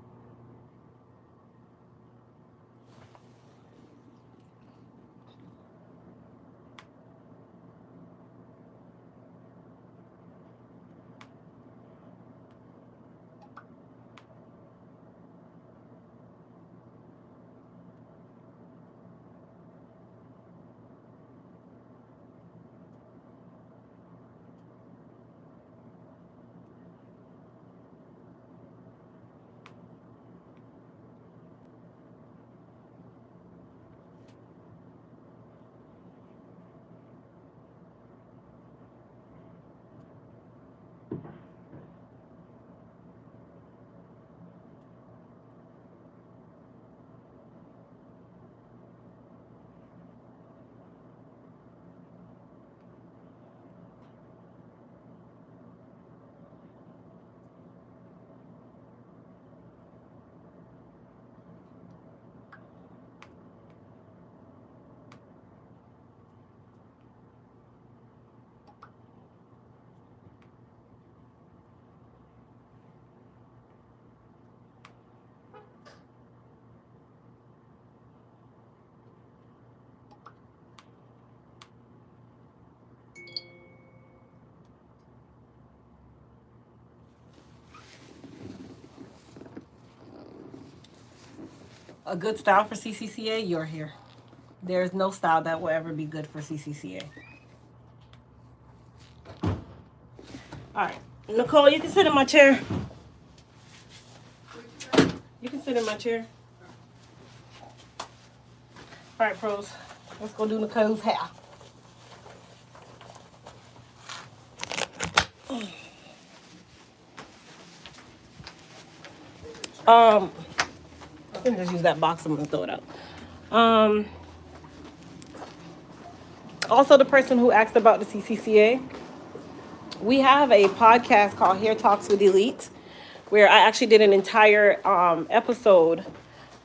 a good style for CCCA, you're here. There's no style that will ever be good for CCCA. All right, Nicole, you can sit in my chair. You can sit in my chair. All right, pros. Let's go do Nicole's hair. I can just use that box. I'm gonna throw it out. Also, the person who asked about the CCCA, we have a podcast called Hair Talks with Elite, where I actually did an entire episode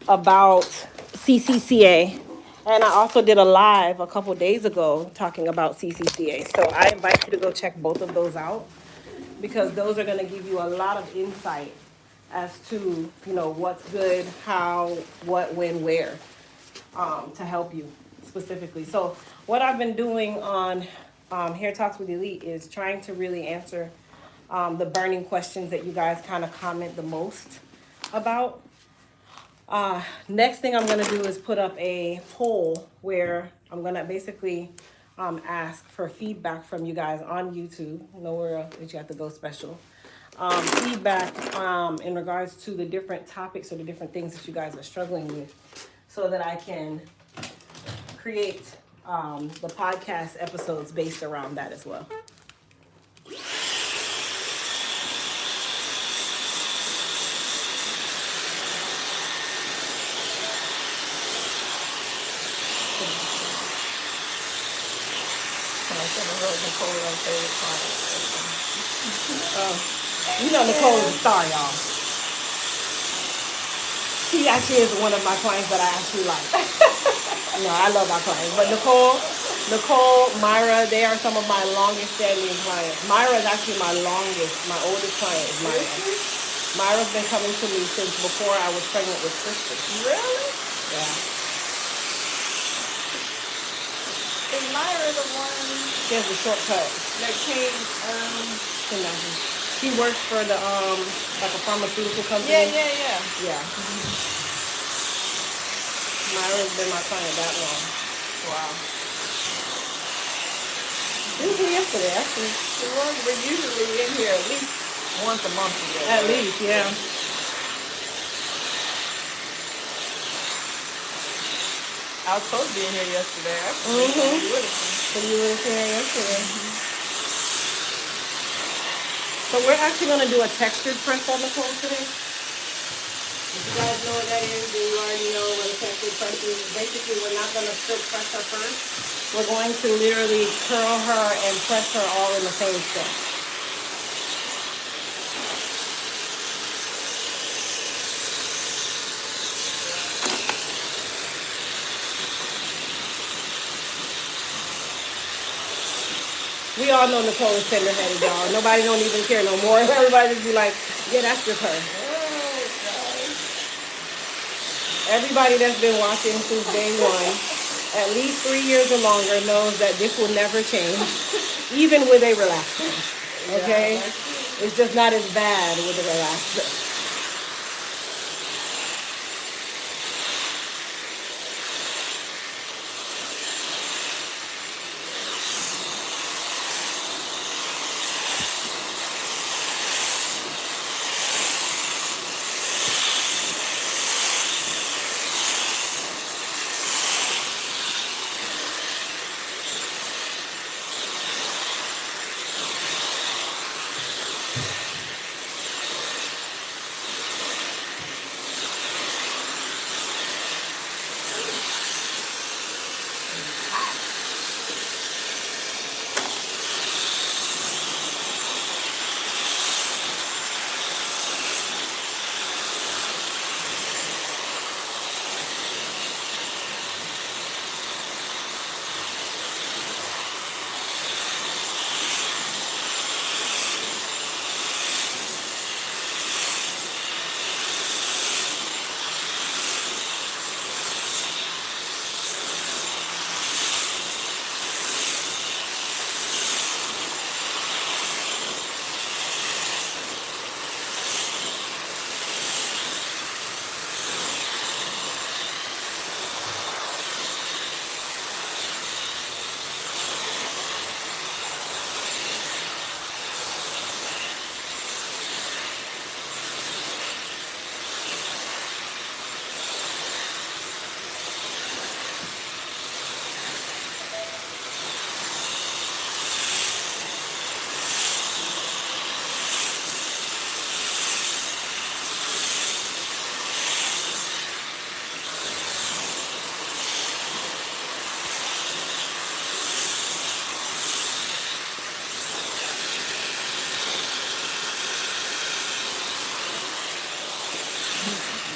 about CCCA. And I also did a live a couple days ago talking about CCCA. So I invite you to go check both of those out, because those are going to give you a lot of insight as to, you know, what's good, how, what, when, where, to help you specifically. So what I've been doing on Hair Talks with Elite is trying to really answer the burning questions that you guys kind of comment the most about. Next thing I'm gonna do is put up a poll where I'm gonna basically ask for feedback from you guys on YouTube. Nowhere that you have to go special. Feedback in regards to the different topics or the different things that you guys are struggling with, so that I can create the podcast episodes based around that as well. You know Nicole is a star, y'all. She actually is one of my clients that I actually like. No, I love my clients. But Nicole, Myra, they are some of my longest standing clients. Myra is actually my oldest client is Myra. Myra's been coming to me since before I was pregnant with Kristen. Really? Yeah. Is Myra the one She has a shortcut. that came, She works for the like a pharmaceutical company. yeah. Yeah. Myra's been my client that long. Wow. She was here yesterday, actually. She was, we're usually in here at least once a month together. At least, yeah. I was supposed to be in here yesterday. So you were here yesterday. So we're actually going to do a textured press on the comb today. If you guys know what that is, then you already know what a textured press is. Basically, we're not going to strip press her first. We're going to literally curl her and press her all in the same step. We all know Nicole is tender-headed, y'all. Nobody don't even care no more. Everybody just be like, yeah, that's just her. Everybody that's been watching since day one, at least 3 years or longer, knows that this will never change, even with a relaxer. Okay? It's just not as bad with a relaxer.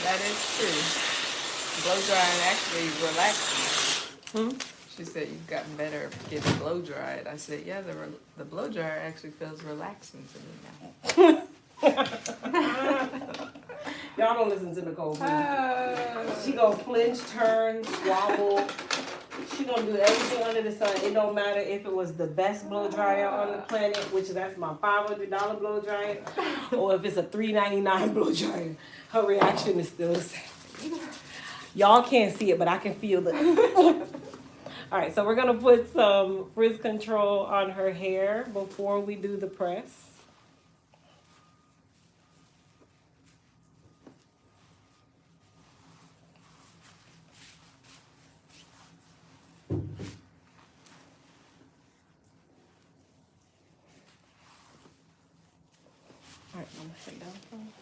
That is true. Blow drying actually relaxes. She said you've gotten better at getting blow dried. I said, yeah, the blow dryer actually feels relaxing to me now. Y'all don't listen to Nicole. She gonna flinch, turn, swabble. She gonna do everything under the sun. It don't matter if it was the best blow dryer on the planet, which that's my $500 blow dryer, or if it's a $399 blow dryer. Her reaction is still the same. Y'all can't see it, but I can feel it. All right, so we're gonna put some frizz control on her hair before we do the press. All right, I'm gonna sit down for me.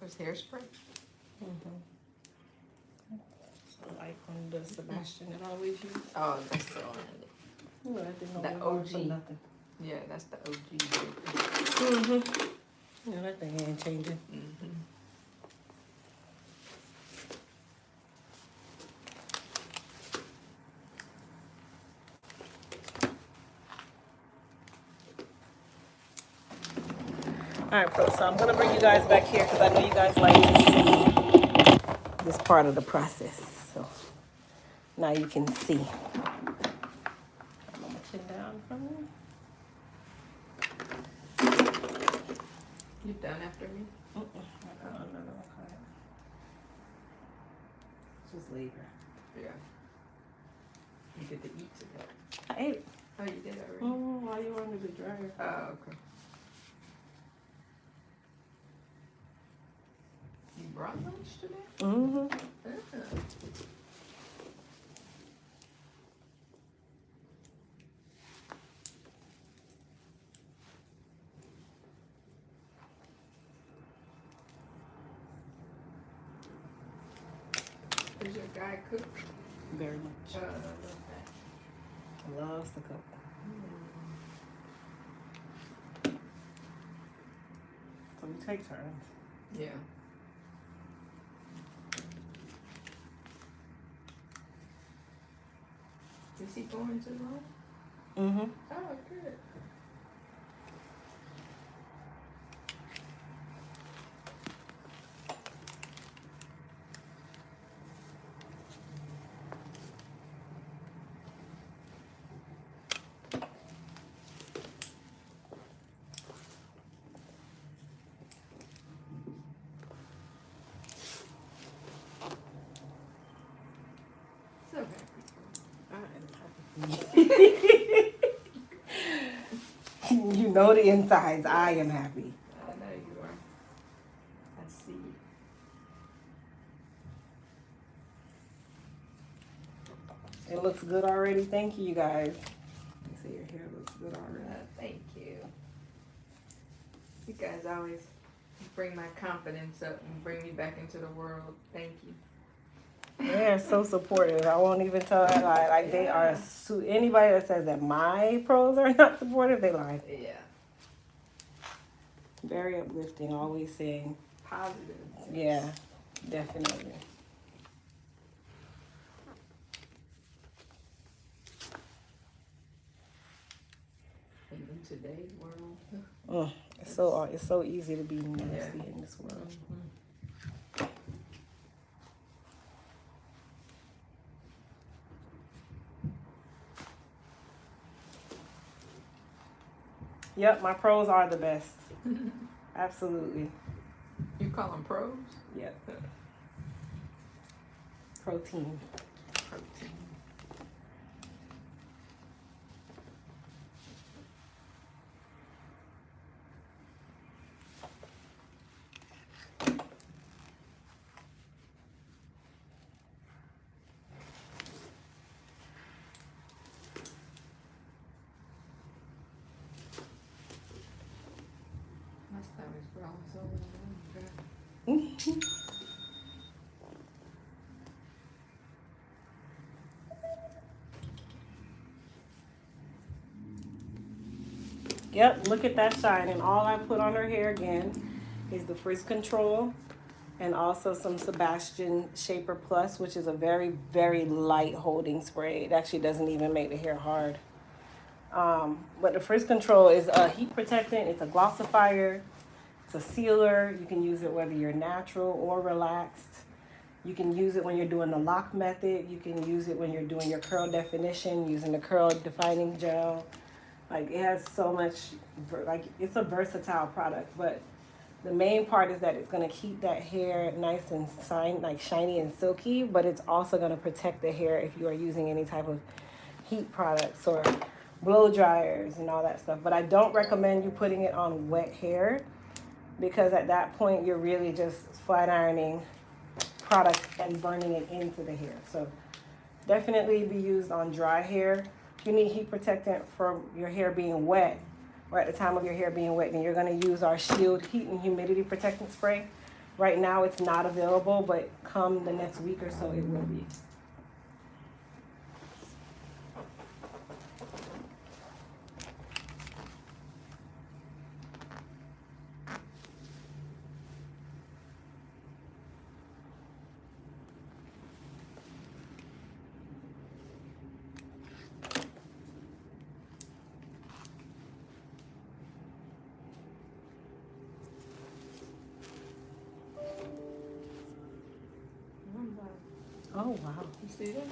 There's hairspray. So like on the Sebastian that I always use. Oh, that's the one. You know, that thing don't The work hard for OG. nothing. Yeah, that's the OG. You know, that thing ain't changing. All right, so I'm gonna bring you guys back here because I know you guys like to see this part of the process. So now you can see. I'm gonna chin down from you. You done after me? No. It's just labor. Yeah. You get to eat today. I ate it. Oh, you did already? While you were under the dryer. Oh, okay. You brought lunch today? Mm-hmm. Does your guy cook? Very much. Loves to cook. So we take turns. Yeah. Is he going to Rome? Mm-hmm. Oh, good. So happy. You know the insides. I am happy. I know you are. I see. It looks good already. Thank you, you guys. You say your hair looks good already. Thank you. You guys always bring my confidence up and bring me back into the world. Thank you. They're so supportive. I won't even tell a lie. Like they are. Anybody that says that my pros are not supportive, they lie. Yeah. Very uplifting. Always saying. Positive. Yeah, definitely. And in today's world. It's so easy to be nasty in this world. Yep, my pros are the best. Absolutely. You call them pros? Yep. Protein. Protein. $100 over the moon. Yep, look at that shine. And all I put on her hair again is the Frizz Control and also some Sebastian Shaper Plus, which is a very, very light holding spray. It actually doesn't even make the hair hard. But the Frizz Control is a heat protectant. It's a glossifier. It's a sealer. You can use it whether you're natural or relaxed. You can use it when you're doing the lock method. You can use it when you're doing your curl definition, using the curl defining gel. Like, it has so much, like, it's a versatile product, but the main part is that it's going to keep that hair nice and shiny and silky, but it's also going to protect the hair if you are using any type of heat products or blow dryers and all that stuff. But I don't recommend you putting it on wet hair, because at that point you're really just flat ironing product and burning it into the hair. So definitely be used on dry hair. If you need heat protectant from your hair being wet, or at the time of your hair being wet, then you're going to use our Shield Heat and Humidity Protectant Spray. Right now it's not available, but come the next week or so it will be. Oh wow. You see that?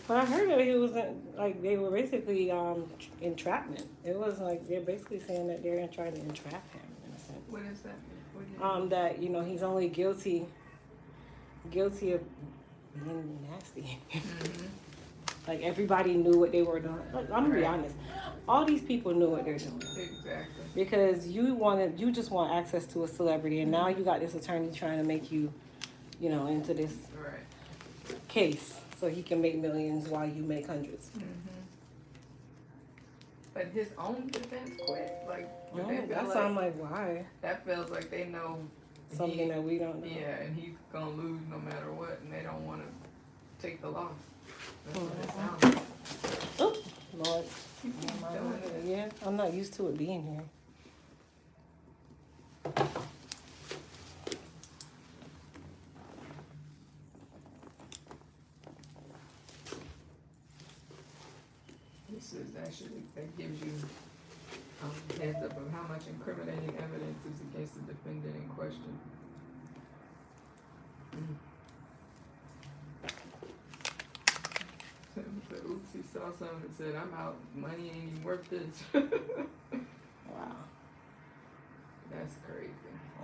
But I heard that he wasn't, like, they were basically entrapment. It was like they're basically saying that they're trying to entrap him in a sense. What is that? What do you That, you know, he's only guilty of being nasty. Mm-hmm. Like, everybody knew what they were doing. Like, I'm gonna be honest, all these people knew what they're doing. Exactly. Because you just want access to a celebrity, and now you got this attorney trying to make you, you know, into this Right. case so he can make millions while you make hundreds. Mm-hmm. But his own defense quit. Like, No, they feel that's why I'm like, why? that feels like they know Something that we don't know. Yeah, and he's gonna lose no matter what, and they don't want to take the loss. That's what it sounds like. Oh, Lord. You keep doing it. Yeah, I'm not used to it being here. This is actually, that gives you heads up of how much incriminating evidence is against the defendant in question. So, oops, he saw something that said, "I'm out, money ain't even worth this." Wow. That's crazy.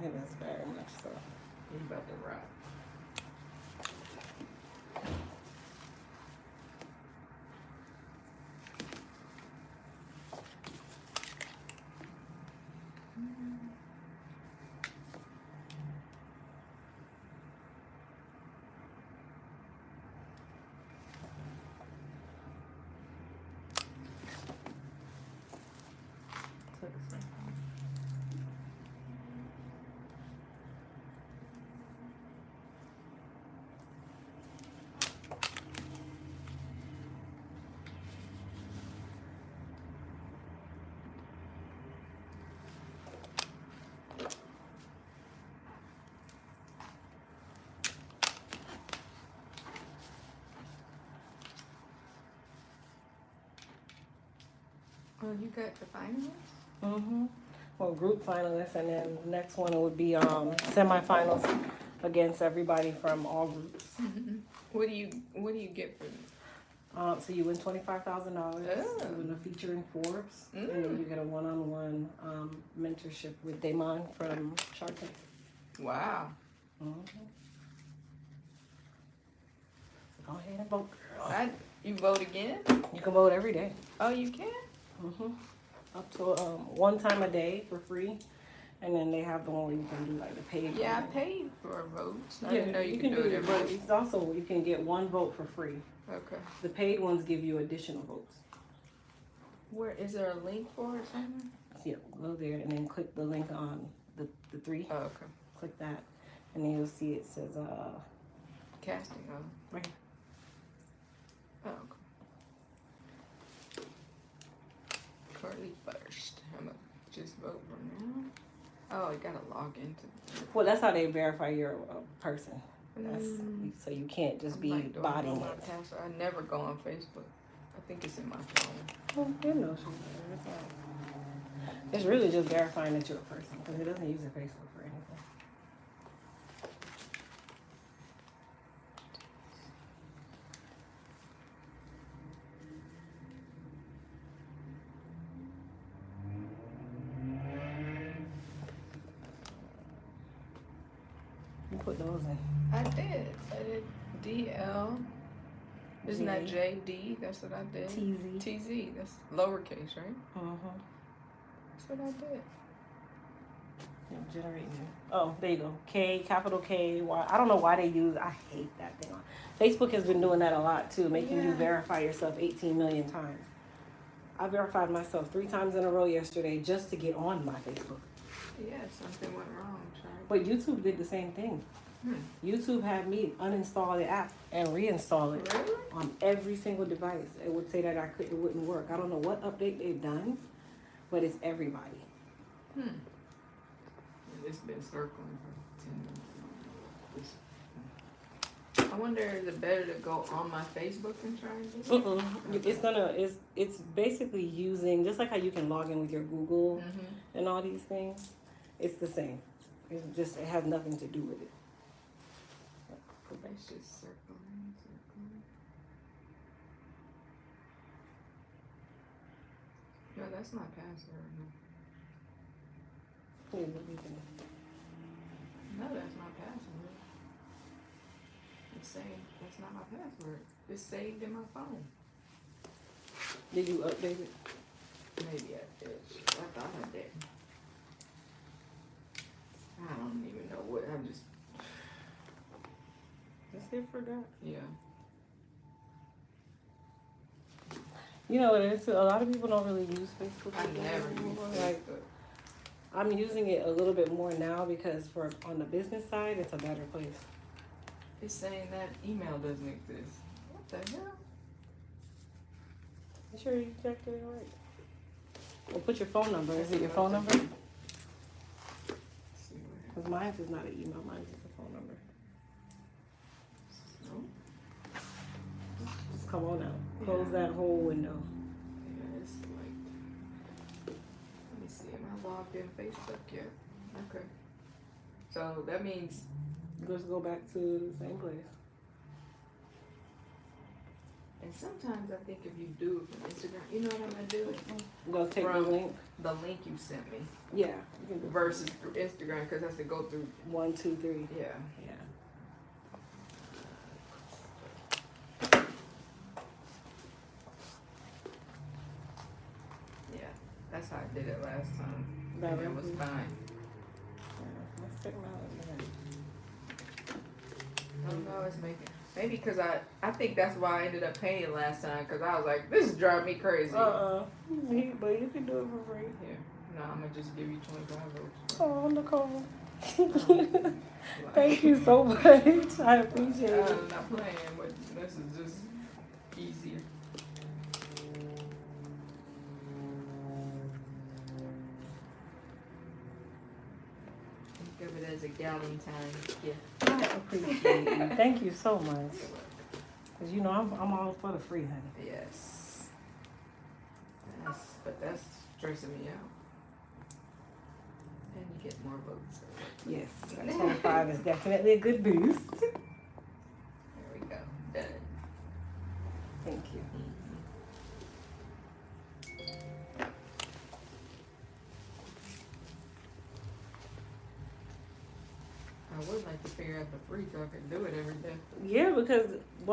It is very much so. He's about to rot. Well, you got the finalists? Mm-hmm. Well, group finalists, and then the next one would be semifinals against everybody from all groups. Mm-hmm. What do you get for this? So you win $25,000. Oh. You win a feature in Forbes, and then you get a one-on-one mentorship with Damon from Shark Tank. Wow. Mm-hmm. Go ahead and vote, girl. You vote again? You can vote every day. Oh, you can? Mm-hmm. Up to one time a day for free, and then they have the one where you can do like the paid. Yeah, I voting. paid for a vote. I Yeah, didn't know you could do it every but week. it's also you can get one vote for free. Okay. The paid ones give you additional votes. Where is there a link for it somewhere? So yeah, go there and then click the link on the three. Oh, okay. Click that, and then you'll see it says Casting, right here. oh, okay. Currently first. I'm gonna just vote for now. Oh, you gotta log into. Well, that's how they verify you're a person. That's so you can't just I'm be like, do I know botting my it. password? I never go on Facebook. I think it's in my phone. Well, you know, it's really just verifying that you're a person because it doesn't use your Facebook for anything. You put those in. I did. DL. Isn't that JD? That's what I did. TZ. That's lowercase, right? That's what I did. Generating. Oh, there you go. K, capital K, Y. I don't know why they use. I hate that thing. Facebook has been doing that a lot too, making you verify yourself 18 million times. I verified myself 3 times in a row yesterday just to get on my Facebook. Yeah, something went wrong. But YouTube did the same thing. YouTube had me uninstall the app and reinstall it on every single device. It would say that it wouldn't work. I don't know what update they've done, but it's everybody. It's been circling for 10 minutes. I wonder, is it better to go on my Facebook and try and do it? It's basically using, just like how you can log in with your Google and all these things. It's the same. It has nothing to do with it. It's just circling. No, that's my password. Yeah, what do you think? No, that's my password. It's saying that's not my password. It's saved in my phone. Did you update it? Maybe I did. I thought I did. I don't even know what. I'm just. Just hit forgot. Yeah. You know what it is? A lot of people don't really use Facebook. I never use Like, Facebook. I'm using it a little bit more now because on the business side, it's a better place. It's saying that email doesn't exist. What the hell? You sure you checked it right? Well, put your phone number. Is it your phone number? Let's see what Because mine is not an email. Mine is a phone number. No? Just come on out. Close that whole window. Yeah, it's like. Let me see. Am I logged in Facebook yet? Okay. So that means. Let's go back to the same place. And sometimes I think if you do it from Instagram, you know what I'm gonna do? Go take the From link. The link you sent me Yeah. You can do versus through Instagram because it has to go through. 1, 2, 3. Yeah. Yeah. Yeah. That's how I did it last time. That And it was worked? fine. Yeah. Let's technology. I don't know. It's making. Maybe because I think that's why I ended up paying last time because I was like, this is driving me crazy. But you can do it for free. Yeah. No, I'm gonna just give you 25 votes. Oh, Nicole. Like, Thank you so much. I appreciate it. I'm not playing, but this is just easier. Think of it as a Galentine's gift. I appreciate you. Thank you so much. Because you know I'm all for the free, honey. Yes. But that's stressing me out. And you get more votes. Yes, 25 is definitely a good boost. There we go. Done. Thank you. I would like to figure out the free so I can do it every day. Yeah, because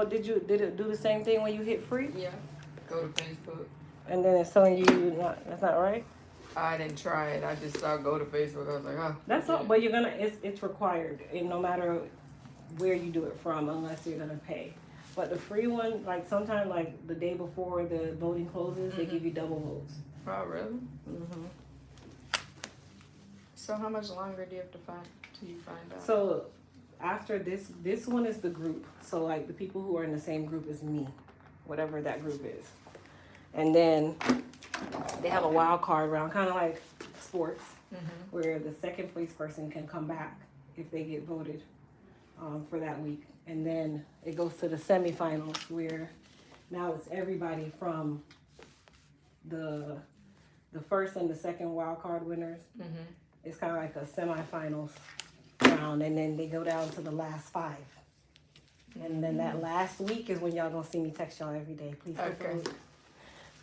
did it do the same thing when you hit free? Yeah. Go to Facebook. And then it's telling you that's not right? I didn't try it. I just saw go to Facebook. I was like, oh. That's all, but it's required, and no matter where you do it from, unless you're gonna pay. But the free one, like sometimes, like the day before the voting closes, they give you double votes. Oh, really? So how much longer do you have to find till you find out? So after this one is the group. So like the people who are in the same group as me, whatever that group is. And then they have a wild card round, kind of like sports, where the second place person can come back if they get voted for that week. And then it goes to the semifinals where now it's everybody from the first and the second wild card winners. It's kind of like a semifinals round, and then they go down to the last 5. And then that last week is when y'all gonna see me text y'all every day. Please go vote.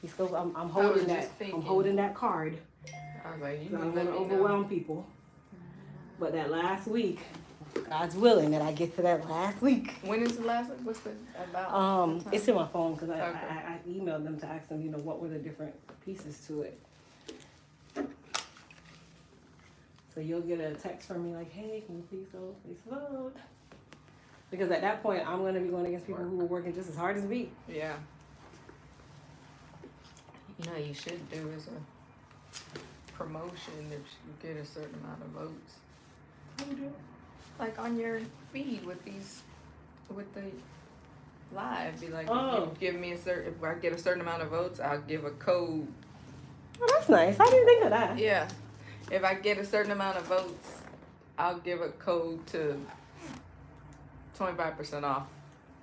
Please go. I'm holding that. I'm holding that card. I was like, I don't want to overwhelm people. But that last week, God's willing that I get to that last week. When is the last one? What's the about? It's in my phone because I emailed them to ask them, what were the different pieces to it. So you'll get a text from me like, hey, can you please go, please vote? Because at that point, I'm going to be going against people who are working just as hard as me. Yeah. You know, you should do is a promotion if you get a certain amount of votes. How you do? Like on your feed with the live, be like, Oh. if you give me if I get a certain amount of votes, I'll give a code. Oh, that's nice. I didn't think of that. Yeah. If I get a certain amount of votes, I'll give a code to 25% off.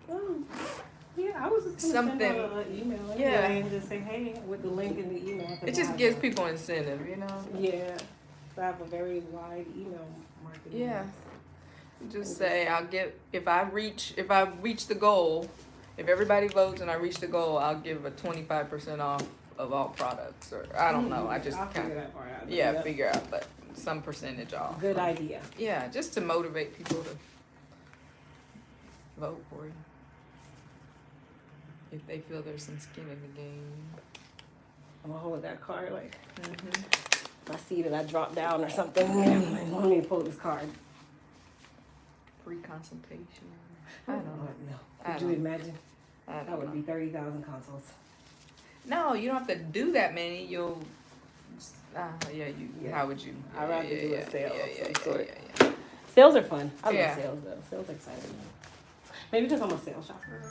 Oh. Yeah, I was just going to send out an email and just say, hey, with the link in the email. It just gives people incentive, Yeah. I have a very wide email marketing. Yeah. Just say if I reach the goal, if everybody votes and I reach the goal, I'll give a 25% off of all products, or I don't know. I just I'll figure that part out. Yeah, figure out, but some percentage off. Good idea. Yeah, just to motivate people to vote for you if they feel there's some skin in the game. I'm gonna hold that card like if I see that I dropped down or something. Let me pull this card. Free consultation. I don't know. No. Could you imagine? That would be 30,000 consults. No, you don't have to do that many. You'll. How would you? I'd rather do a sale of some sort. Yeah. Sales are fun. I love sales though. Sales are exciting. Maybe because I'm a sales shopper.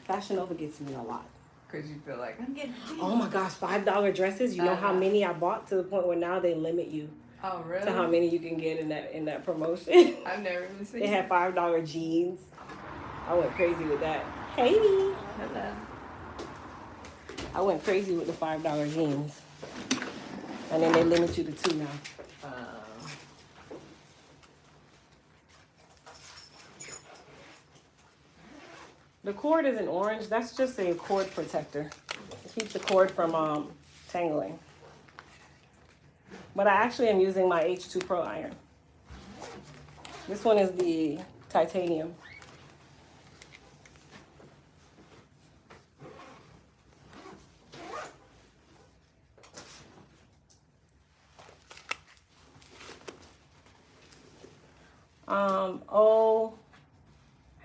Fashion Nova gets me a lot. Because you feel like I'm getting. Oh my gosh, $5 dresses. You know how many I bought to the point where now they limit you. Oh really? To how many you can get in that promotion. I've never even seen. They had $5 jeans. I went crazy with that. Hey. Hello. I went crazy with the $5 jeans. And then they limit you to 2 now. The cord isn't orange. That's just a cord protector. It keeps the cord from tangling. But I actually am using my H2 Pro iron. This one is the titanium.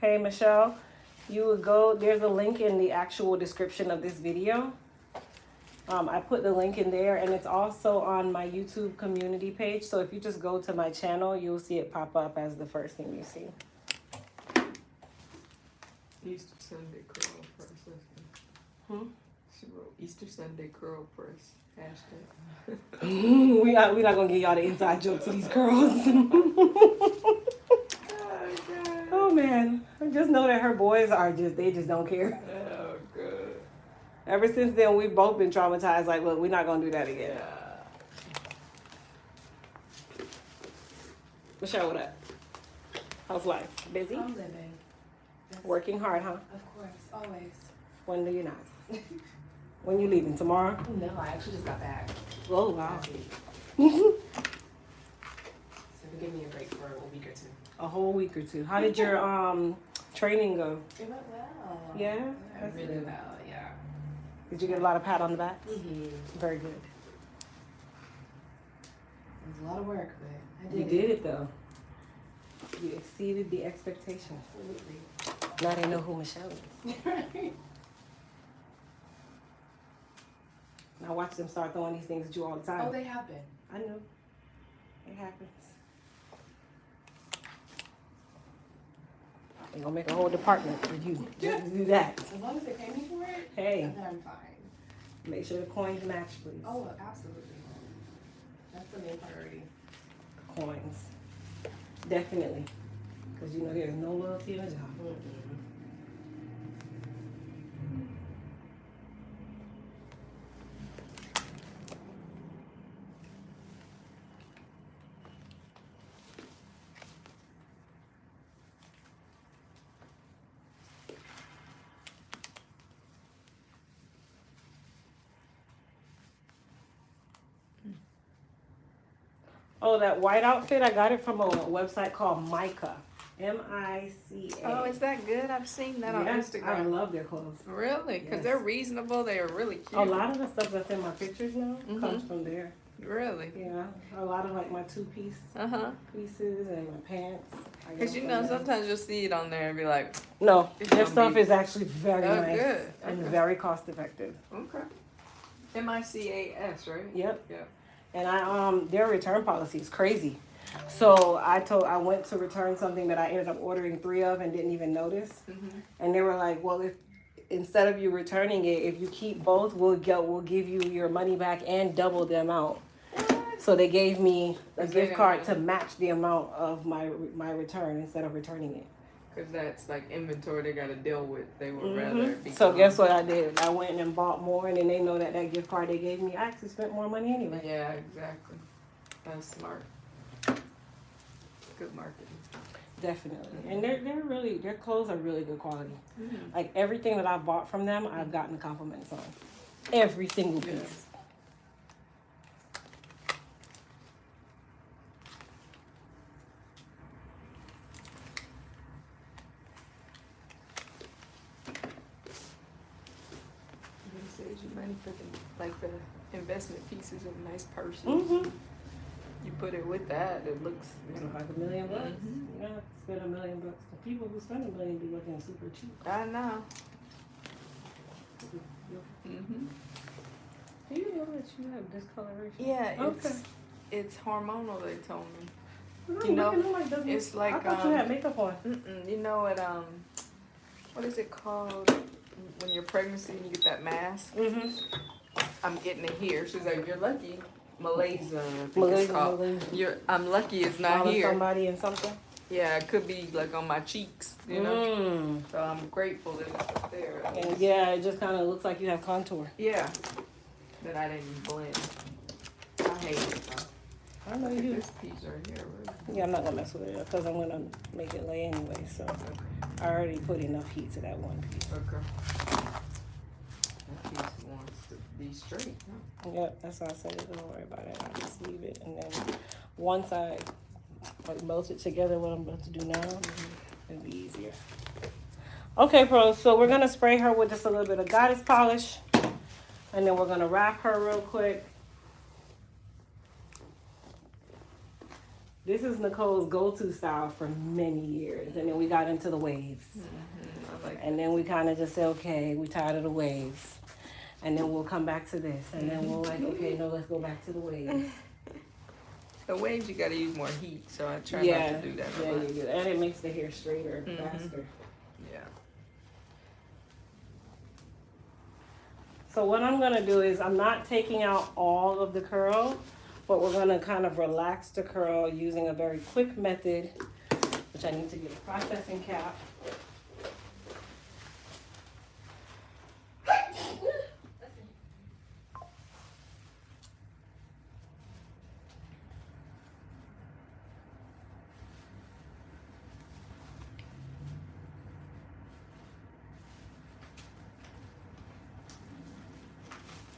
Hey Michelle, you would go, there's a link in the actual description of this video. I put the link in there, and it's also on my YouTube community page. So if you just go to my channel, you'll see it pop up as the first thing you see. Easter Sunday curl press. She wrote Easter Sunday curl press. Hashtag. we not gonna give y'all the inside jokes to these girls. Oh man, just know that her boys are they just don't care. Oh good. Ever since then, we've both been traumatized. Like, look, we're not gonna do that again. Michelle, what up? How's life? Busy? I'm living. Working hard, huh? Of course, always. When do you not? When you leaving? Tomorrow? No, I actually just got back Oh wow. last week. So give me a break for a week or two. A whole week or two. How did your training go? It went well. Yeah? That's really good. well, yeah. Did you get a lot of pat on the back? Mm-hmm. It Very good. was a lot of work, but I You did did it though. You exceeded the expectations. Absolutely. Now they know who Michelle is. Now watch them start throwing these things at you all the time. Oh, they have been. I know. It happens. They're gonna make a whole department for you just to do that. As long as they pay me for it, Hey, then I'm fine. make sure the coins match, please. Oh, absolutely. That's the main priority. Coins. Definitely. Because you know there's no loyalty in a job. Oh, that white outfit, I got it from a website called Micah. M-I-C-A. Oh, is that good? I've seen that on I Instagram. love their clothes. Really? Because Yes. they're reasonable. They are really cute. A lot of the stuff that's in my pictures now Mhm. comes from there. Really? Yeah, a lot of like my two-piece Uh-huh. pieces and my pants. I get Because you them know, from there. sometimes you'll see it on there and be like, No, It's their gonna stuff be- is actually very Oh, nice good. and Okay. very cost-effective. okay. MICAS, right? Yep. Yeah. And their return policy is crazy. So I went to return something that I ended up ordering 3 of and didn't even notice. Mm-hmm. And they were like, well, if instead of you returning it, if you keep both, we'll give you your money back and double the amount. So they gave me a Is they gift card gonna- to match the amount of my return instead of returning it. Because that's like inventory they got to deal with. They would rather Mhm. be So gone. guess what I did? I went and bought more, and then they know that gift card they gave me, I actually spent more money anyway. Yeah, exactly. That's smart. Good marketing. Definitely. And their clothes are really good quality. Mm-hmm. Like everything that I bought from them, I've gotten compliments on. Every single Yeah. piece. It saves you money for the investment pieces of nice purses. Mm-hmm. You put it with that, it looks, You know, like $1 million bucks. Mhm. You don't have to spend $1 million bucks. The people who spend $1 million be looking super cheap. I know. Mm-hmm. Do you know that you have discoloration? Yeah, Okay. it's hormonal. They told me. I'm You know, looking, I'm like, doesn't- it's like, I thought you had makeup on. You know what is it called when you're pregnancy and you get that mask? Mm-hmm. I'm getting it here. She's like, you're lucky. Malaysia, I think it's called. I'm lucky it's not Follow here. somebody in something. Yeah, it could be like on my cheeks, you know. Mm. So I'm grateful that it's there. And yeah, it just kind of looks like you have contour. Yeah, that I didn't blend. I hate it though. I know you do. This piece right here, really. Yeah, I'm not gonna mess with it because I'm gonna make it lay anyway. So I already put enough heat to that one piece. Okay. That piece wants to be straight, huh? Yep, that's why I said it. Don't worry about it. I'll just leave it, and then once I like melt it together, what I'm about to do now, it'll be easier. Okay, pros. So we're gonna spray her with just a little bit of goddess polish, and then we're gonna wrap her real quick. This is Nicole's go-to style for many years, and then we got into the waves. I like And then we kind of just say, okay, we tired of the waves. And then we'll come back to this. And then we'll like, okay, no, let's go back to the waves. the waves. You got to use more heat, so I try Yeah, not to do that. a yeah, lot. you do. And it makes the hair straighter, Mhm. faster. Yeah. So what I'm gonna do is I'm not taking out all of the curl, but we're gonna kind of relax the curl using a very quick method, which I need to get a processing cap.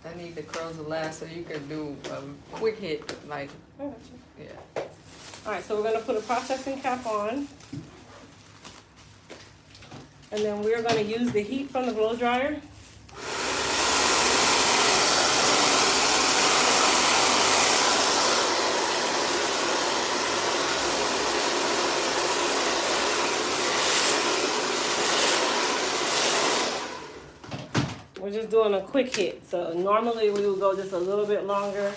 I need the curls to last so you can do a quick hit, like, I got you. yeah. All right, so we're gonna put a processing cap on. And then we're gonna use the heat from the blow dryer. We're just doing a quick hit. So normally we would go just a little bit longer,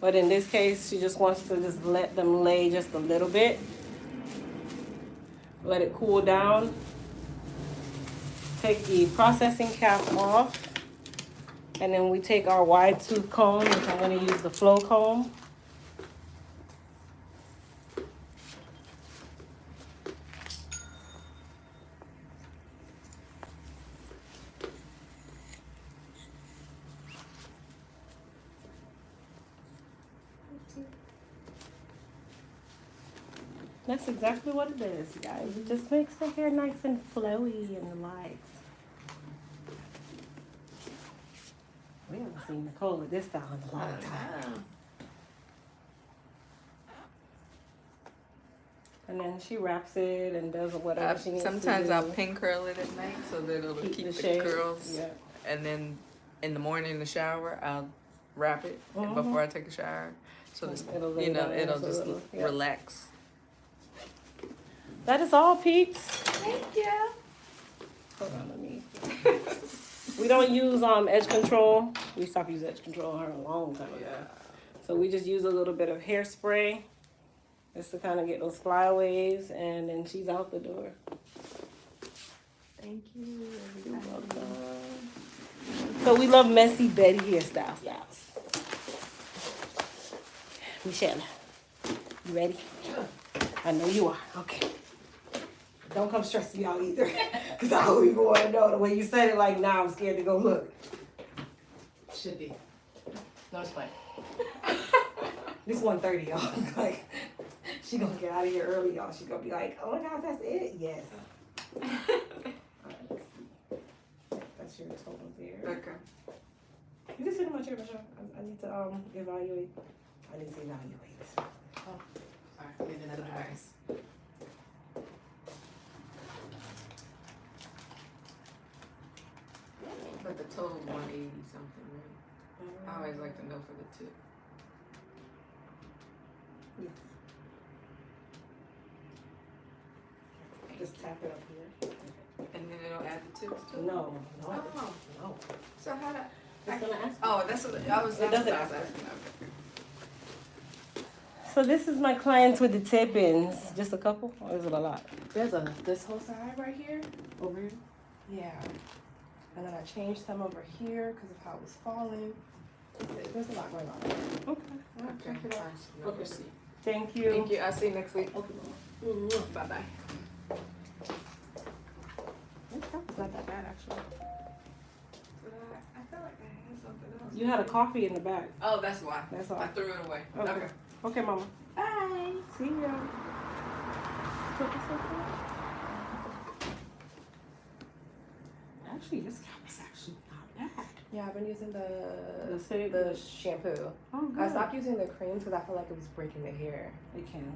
But in this case, she just wants to just let them lay just a little bit. Let it cool down. Take the processing cap off. And then we take our wide tooth comb, which I'm going to use the flow comb. That's exactly what it is, guys. It just makes the hair nice and flowy in the lights. We haven't seen Nicole at this style in a long time. And then she wraps it and does whatever she needs to do. Sometimes I'll pin curl it at night so that it'll keep the shape. curls. Yeah. And then in the morning in the shower, I'll wrap it before I take a shower. So this, It'll lay down it'll so just it'll- yeah. relax. That is all, peeps. Thank you. Hold on, let me. We don't use edge control. We stopped using edge control on her a long time ago. So we just use a little bit of hairspray just to kind of get those flyaways, and then she's out the door. Thank you. You're welcome. So we love messy Betty hairstyles. Michelle, you ready? I know you are. Okay. Don't come stress me out either. Because I don't even want to know the way you said it. Like, now I'm scared to go look. Should be. No, it's fine. This 1:30, y'all. Like, she gonna get out of here early, y'all. She gonna be like, oh my God, that's it? Yes. All right, let's see. That's your total there. Okay. You can sit in my chair, Michelle. I need to evaluate. I need to evaluate. Oh, sorry. Maybe another device. But the total 180 something, right? I always like to know for the tip. Yes. Just tap it up here. And then it'll add the tips too? No. Oh. No. So how do It's gonna ask. Oh, that's what I was It doesn't ask. asking. Okay. So this is my clients with the tip-ins. Just a couple, or is it a lot? There's this whole side right here. Over here? Yeah. And then I changed some over here because of how it was falling. There's a lot going on. Okay. Okay. Check it out. No Okay. receipt. Thank you. Thank you. I'll see you next week. Okay. Bye bye. It's not that bad actually. I feel like I had something else. You had a coffee in the back. Oh, that's why. That's all. I threw it away. Okay. Okay. Okay, Mama. Bye. See ya. Actually, this scalp is actually not bad. Yeah, I've been using The the shampoo. Oh, I stopped using the creams because I felt like it was breaking the hair. It can.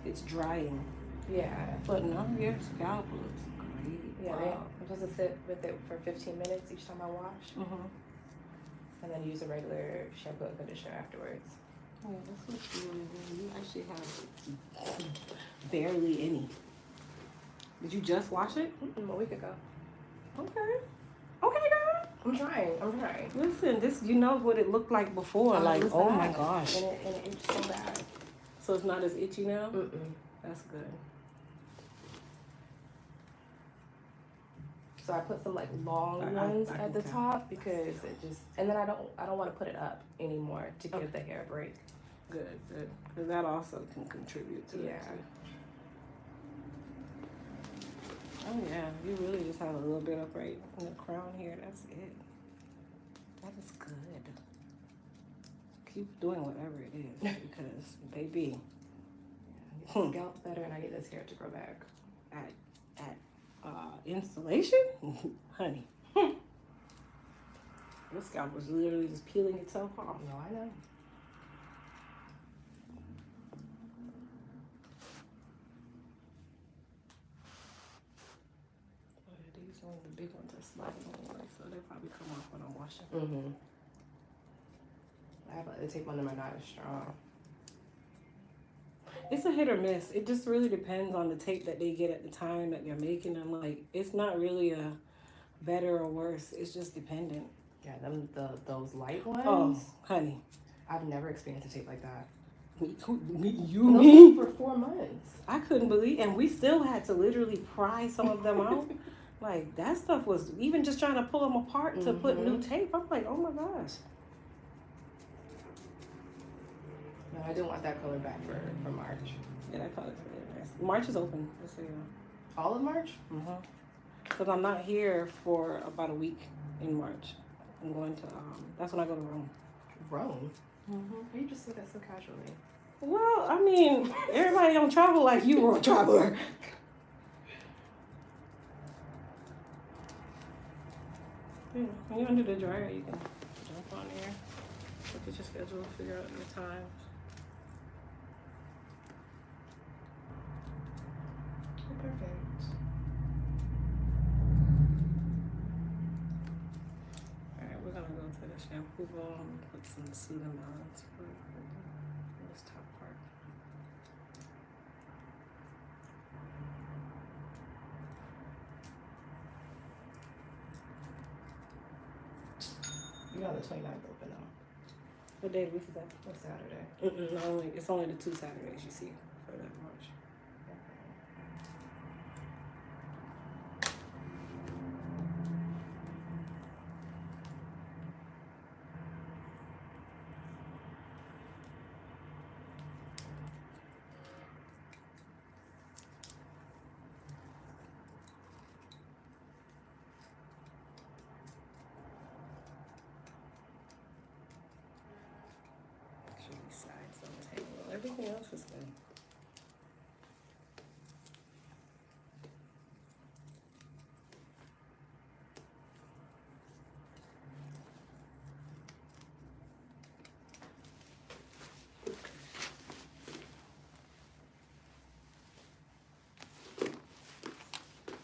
It's drying. Yeah. But no, your scalp looks great. Yeah, Wow. I'm supposed to sit with it for 15 minutes each time I wash, Mm-hmm. and then use a regular shampoo and conditioner afterwards. Yeah, this looks really good. You actually have barely any. Did you just wash it? A week ago. Okay. Okay, girl. I'm trying. Listen, this, you know what it looked like before. Like, It was oh my bad. gosh. And it itched so bad. So it's not as itchy now? Mm-mm. That's good. So I put some like long ones I at the can top because it just, and then I don't want to put it up anymore to give the hair a break. Good, good. Because that also can contribute to Yeah. it too. Oh yeah, you really just have a little bit up right in the crown here. That's it. That is good. Keep doing whatever it is because, baby, The scalp's better, and I need this hair to grow back. at installation, honey, your scalp was literally just peeling itself off. No, I know. These ones, the big ones, are sliding anyway, so they probably come off when I'm washing. Mm-hmm. I have to take one of my not as strong. It's a hit or miss. It just really depends on the tape that they get at the time that they're making them. Like, it's not really a better or worse. It's just dependent. Yeah, those light ones. Oh, honey. I've never experienced a tape like that. You Those me? for 4 months. I couldn't believe, and we still had to literally pry some of them out. Like that stuff was even just trying to pull them apart to put new tape. I'm like, oh my gosh. No, I didn't want that color back for March. Yeah, that color's really nice. March is open. Just so you know. All of March? Because I'm not here for about a week in March. I'm going to, that's when I go to Rome. Rome? You just said that so casually. Well, I mean, everybody don't travel like you were a traveler. Yeah, when you undo the dryer, you can jump on here, look at your schedule, figure out your time. Perfect. Alright, we're gonna go to the shampoo bowl and put some soothing balance for this top part. You got the 29th open though. What day of the week is that? It's Saturday. It's only the 2 Saturdays you see for that March. Actually, these sides don't tangle. Everything else is good.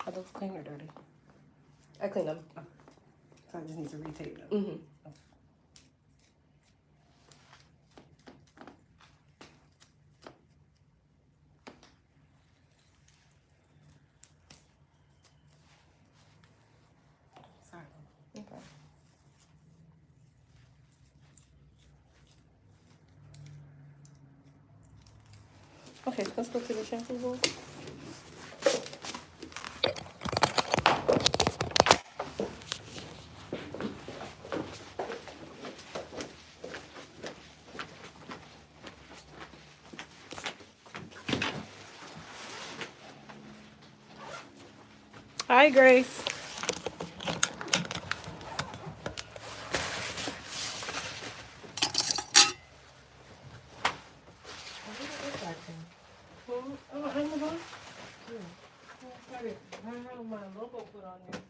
Are those clean or dirty? I cleaned them. So I just need to retape them. Mm-hmm. Sorry. Okay. Okay, let's go to the shampoo bowl. Hi, Grace. Oh, hang on. I have my logo put on there.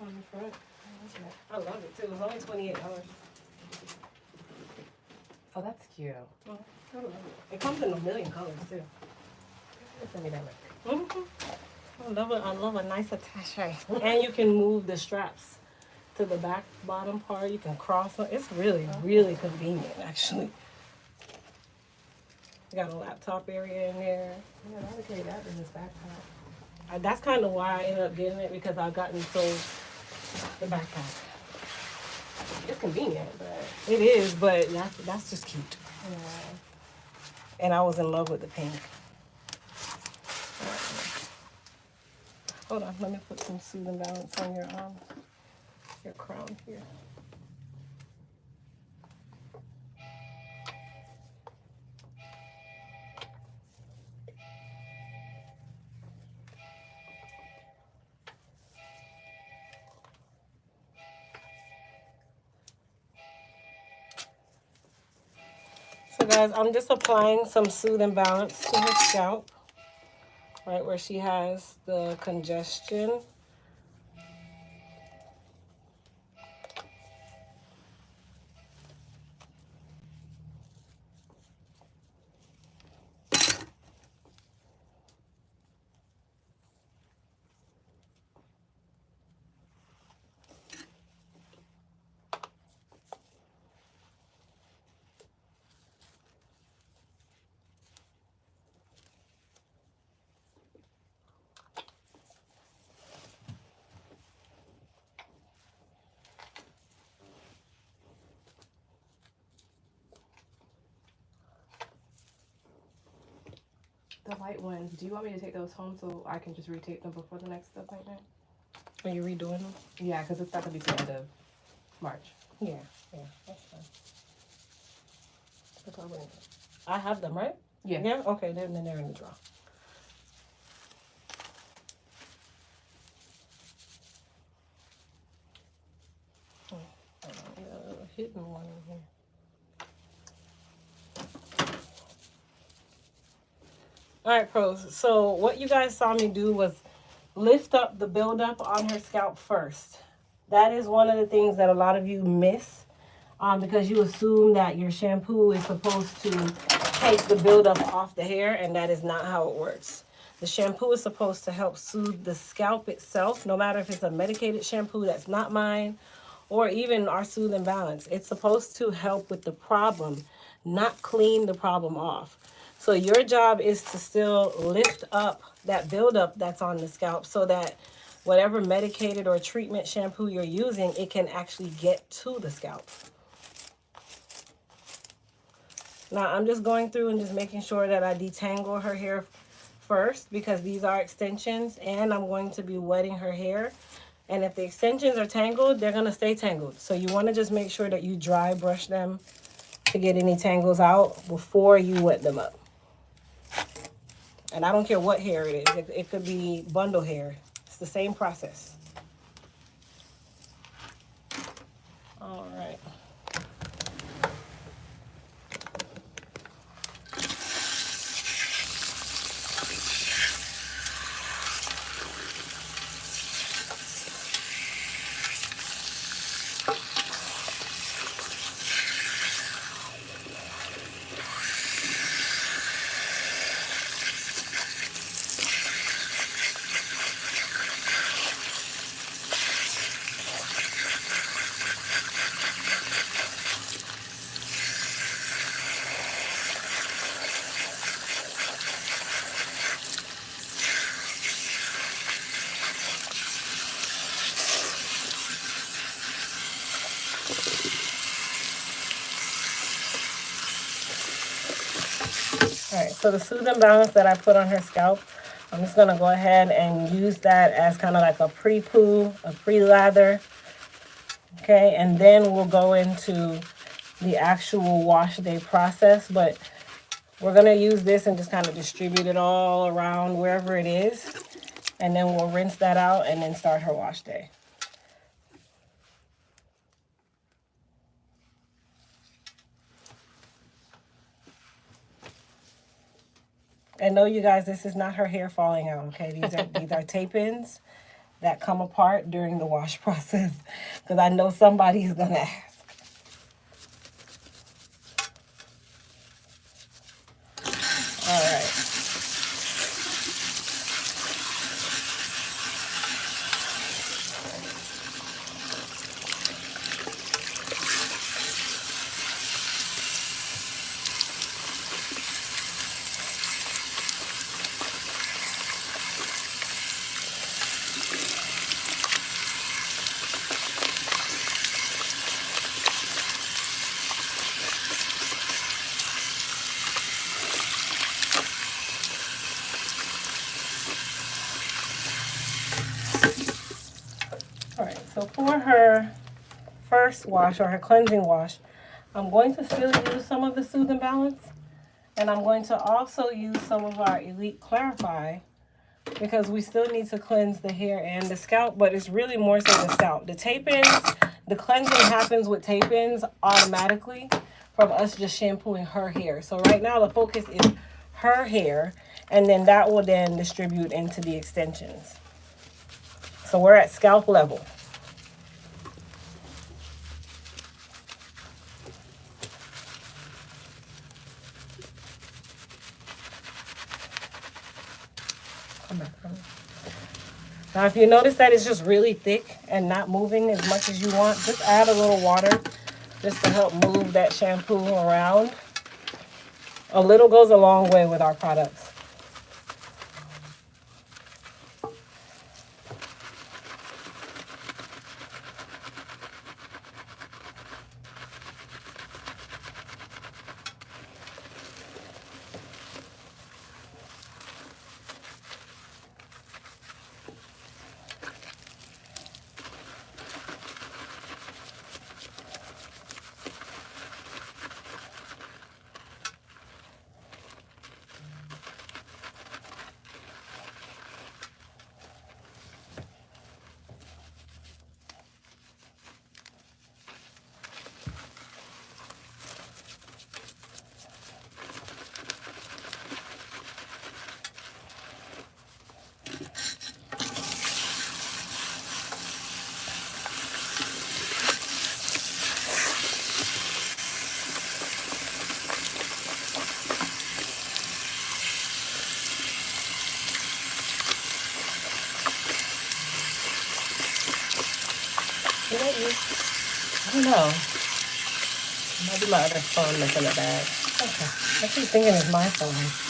On the front. I love it too. It's only $28. Oh, that's cute. I love it. It comes in a million colors too. Send me that real quick. I love it. I love a nice attache. And you can move the straps to the back bottom part. You can cross them. It's really, really convenient actually. You got a laptop area in there. Yeah, I would carry that in this backpack. That's kind of why I ended up getting it, because I've gotten sold the backpack. It's convenient, but it is, but that's just cute. Yeah. And I was in love with the pink. Hold on, let me put some soothing balance on your crown here. So guys, I'm just applying some soothing balance to her scalp, right where she has the congestion. The light ones, do you want me to take those home so I can just retape them before the next appointment? Are you redoing them? Yeah, because it's not going to be to the end of March. Yeah, that's fine. I have them, right? Yeah. Yeah? Okay, then they're in the drawer. Hidden one in here. All right, pros. So what you guys saw me do was lift up the buildup on her scalp first. That is one of the things that a lot of you miss because you assume that your shampoo is supposed to take the buildup off the hair, and that is not how it works. The shampoo is supposed to help soothe the scalp itself, no matter if it's a medicated shampoo that's not mine, or even our Soothe and Balance. It's supposed to help with the problem, not clean the problem off. So your job is to still lift up that buildup that's on the scalp so that whatever medicated or treatment shampoo you're using, it can actually get to the scalp. Now I'm just going through and just making sure that I detangle her hair first because these are extensions, and I'm going to be wetting her hair. And if the extensions are tangled, they're going to stay tangled. So you want to just make sure that you dry brush them to get any tangles out before you wet them up. And I don't care what hair it is. It could be bundle hair. It's the same process. All right. All right, so the Soothe and Balance that I put on her scalp, I'm just going to go ahead and use that as kind of like a pre-poo, a pre-lather. Okay, and then we'll go into the actual wash day process, but we're going to use this and just kind of distribute it all around wherever it is, and then we'll rinse that out and then start her wash day. And no, you guys, this is not her hair falling out, okay? These are tape-ins that come apart during the wash process, because I know somebody's going to ask. All right. All right, so for her first wash or her cleansing wash, I'm going to still use some of the Soothe and Balance, and I'm going to also use some of our Elite Clarify because we still need to cleanse the hair and the scalp, but it's really more so the scalp. The tape-ins, the cleansing happens with tape-ins automatically from us just shampooing her hair. So right now the focus is her hair, and then that will then distribute into the extensions. So we're at scalp level. Come back. Now, if you notice that it's just really thick and not moving as much as you want, just add a little water just to help move that shampoo around. A little goes a long way with our products. Is that you? I don't know. Might be my other phone that's in the bag. Okay. I keep thinking it's my phone.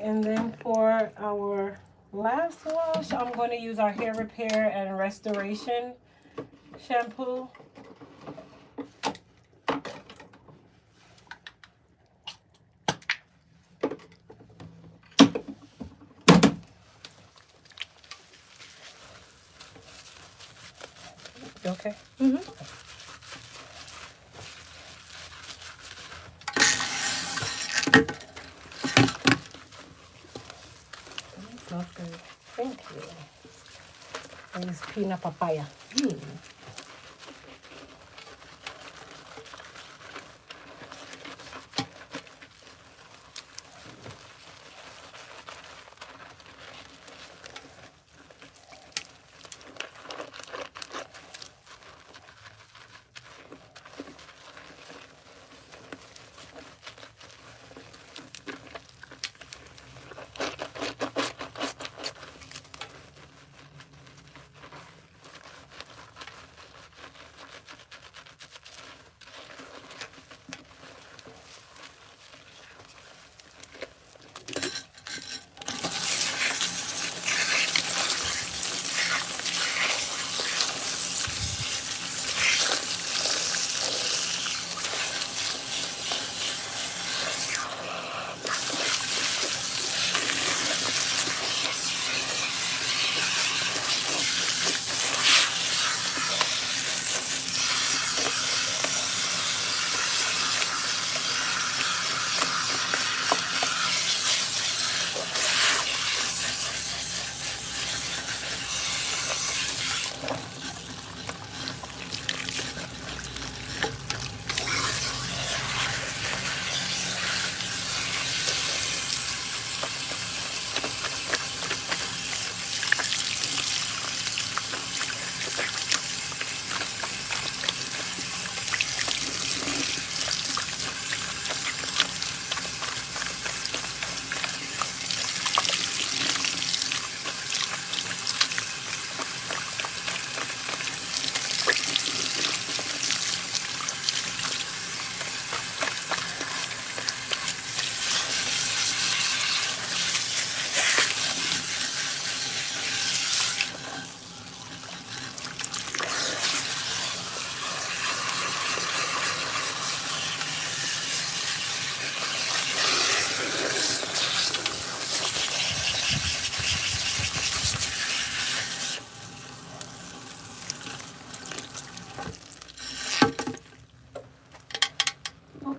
And then for our last wash, I'm going to use our hair repair and restoration shampoo. You okay? Mm-hmm. Smells good. Thank you. I use peanut papaya.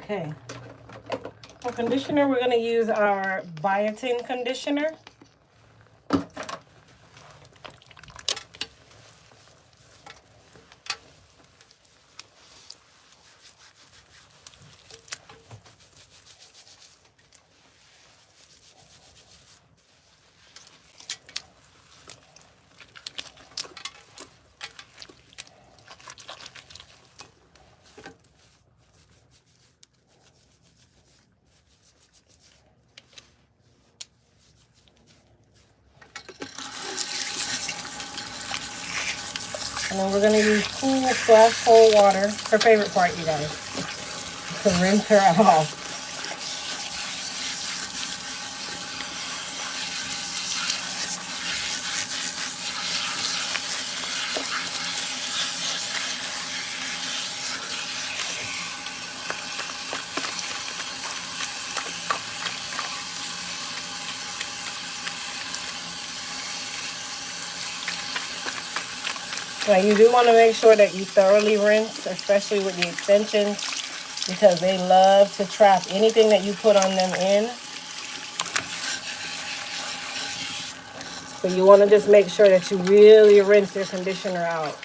Okay. For conditioner, we're going to use our biotin conditioner. And then we're going to use cool/cold water, her favorite part, you guys, to rinse her off. Now you do want to make sure that you thoroughly rinse, especially with the extensions, because they love to trap anything that you put on them in. So you want to just make sure that you really rinse your conditioner out.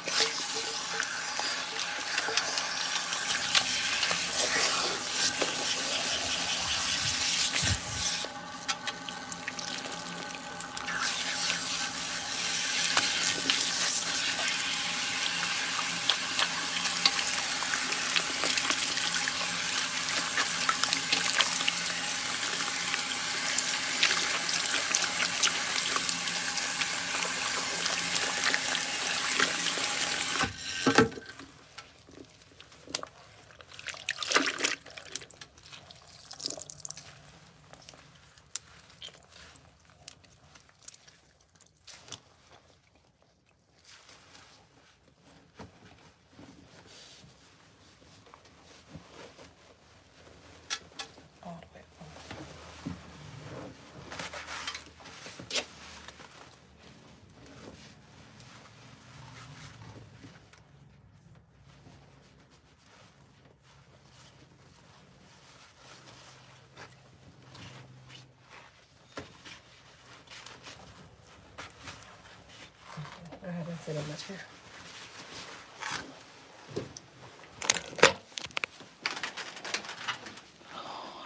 I haven't said it much here.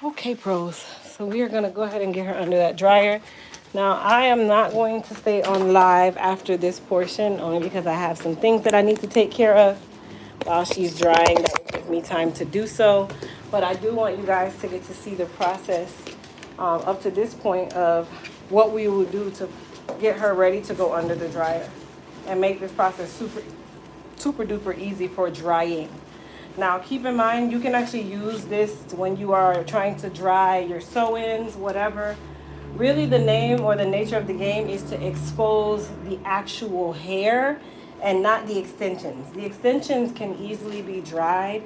Okay, pros. So we are going to go ahead and get her under that dryer. Now, I am not going to stay on live after this portion, only because I have some things that I need to take care of while she's drying. That will give me time to do so. But I do want you guys to get to see the process up to this point of what we will do to get her ready to go under the dryer and make this process super duper easy for drying. Now, keep in mind, you can actually use this when you are trying to dry your sew-ins, whatever. Really, the name or the nature of the game is to expose the actual hair and not the extensions. The extensions can easily be dried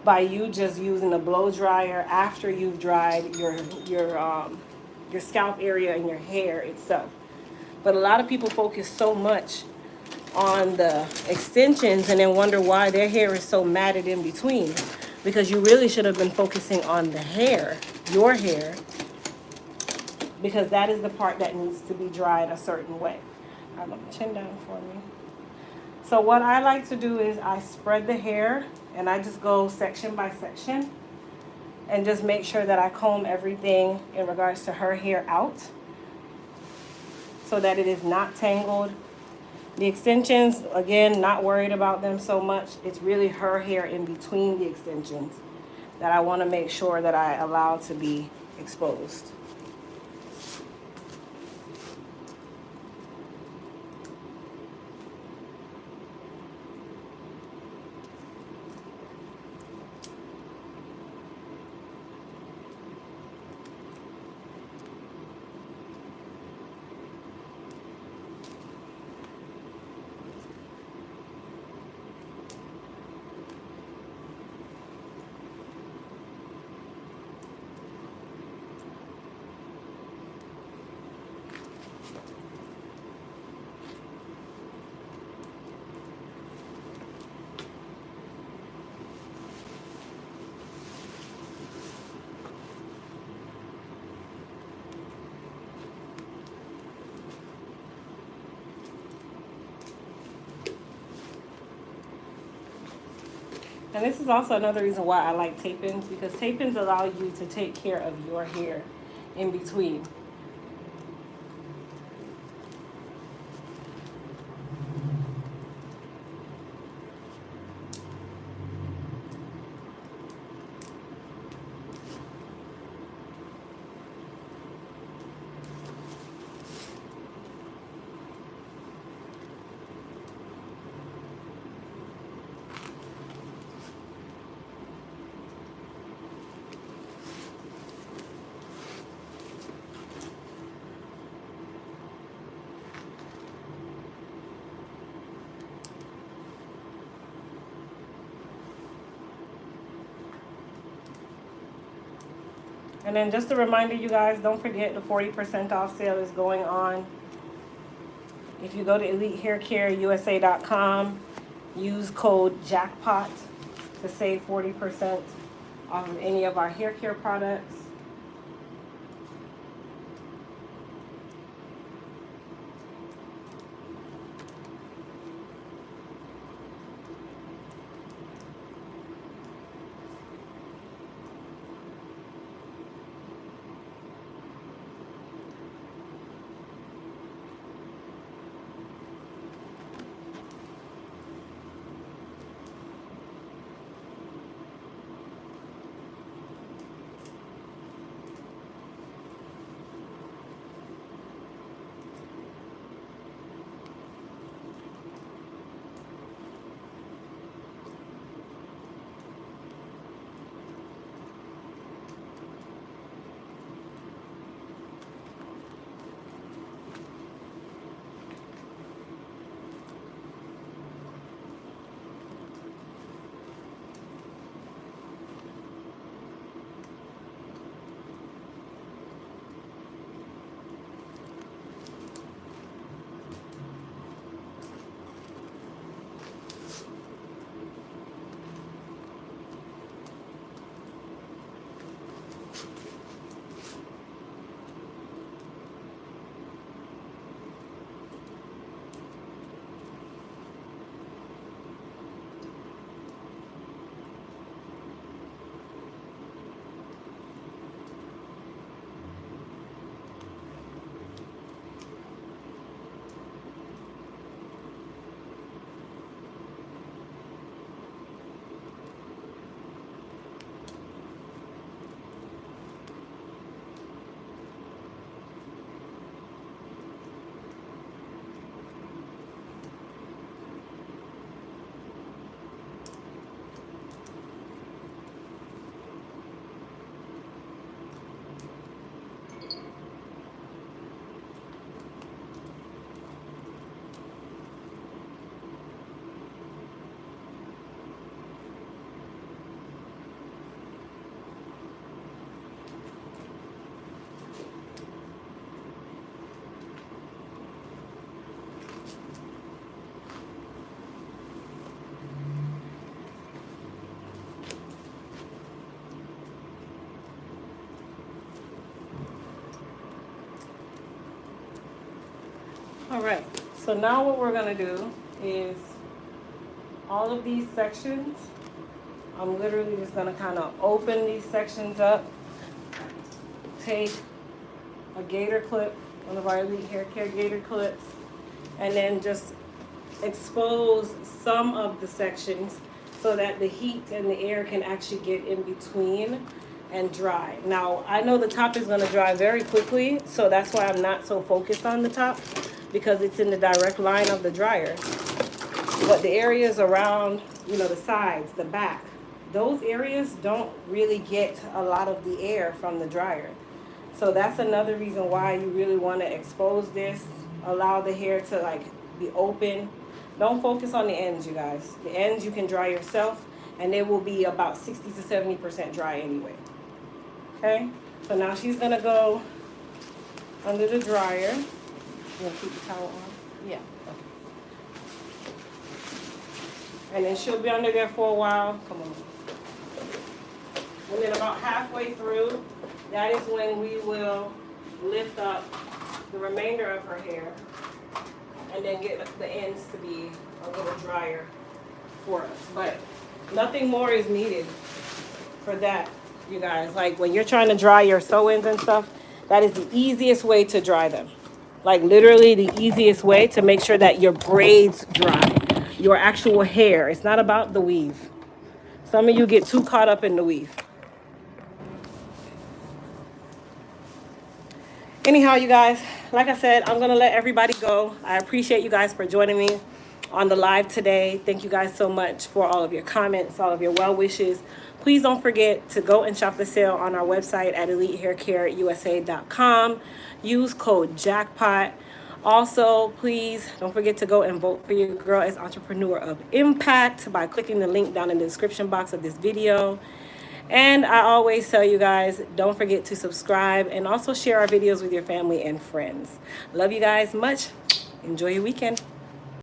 by you just using a blow dryer after you've dried your scalp area and your hair itself. But a lot of people focus so much on the extensions and then wonder why their hair is so matted in between, because you really should have been focusing on the hair, your hair, because that is the part that needs to be dried a certain way. I'll let my chin down for me. So what I like to do is I spread the hair and I just go section by section and just make sure that I comb everything in regards to her hair out so that it is not tangled. The extensions, again, not worried about them so much. It's really her hair in between the extensions that I want to make sure that I allow to be exposed. And this is also another reason why I like tape-ins, because tape-ins allow you to take care of your hair in between. And then just a reminder, you guys, don't forget the 40% off sale is going on If you go to elitehaircareusa.com, use code JACKPOT to save 40% off of any of our hair care products. All right, so now what we're gonna do is all of these sections, I'm literally just gonna kind of open these sections up, take a gator clip, one of our Elite Hair Care gator clips, and then just expose some of the sections so that the heat and the air can actually get in between and dry. Now, I know the top is gonna dry very quickly, so that's why I'm not so focused on the top, because it's in the direct line of the dryer. But the areas around, you know, the sides, the back, those areas don't really get a lot of the air from the dryer. So that's another reason why you really want to expose this, allow the hair to like be open. Don't focus on the ends, you guys. The ends you can dry yourself, and they will be about 60 to 70% dry anyway. Okay, so now she's gonna go under the dryer. You want to keep the towel on? Yeah. And then she'll be under there for a while. Come on. And then about halfway through, that is when we will lift up the remainder of her hair and then get the ends to be a little drier for us. But nothing more is needed for that, you guys. Like when you're trying to dry your sew-ins and stuff, that is the easiest way to dry them. Like literally the easiest way to make sure that your braids dry, your actual hair. It's not about the weave. Some of you get too caught up in the weave. Anyhow, you guys, like I said, I'm going to let everybody go. I appreciate you guys for joining me on the live today. Thank you guys so much for all of your comments, all of your well wishes. Please don't forget to go and shop the sale on our website at elitehaircareusa.com. Use code JACKPOT. Also, please don't forget to go and vote for your girl as Entrepreneur of Impact by clicking the link down in the description box of this video. And I always tell you guys, don't forget to subscribe and also share our videos with your family and friends. Love you guys much. Enjoy your weekend.